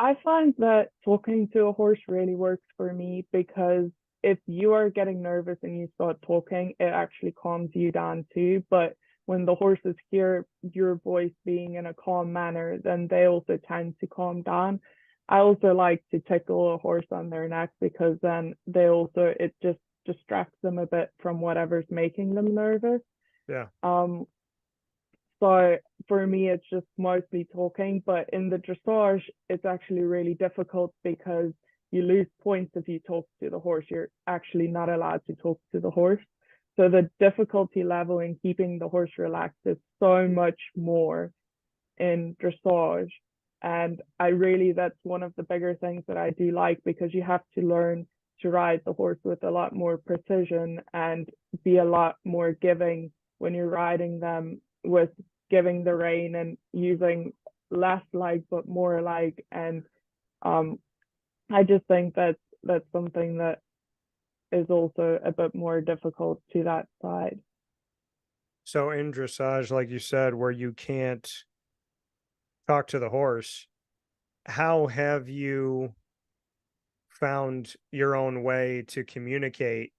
I find that talking to a horse really works for me, because if you are getting nervous and you start talking, it actually calms you down too. But when the horses hear your voice being in a calm manner, then they also tend to calm down. I also like to tickle a horse on their neck, because then it just distracts them a bit from whatever's making them nervous. Yeah. So for me, it's just mostly talking, but in the dressage, it's actually really difficult because you lose points if you talk to the horse. You're actually not allowed to talk to the horse. So the difficulty level in keeping the horse relaxed is so much more in dressage. And that's one of the bigger things that I do like, because you have to learn to ride the horse with a lot more precision and be a lot more giving when you're riding them, with giving the rein and using less leg but more leg. And I just think that's something that is also a bit more difficult to that side. So in dressage, like you said, where you can't talk to the horse, how have you found your own way to communicate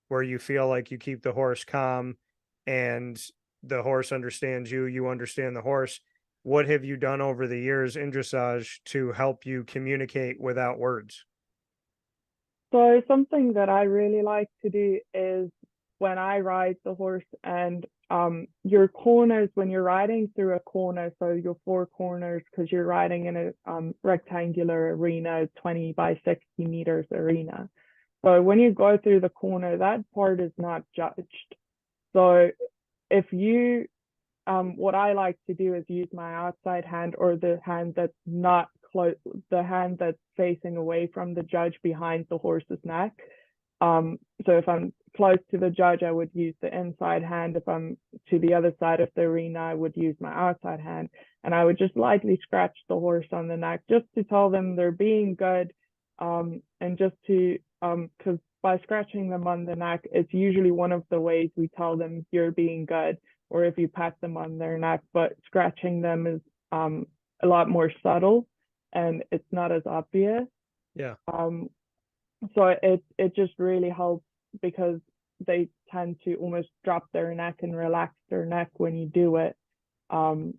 where you feel like you keep the horse calm and the horse understands you, you understand the horse? What have you done over the years in dressage to help you communicate without words? So something that I really like to do is when I ride the horse and your corners when you're riding through a corner, so your four corners because you're riding in a rectangular arena, 20 by 60 meters arena. So when you go through the corner, that part is not judged. So if you what I like to do is use my outside hand or the hand that's not close, the hand that's facing away from the judge behind the horse's neck. So if I'm close to the judge, I would use the inside hand. If I'm to the other side of the arena, I would use my outside hand. And I would just lightly scratch the horse on the neck just to tell them they're being good. And just to, because by scratching them on the neck, it's usually one of the ways we tell them you're being good, or if you pat them on their neck, but scratching them is a lot more subtle and it's not as obvious. Yeah. So it just really helps because they tend to almost drop their neck and relax their neck when you do it. And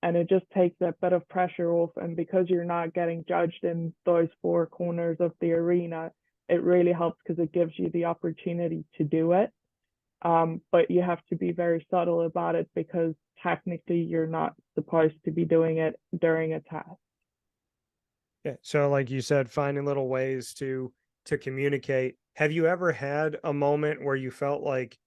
it just takes a bit of pressure off. And because you're not getting judged in those four corners of the arena, it really helps because it gives you the opportunity to do it. But you have to be very subtle about it because technically you're not supposed to be doing it during a test. Yeah. So like you said, finding little ways to communicate. Have you ever had a moment where you felt like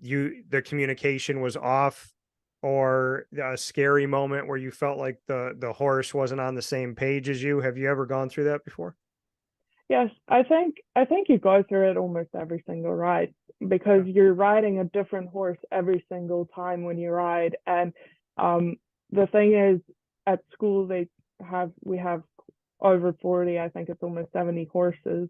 the communication was off, or a scary moment where you felt like the horse wasn't on the same page as you? Have you ever gone through that before? Yes, I think you go through it almost every single ride because you're riding a different horse every single time when you ride. And the thing is, at school we have over 40, I think it's almost 70 horses,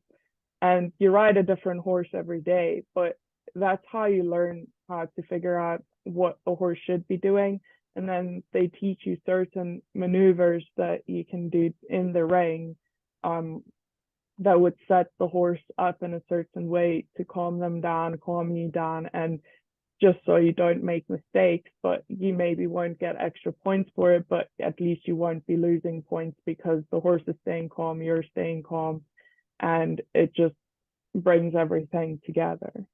and you ride a different horse every day. But that's how you learn how to figure out what a horse should be doing. And then they teach you certain maneuvers that you can do in the ring. That would set the horse up in a certain way to calm you down, and just so you don't make mistakes, but you maybe won't get extra points for it, but at least you won't be losing points because the horse is staying calm, you're staying calm, and it just brings everything together.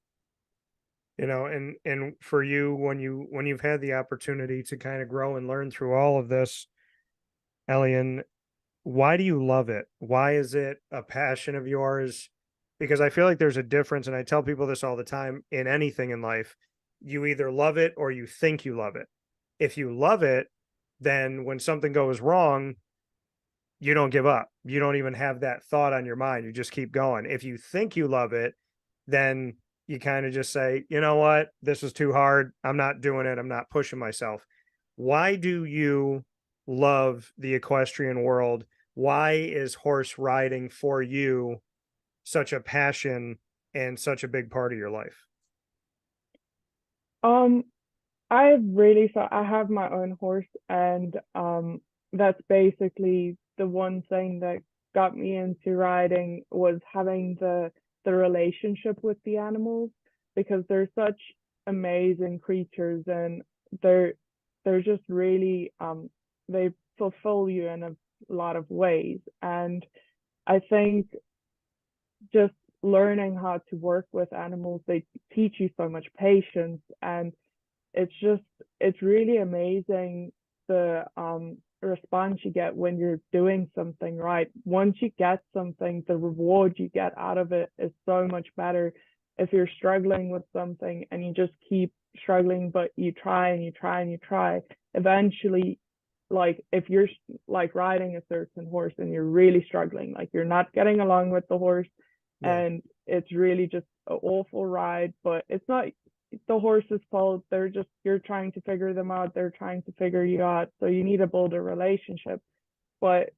And for you, when you've had the opportunity to kind of grow and learn through all of this, Helene, why do you love it? Why is it a passion of yours? Because I feel like there's a difference, and I tell people this all the time in anything in life. You either love it or you think you love it. If you love it, then when something goes wrong, you don't give up. You don't even have that thought on your mind. You just keep going. If you think you love it, then you kind of just say, you know what, this was too hard. I'm not doing it. I'm not pushing myself. Why do you love the equestrian world? Why is horse riding for you such a passion and such a big part of your life? I have my own horse, and that's basically the one thing that got me into riding was having the relationship with the animals, because they're such amazing creatures, and they're just really they fulfill you in a lot of ways. And I think just learning how to work with animals, they teach you so much patience, and it's really amazing the response you get when you're doing something right. Once you get something, the reward you get out of it is so much better. If you're struggling with something and you just keep struggling, but you try and you try and you try, eventually, like if you're like riding a certain horse and you're really struggling, like you're not getting along with the horse, and it's really just an awful ride, but it's not the horse's fault. You're trying to figure them out. They're trying to figure you out. So you need to build a relationship. But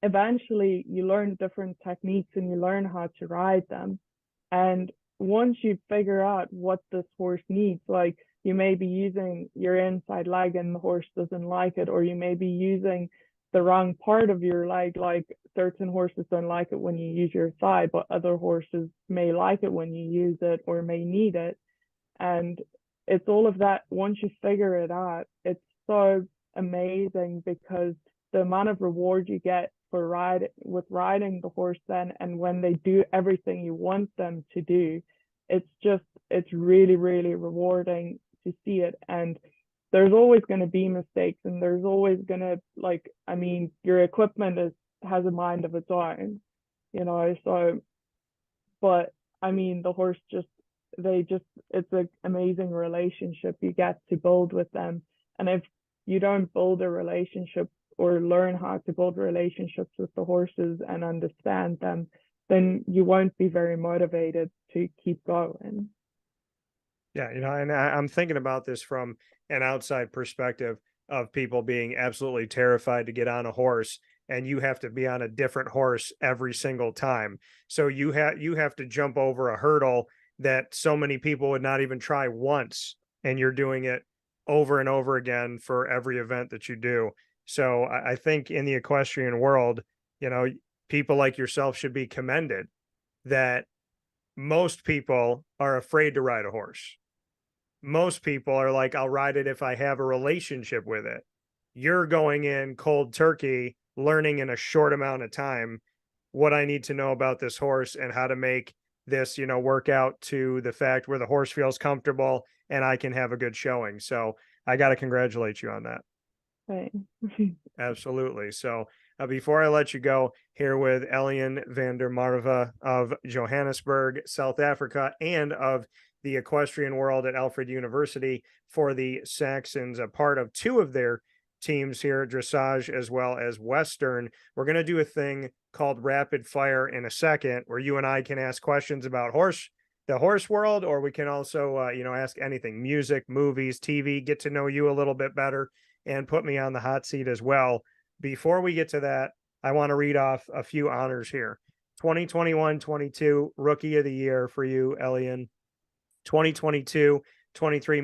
eventually you learn different techniques and you learn how to ride them. And once you figure out what this horse needs, like you may be using your inside leg and the horse doesn't like it, or you may be using the wrong part of your leg. Like certain horses don't like it when you use your thigh, but other horses may like it when you use it or may need it. And it's all of that. Once you figure it out, it's so amazing, because the amount of reward you get for riding the horse then, and when they do everything you want them to do, it's really, really rewarding to see it. And there's always going to be mistakes, and there's always going to, like, I mean, your equipment has a mind of its own, so, but I mean, the horse it's an amazing relationship you get to build with them. And if you don't build a relationship or learn how to build relationships with the horses and understand them, then you won't be very motivated to keep going. Yeah, and I'm thinking about this from an outside perspective of people being absolutely terrified to get on a horse, and you have to be on a different horse every single time. So you have to jump over a hurdle that so many people would not even try once, and you're doing it over and over again for every event that you do. So I think in the equestrian world, people like yourself should be commended that most people are afraid to ride a horse. Most people are like, I'll ride it if I have a relationship with it. You're going in cold turkey, learning in a short amount of time what I need to know about this horse and how to make this, work out to the fact where the horse feels comfortable and I can have a good showing. So I got to congratulate you on that. Right. Absolutely. So before I let you go, here with Helene van der Merwe of Johannesburg, South Africa, and of the equestrian world at Alfred University for the Saxons, a part of two of their teams here, Dressage as well as Western. We're going to do a thing called Rapid Fire in a second, where you and I can ask questions about the horse world, or we can also, ask anything, music, movies, TV, get to know you a little bit better and put me on the hot seat as well. Before we get to that, I want to read off a few honors here. 2021-22 Rookie of the Year for you, Helene. 2022-23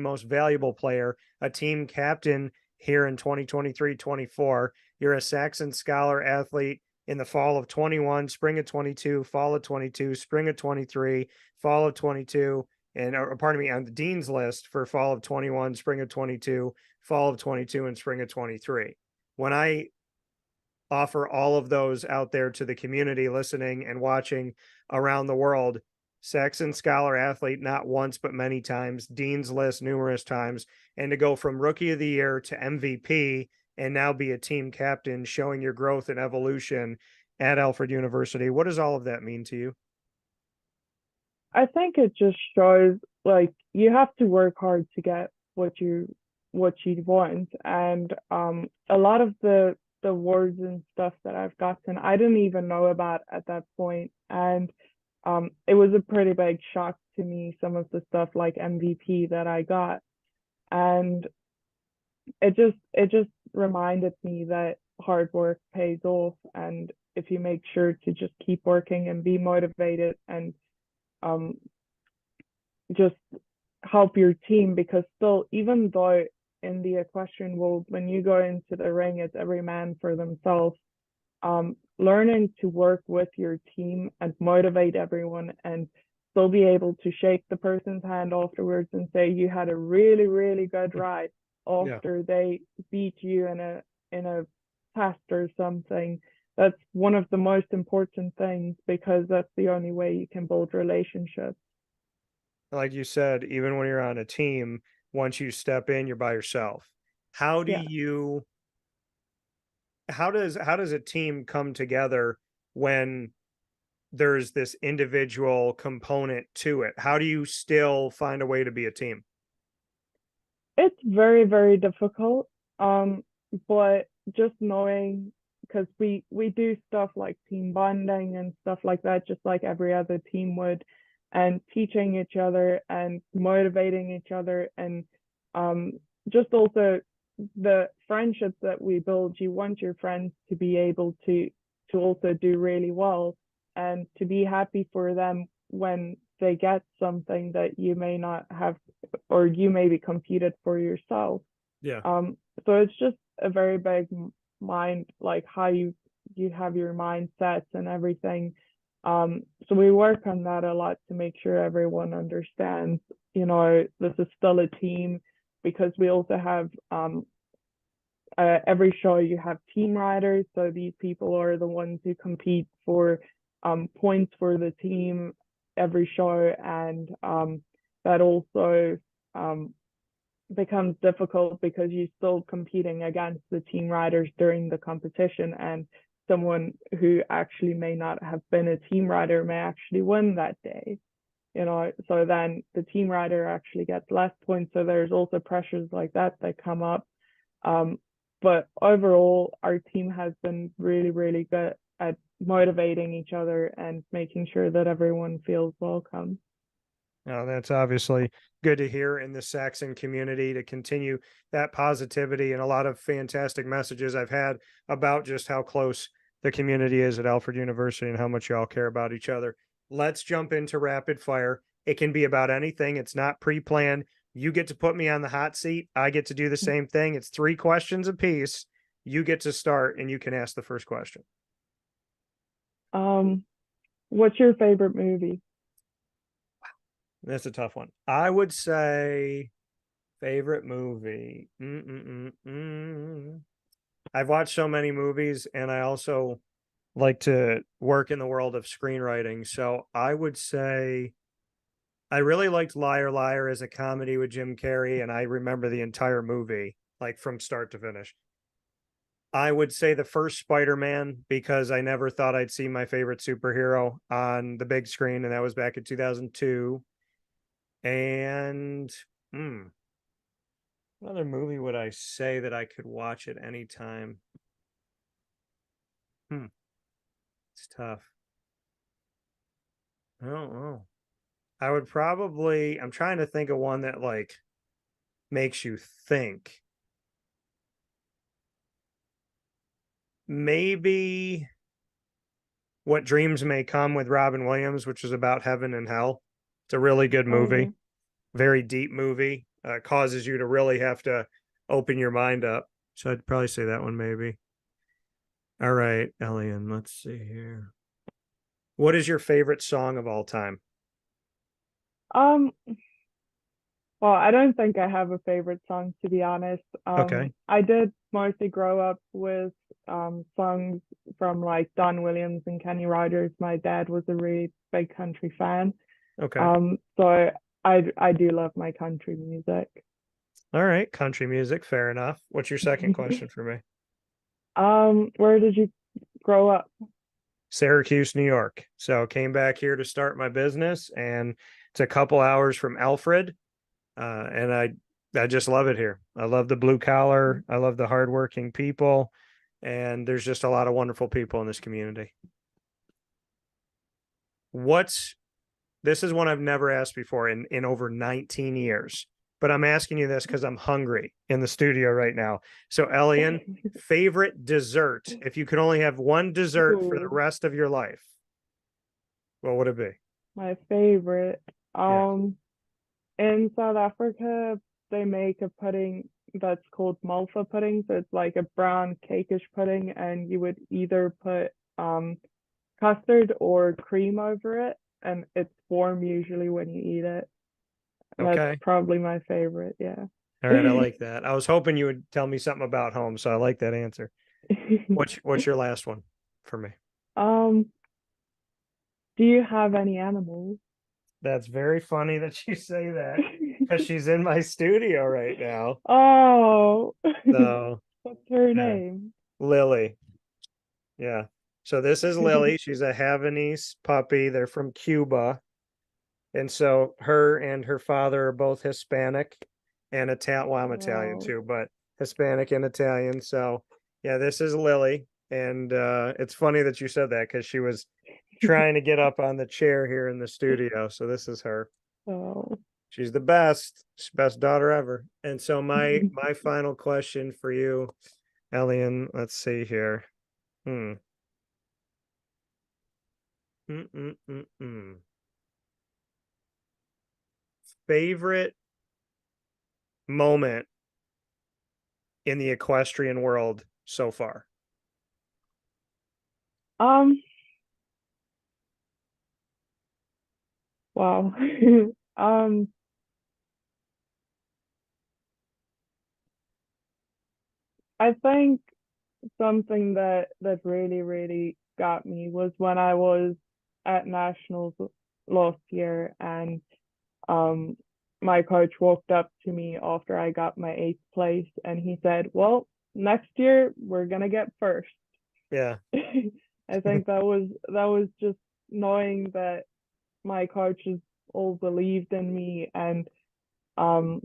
Most Valuable Player, a team captain here in 2023-24. You're a Saxon Scholar athlete in the fall of 21, spring of 22, fall of 22, spring of 23, fall of 22, and on the Dean's list for fall of 21, spring of 22, fall of 22, and spring of 23. When I offer all of those out there to the community listening and watching around the world, Saxon Scholar athlete not once but many times, Dean's list numerous times, and to go from Rookie of the Year to MVP and now be a team captain, showing your growth and evolution at Alfred University. What does all of that mean to you? I think it just shows, like, you have to work hard to get what you want. And a lot of the words and stuff that I've gotten, I didn't even know about at that point. And it was a pretty big shock to me, some of the stuff like MVP that I got. And it just reminded me that hard work pays off, and if you make sure to just keep working and be motivated and just help your team, because still, even though in the equestrian world, when you go into the ring, it's every man for themselves, learning to work with your team and motivate everyone and still be able to shake the person's hand afterwards and say you had a really, really good ride after they beat you in a test or something. That's one of the most important things, because that's the only way you can build relationships. Like you said, even when you're on a team, once you step in, you're by yourself. How does a team come together when there's this individual component to it? How do you still find a way to be a team? It's very, very difficult. But just knowing, because we do stuff like team bonding and stuff like that, just like every other team would, and teaching each other and motivating each other, and just also the friendships that we build. You want your friends to be able to also do really well and to be happy for them when they get something that you may not have, or you maybe competed for yourself. Yeah. So it's just a very big mind, like how you have your mindsets and everything. So we work on that a lot to make sure everyone understands, this is still a team, because we also have every show you have team riders. So these people are the ones who compete for points for the team every show, and that also becomes difficult because you're still competing against the team riders during the competition, and someone who actually may not have been a team rider may actually win that day. So then the team rider actually gets less points. So there's also pressures like that come up. But overall, our team has been really, really good at motivating each other and making sure that everyone feels welcome. Now, that's obviously good to hear in the Saxon community, to continue that positivity, and a lot of fantastic messages I've had about just how close the community is at Alfred University and how much y'all care about each other. Let's jump into rapid fire. It can be about anything. It's not pre-planned. You get to put me on the hot seat. I get to do the same thing. It's 3 questions apiece. You get to start, and you can ask the first question. What's your favorite movie? That's a tough one. I would say favorite movie. I've watched so many movies, and I also like to work in the world of screenwriting. So I would say I really liked Liar Liar as a comedy with Jim Carrey, and I remember the entire movie, like from start to finish. I would say the first Spider-Man, because I never thought I'd see my favorite superhero on the big screen, and that was back in 2002. And what other movie would I say that I could watch at any time? It's tough. I don't know. I would probably, I'm trying to think of one that like makes you think. Maybe What Dreams May Come with Robin Williams, which is about heaven and hell. It's a really good movie. Very deep movie. Causes you to really have to open your mind up. So I'd probably say that one maybe. All right, Helene, let's see here. What is your favorite song of all time? Well, I don't think I have a favorite song, to be honest. Okay. I did mostly grow up with songs from like Don Williams and Kenny Rogers. My dad was a really big country fan. Okay. So I do love my country music. All right, country music, fair enough. What's your second question for me? Where did you grow up? Syracuse, New York. So came back here to start my business, and it's a couple hours from Alfred. And I just love it here. I love the blue collar. I love the hardworking people, and there's just a lot of wonderful people in this community. This is one I've never asked before in over 19 years, but I'm asking you this because I'm hungry in the studio right now. So Helene, favorite dessert, if you could only have one dessert for the rest of your life, what would it be? My favorite. Yeah. In South Africa, they make a pudding that's called malva pudding. So it's like a brown cakeish pudding, and you would either put custard or cream over it, and it's warm usually when you eat it. And Okay. that's probably my favorite, yeah. All right, I like that. I was hoping you would tell me something about home, so I like that answer. What's your last one for me? Do you have any animals? That's very funny that you say that, because she's in my studio right now. Oh, So what's her yeah. name? Lily. Yeah. So this is Lily. She's a Havanese puppy. They're from Cuba. And so her and her father are both Hispanic and Italian. Well, I'm Italian Wow. too, but Hispanic and Italian. So yeah, this is Lily. And it's funny that you said that, because she was trying to get up on the chair here in the studio. So this is her. Oh. She's the best. She's the best daughter ever. And so my final question for you, Helene, let's see here. favorite moment in the equestrian world so far? Wow. Um, I think something that really, really got me was when I was at nationals last year, and um my coach walked up to me after I got my 8th place, and he said, "Well, next year we're gonna get first." Yeah. I think that was just knowing that my coaches all believed in me, and um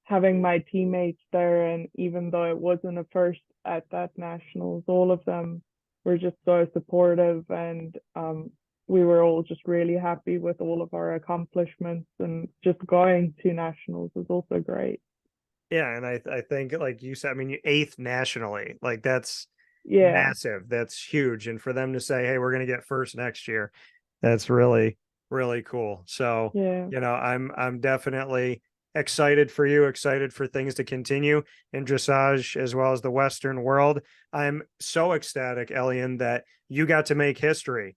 having my teammates there, and even though it wasn't a first at that nationals, all of them were just so supportive, and we were all just really happy with all of our accomplishments, and just going to nationals was also great. Yeah, and I think, like you said, I mean, 8th nationally, like, that's Yeah, massive. That's huge. And for them to say, "Hey, we're going to get first next year," that's really, really cool. So, yeah. I'm definitely excited for you, excited for things to continue in dressage as well as the Western world. I'm so ecstatic, Elian, that you got to make history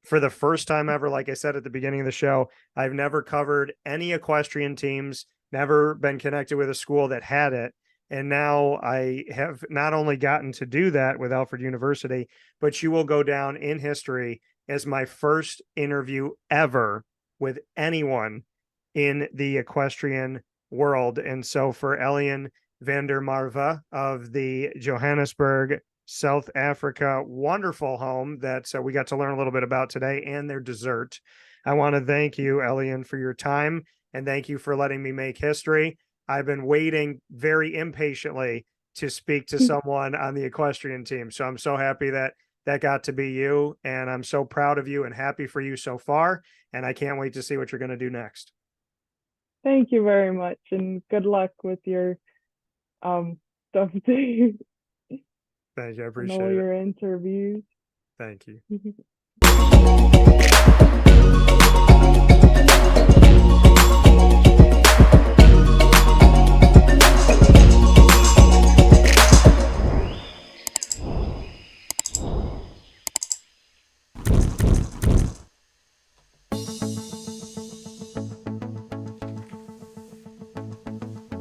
for the first time ever. Like I said at the beginning of the show, I've never covered any equestrian teams, never been connected with a school that had it. And now I have not only gotten to do that with Alfred University, but you will go down in history as my first interview ever with anyone in the equestrian world. And so for Elian van der Marve of the Johannesburg, South Africa, wonderful home that we got to learn a little bit about today, and their dessert, I want to thank you, Elian, for your time, and thank you for letting me make history. I've been waiting very impatiently to speak to someone on the equestrian team. So I'm so happy that that got to be you, and I'm so proud of you and happy for you so far. And I can't wait to see what you're going to do next. Thank you very much, and good luck with your stuff too, Thank you. I and all appreciate it. your interviews. Thank you.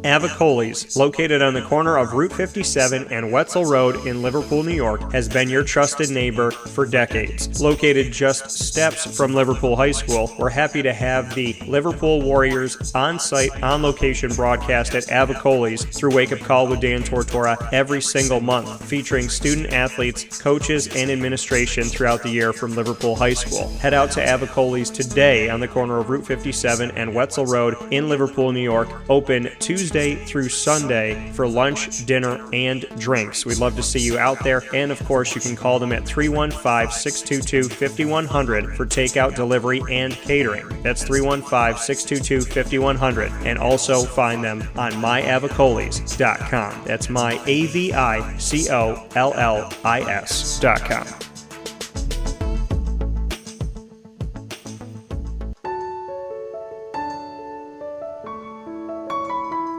Avicoli's, located on the corner of Route 57 and Wetzel Road in Liverpool, New York, has been your trusted neighbor for decades. Located just steps from Liverpool High School, we're happy to have the Liverpool Warriors on-site, on-location broadcast at Avicoli's through Wake Up Call with Dan Tortora every single month, featuring student athletes, coaches, and administration throughout the year from Liverpool High School. Head out to Avicoli's today on the corner of Route 57 and Wetzel Road in Liverpool, New York, open Tuesday through Sunday for lunch, dinner, and drinks. We'd love to see you out there, and of course you can call them at 315-622-5100 for takeout, delivery, and catering. That's 315-622-5100, and also find them on myavicolis.com. That's myavicollis.com.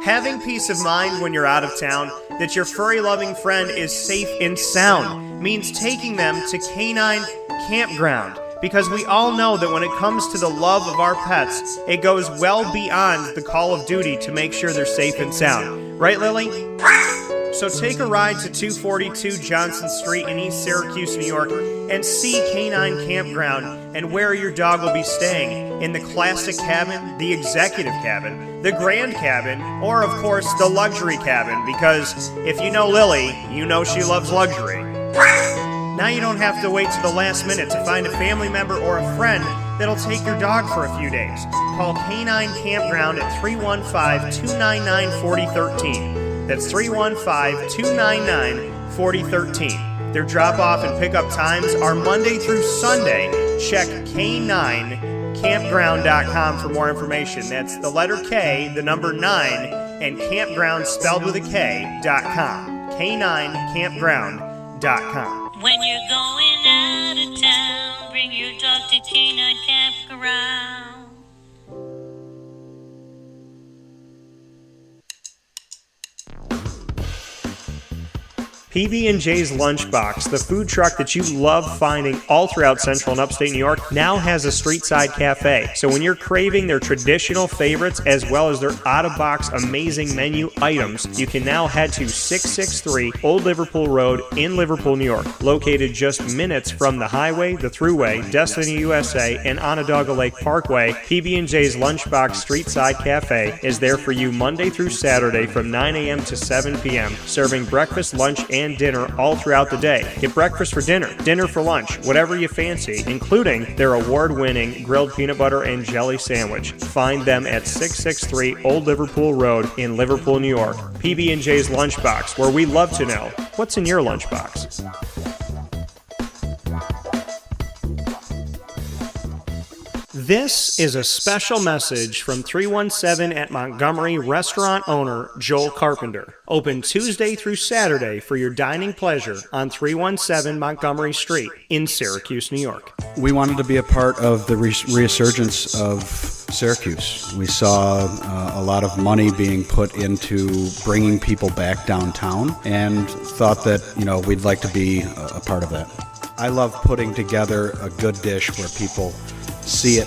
Having peace of mind when you're out of town that your furry-loving friend is safe and sound means taking them to Canine Campground, because we all know that when it comes to the love of our pets, it goes well beyond the call of duty to make sure they're safe and sound. Right, Lily? So take a ride to 242 Johnson Street in East Syracuse, New York, and see Canine Campground and where your dog will be staying, in the classic cabin, the executive cabin, the grand cabin, or of course the luxury cabin, because if you know Lily, you know she loves luxury. Now you don't have to wait to the last minute to find a family member or a friend that'll take your dog for a few days. Call Canine Campground at 315-299-4013. That's 315-299-4013. Their drop-off and pickup times are Monday through Sunday. Check K9campground.com for more information. That's the letter K, the number 9, and campground spelled with a K.com. K9campground.com. When you're going out of town, bring your dog to Canine Campground. PB&J's Lunchbox, the food truck that you love finding all throughout Central and Upstate New York, now has a street-side cafe. So when you're craving their traditional favorites as well as their out-of-box amazing menu items, you can now head to 663 Old Liverpool Road in Liverpool, New York. Located just minutes from the highway, the Thruway, Destiny USA, and Onondaga Lake Parkway, PB&J's Lunchbox Street-Side Cafe is there for you Monday through Saturday from 9 a.m. to 7 p.m., serving breakfast, lunch, and dinner all throughout the day. Get breakfast for dinner, dinner for lunch, whatever you fancy, including their award-winning grilled peanut butter and jelly sandwich. Find them at 663 Old Liverpool Road in Liverpool, New York. PB&J's Lunchbox, where we love to know what's in your lunchbox. This is a special message from 317 at Montgomery restaurant owner Joel Carpenter. Open Tuesday through Saturday for your dining pleasure on 317 Montgomery Street in Syracuse, New York. We wanted to be a part of the resurgence of Syracuse. We saw a lot of money being put into bringing people back downtown and thought that, we'd like to be a part of that. I love putting together a good dish where people see it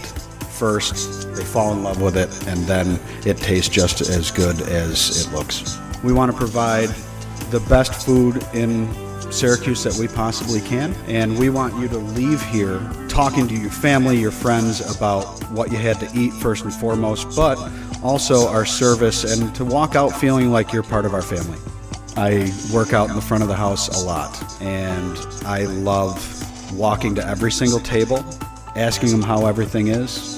first, they fall in love with it, and then it tastes just as good as it looks. We want to provide the best food in Syracuse that we possibly can, and we want you to leave here talking to your family, your friends about what you had to eat first and foremost, but also our service, and to walk out feeling like you're part of our family. I work out in the front of the house a lot, and I love walking to every single table, asking them how everything is,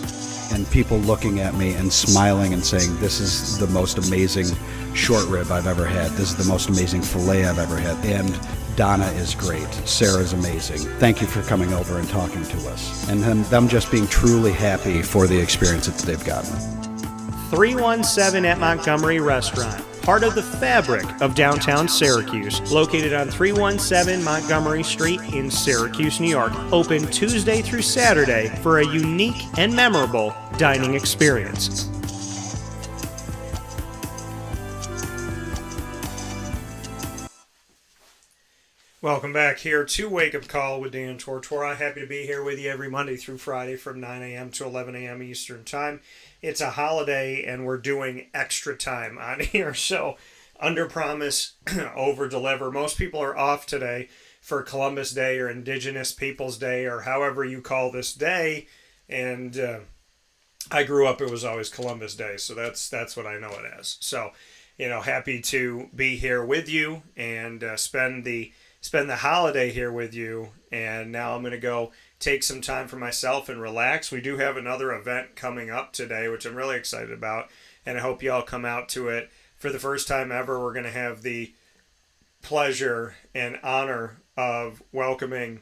and people looking at me and smiling and saying, this is the most amazing short rib I've ever had. This is the most amazing filet I've ever had. And Donna is great. Sarah's amazing. Thank you for coming over and talking to us. And them just being truly happy for the experience that they've gotten. 317 at Montgomery Restaurant, part of the fabric of downtown Syracuse, located on 317 Montgomery Street in Syracuse, New York. Open Tuesday through Saturday for a unique and memorable dining experience. Welcome back here to Wake Up Call with Dan Tortora. Happy to be here with you every Monday through Friday from 9 a.m. to 11 a.m. Eastern Time. It's a holiday and we're doing extra time on here, so under promise, over deliver. Most people are off today for Columbus Day or Indigenous Peoples Day or however you call this day, and I grew up, it was always Columbus Day, so that's what I know it as. So, happy to be here with you and spend the holiday here with you, and now I'm going to go take some time for myself and relax. We do have another event coming up today, which I'm really excited about, and I hope you all come out to it. For the first time ever, we're going to have the pleasure and honor of welcoming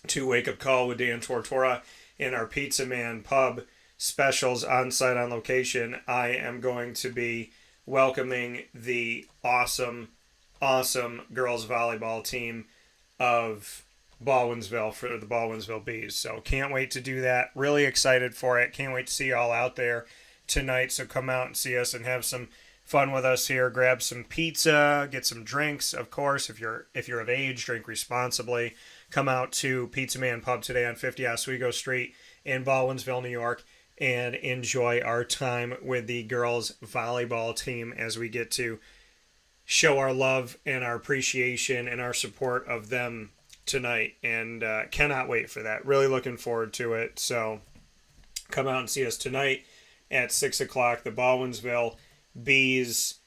to Wake Up Call with Dan Tortora in our Pizza Man Pub specials on site on location. I am going to be welcoming the awesome girls volleyball team of Baldwinsville for the Baldwinsville Bees. So can't wait to do that. Really excited for it. Can't wait to see you all out there tonight. So come out and see us and have some fun with us here. Grab some pizza, get some drinks. Of course, if you're of age, drink responsibly. Come out to Pizza Man Pub today on 50 Oswego Street in Baldwinsville, New York, and enjoy our time with the girls volleyball team as we get to show our love and our appreciation and our support of them tonight, and cannot wait for that. Really looking forward to it. So come out and see us tonight at 6 o'clock. The Baldwinsville Bees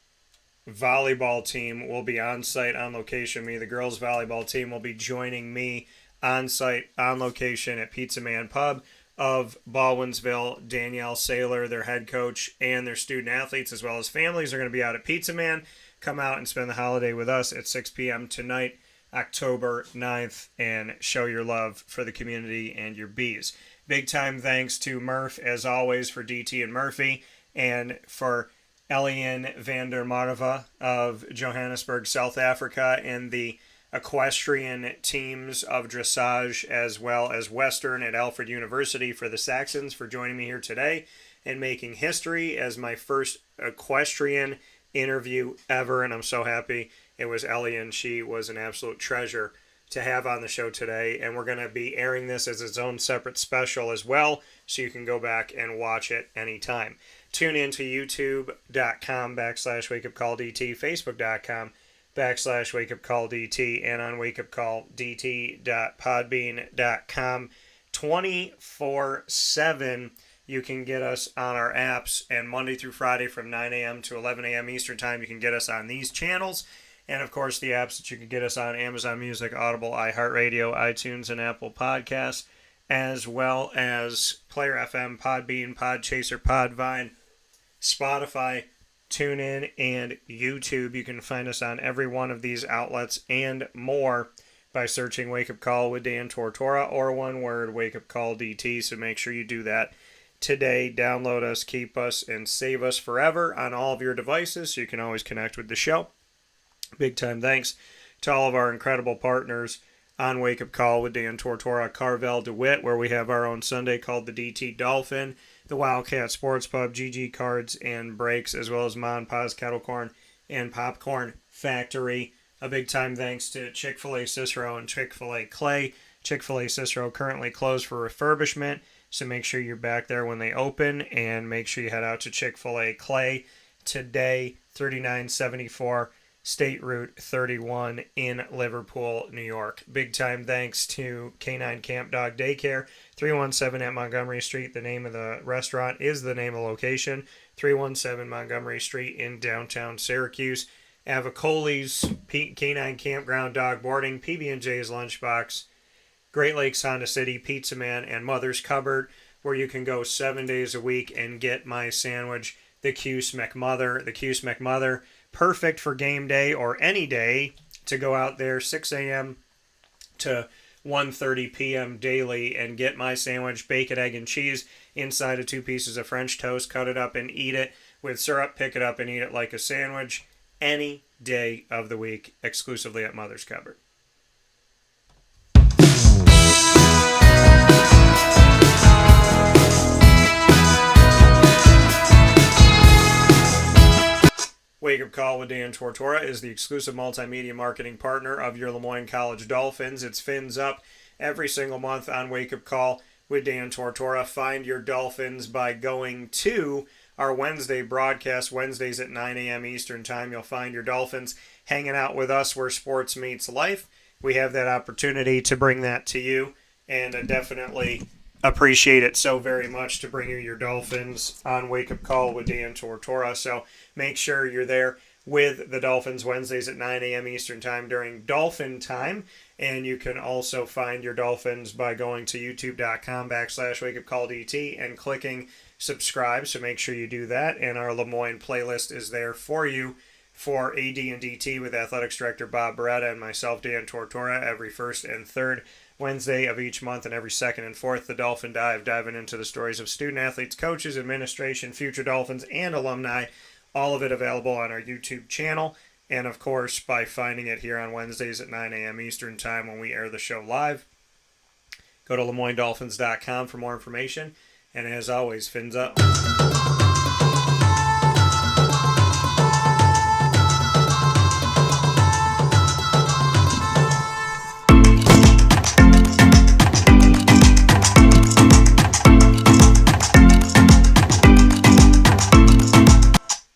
volleyball team will be on site on location. The girls volleyball team, will be joining me on site on location at Pizza Man Pub of Baldwinsville. Danielle Saylor, their head coach, and their student athletes as well as families are going to be out at Pizza Man. Come out and spend the holiday with us at 6 p.m. tonight, October 9th, and show your love for the community and your bees. Big time thanks to Murph, as always, for DT and Murphy, and for Helene van der Marva of Johannesburg, South Africa, and the equestrian teams of Dressage as well as Western at Alfred University for the Saxons for joining me here today and making history as my first equestrian interview ever, and I'm so happy. It was Ellie, and she was an absolute treasure to have on the show today. And we're going to be airing this as its own separate special as well, so you can go back and watch it anytime. Tune in to youtube.com/wakeupcalldt, facebook.com/wakeupcalldt, and on wakeupcalldt.podbean.com. 24/7. You can get us on our apps, and Monday through Friday from 9 a.m. to 11 a.m. Eastern Time, you can get us on these channels. And, of course, the apps that you can get us on: Amazon Music, Audible, iHeartRadio, iTunes, and Apple Podcasts, as well as Player FM, Podbean, Podchaser, Podvine, Spotify, TuneIn, and YouTube. You can find us on every one of these outlets and more by searching Wake Up Call with Dan Tortora, or one word, Wake Up Call DT. So make sure you do that today. Download us, keep us, and save us forever on all of your devices, so you can always connect with the show. Big time thanks to all of our incredible partners on Wake Up Call with Dan Tortora: Carvel DeWitt, where we have our own Sunday called the DT Dolphin; the Wildcat Sports Pub, GG Cards and Breaks, as well as Mon Pa's Kettle Corn and Popcorn Factory. A big time thanks to Chick-fil-A Cicero and Chick-fil-A Clay. Chick-fil-A Cicero currently closed for refurbishment, so make sure you're back there when they open, and make sure you head out to Chick-fil-A Clay today, 3974 State Route 31 in Liverpool, New York. Big time thanks to Canine Camp Dog Daycare, 317 at Montgomery Street. The name of the restaurant is the name of the location, 317 Montgomery Street in downtown Syracuse. Avicoli's Canine Campground Dog Boarding, PB&J's Lunchbox, Great Lakes Honda City, Pizza Man, and Mother's Cupboard, where you can go 7 days a week and get my sandwich, the Cuse McMother. The Cuse McMother, perfect for game day or any day, to go out there 6 a.m. to 1:30 p.m. daily and get my sandwich, bacon, egg, and cheese inside of 2 pieces of French toast. Cut it up and eat it with syrup. Pick it up and eat it like a sandwich any day of the week, exclusively at Mother's Cupboard. Wake Up Call with Dan Tortora is the exclusive multimedia marketing partner of your Lemoyne College Dolphins. It's Fins Up every single month on Wake Up Call with Dan Tortora. Find your Dolphins by going to our Wednesday broadcast, Wednesdays at 9 a.m. Eastern Time. You'll find your Dolphins hanging out with us where sports meets life. We have that opportunity to bring that to you, and I definitely appreciate it so very much to bring you your Dolphins on Wake Up Call with Dan Tortora. So make sure you're there with the Dolphins Wednesdays at 9 a.m. Eastern Time during Dolphin Time. And you can also find your Dolphins by going to youtube.com/wakeupcalldt and clicking subscribe. So make sure you do that. And our Lemoyne playlist is there for you for AD and DT with Athletics Director Bob Beretta and myself, Dan Tortora, every first and third Wednesday of each month, and every second and fourth, the Dolphin Dive, diving into the stories of student athletes, coaches, administration, future Dolphins, and alumni. All of it available on our YouTube channel, and of course by finding it here on Wednesdays at 9 a.m. Eastern Time when we air the show live. Go to LeMoyneDolphins.com for more information, and as always, Fins Up.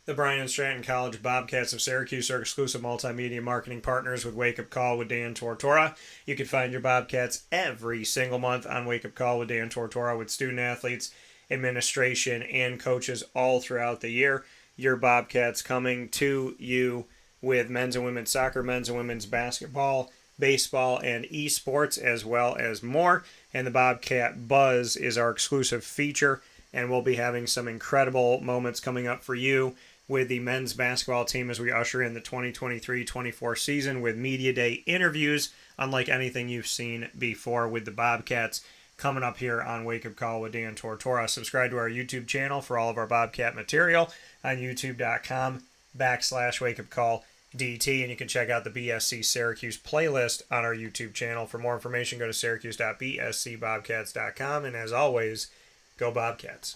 The Bryan and Stratton College Bobcats of Syracuse are exclusive multimedia marketing partners with Wake Up Call with Dan Tortora. You can find your Bobcats every single month on Wake Up Call with Dan Tortora with student athletes, administration, and coaches all throughout the year. Your Bobcats coming to you with men's and women's soccer, men's and women's basketball, baseball, and esports, as well as more. And the Bobcat Buzz is our exclusive feature, and we'll be having some incredible moments coming up for you with the men's basketball team as we usher in the 2023-24 season with Media Day interviews, unlike anything you've seen before with the Bobcats, coming up here on Wake Up Call with Dan Tortora. Subscribe to our YouTube channel for all of our Bobcat material on youtube.com/wakeupcalldt, and you can check out the BSC Syracuse playlist on our YouTube channel. For more information, go to syracuse.bscbobcats.com, and as always, go Bobcats.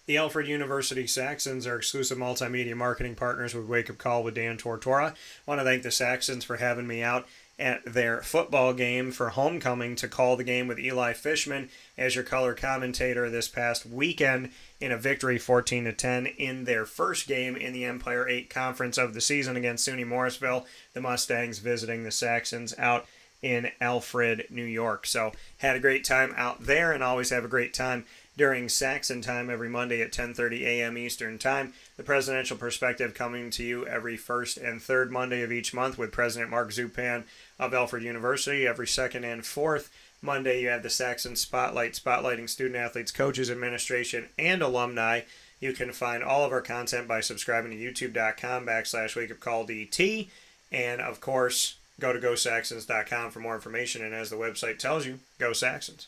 The Alfred University Saxons are exclusive multimedia marketing partners with Wake Up Call with Dan Tortora. I want to thank the Saxons for having me out at their football game for homecoming to call the game with Eli Fishman as your color commentator this past weekend in a victory 14-10 in their first game in the Empire 8 Conference of the season against SUNY Morrisville. The Mustangs visiting the Saxons out in Alfred, New York. So had a great time out there and always have a great time during Saxon time every Monday at 10:30 a.m. Eastern Time. The Presidential Perspective coming to you every first and third Monday of each month with President Mark Zupan of Alfred University. Every second and fourth Monday you have the Saxons Spotlight, spotlighting student athletes, coaches, administration, and alumni. You can find all of our content by subscribing to youtube.com/wakeupcalldt. And of course, go to GoSaxons.com for more information. And as the website tells you, go Saxons.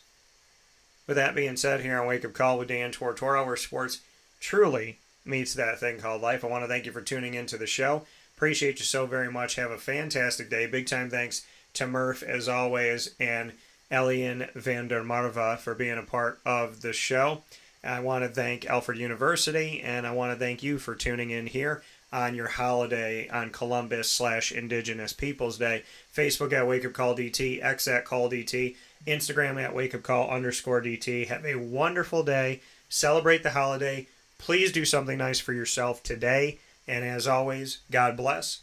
With that being said, here on Wake Up Call with Dan Tortora, where sports truly meets that thing called life, I want to thank you for tuning into the show. Appreciate you so very much. Have a fantastic day. Big time thanks to Murph, as always, and Helene van der Merwe for being a part of the show. I want to thank Alfred University, and I want to thank you for tuning in here on your holiday on Columbus/Indigenous Peoples Day. Facebook at Wake Up Call DT, X at Call DT, Instagram at Wake Up Call_DT. Have a wonderful day. Celebrate the holiday. Please do something nice for yourself today. And as always, God bless